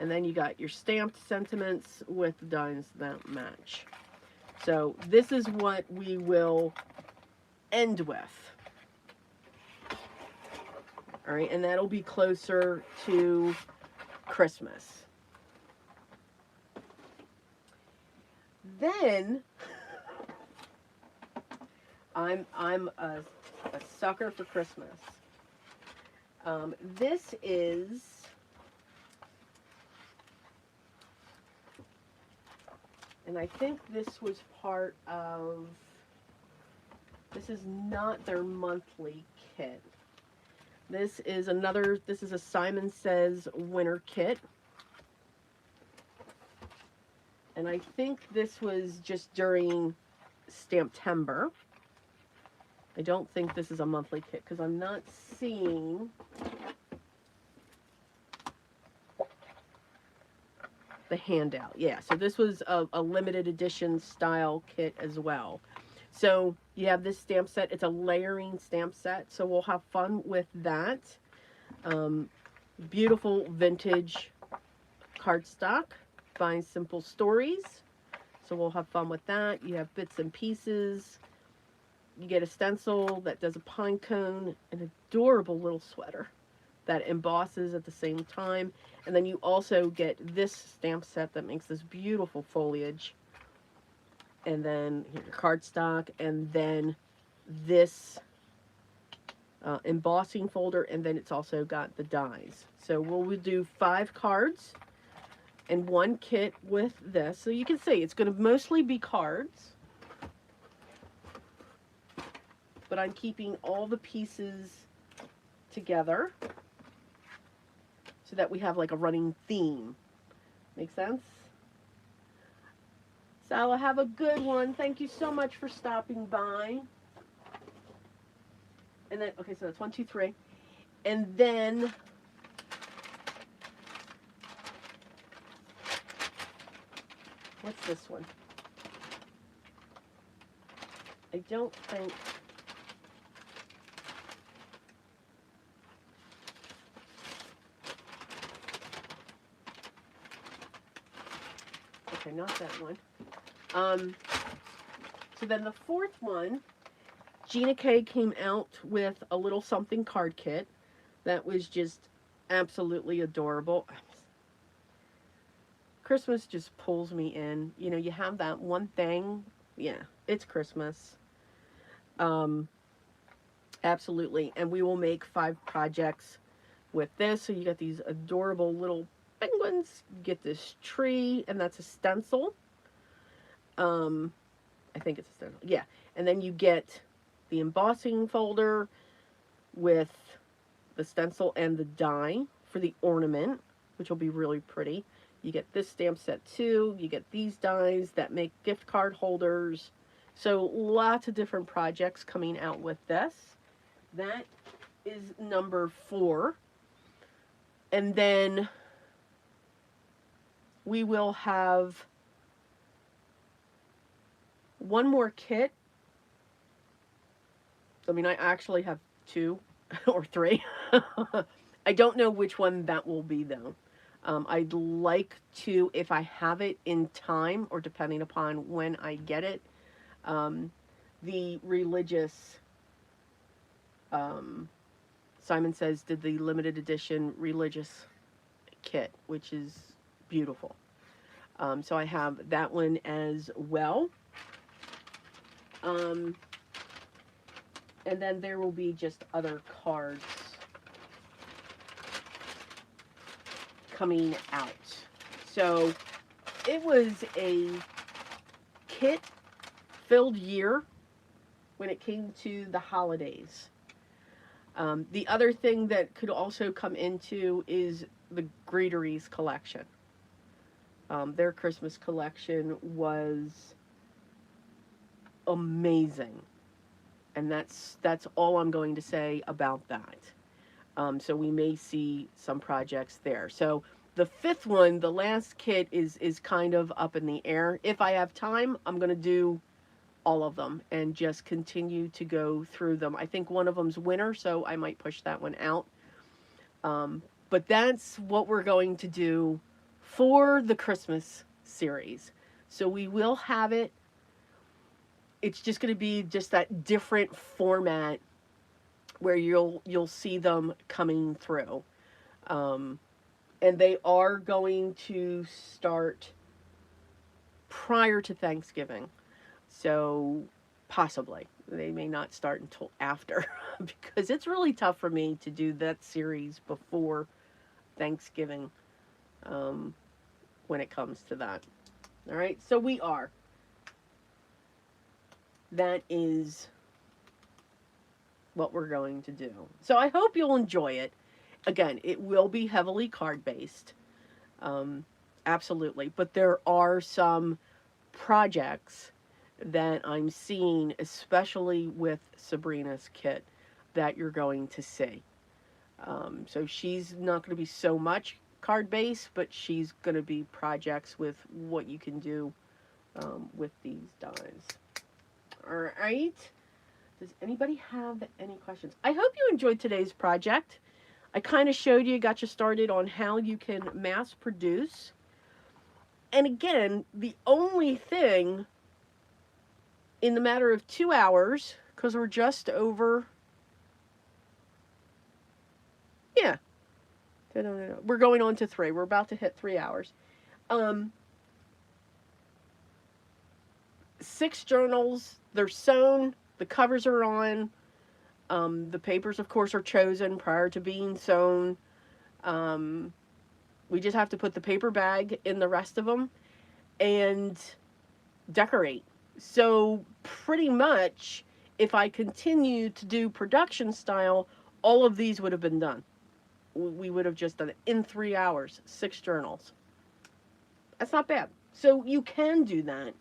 And then you got your stamped sentiments with the dies that match. So this is what we will end with. All right, and that'll be closer to Christmas. Then I'm a sucker for Christmas. This is and I think this was part of, this is not their monthly kit. This is a Simon Says winter kit. And I think this was just during Stamptember. I don't think this is a monthly kit because I'm not seeing the handout. Yeah, so this was a limited edition style kit as well. So you have this stamp set. It's a layering stamp set, so we'll have fun with that. Beautiful vintage cardstock by Simple Stories. So we'll have fun with that. You have bits and pieces. You get a stencil that does a pine cone, an adorable little sweater that embosses at the same time. And then you also get this stamp set that makes this beautiful foliage. And then here's your cardstock, and then this embossing folder, and then it's also got the dies. So we'll do 5 cards and 1 kit with this. So you can see it's going to mostly be cards, but I'm keeping all the pieces together so that we have like a running theme. Make sense? Sala, have a good one. Thank you so much for stopping by. And then, okay, so that's 1, 2, 3. And then what's this one? I don't think. Okay, not that one. So then the 4th one, Gina K came out with a little something card kit that was just absolutely adorable. Christmas just pulls me in. You know, you have that one thing. Yeah, it's Christmas. Absolutely. And we will make 5 projects with this. So you got these adorable little penguins. You get this tree, and that's a stencil. I think it's a stencil. Yeah. And then you get the embossing folder with the stencil and the die for the ornament, which will be really pretty. You get this stamp set too. You get these dies that make gift card holders. So lots of different projects coming out with this. That is number 4. And then we will have one more kit. I mean, I actually have 2 or 3. I don't know which one that will be, though. I'd like to, if I have it in time, or depending upon when I get it, um, the religious, um, Simon Says did the limited edition religious kit, which is beautiful. So I have that one as well. Um, and then there will be just other cards coming out. So it was a kit filled year when it came to the holidays. The other thing that could also come into is the Greeteries collection. Their Christmas collection was amazing, and that's all I'm going to say about that. So we may see some projects there. So the 5th one, the last kit, is kind of up in the air. If I have time, I'm going to do all of them and just continue to go through them. I think one of them's winter, so I might push that one out. But that's what we're going to do for the Christmas series. So we will have it. It's just going to be just that different format where you'll see them coming through. And they are going to start prior to Thanksgiving. So possibly they may not start until after because it's really tough for me to do that series before Thanksgiving when it comes to that. All right, so we are. That is what we're going to do. So I hope you'll enjoy it. Again, it will be heavily card based. Absolutely. But there are some projects that I'm seeing, especially with Sabrina's kit, that you're going to see. So she's not going to be so much card based, but she's going to be projects with what you can do with these dies. All right. Does anybody have any questions? I hope you enjoyed today's project. I kind of showed you, got you started on how you can mass produce. And again, the only thing in the matter of 2 hours, because we're just over, yeah, we're going on to 3. We're about to hit 3 hours. 6 journals, they're sewn, the covers are on, the papers, of course, are chosen prior to being sewn. We just have to put the paper bag in the rest of them and decorate. So pretty much, if I continue to do production style, all of these would have been done. We would have just done it in 3 hours, 6 journals. That's not bad. So you can do that.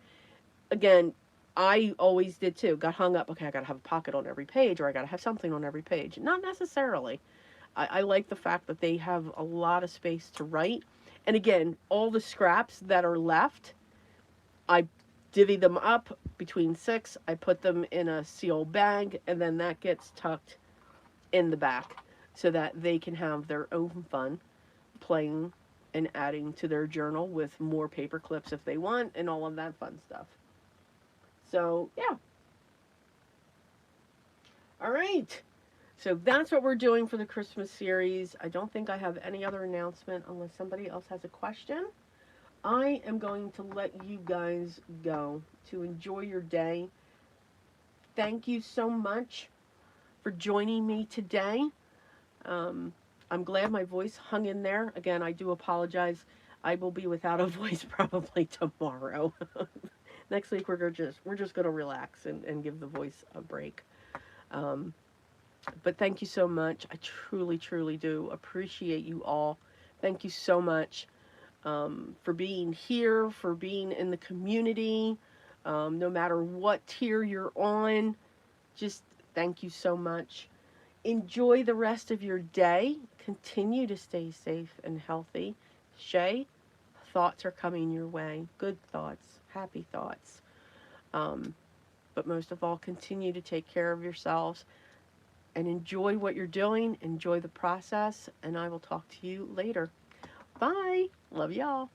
Again, I always did too. Got hung up, okay, I got to have a pocket on every page, or I got to have something on every page. Not necessarily. I like the fact that they have a lot of space to write. And again, all the scraps that are left, I divvy them up between 6. I put them in a sealed bag, and then that gets tucked in the back so that they can have their own fun playing and adding to their journal with more paper clips if they want, and all of that fun stuff. So, yeah. All right. So that's what we're doing for the Christmas series. I don't think I have any other announcement unless somebody else has a question. I am going to let you guys go to enjoy your day. Thank you so much for joining me today. I'm glad my voice hung in there. Again, I do apologize. I will be without a voice probably tomorrow. Next week we're just gonna relax and give the voice a break. But thank you so much. I truly, truly do appreciate you all. Thank you so much. for being here, for being in the community, no matter what tier you're on. Just thank you so much. Enjoy the rest of your day. Continue to stay safe and healthy. Shay, thoughts are coming your way. Good thoughts, happy thoughts. Um, but most of all, continue to take care of yourselves and enjoy what you're doing. Enjoy the process, and I will talk to you later. Bye. Love y'all.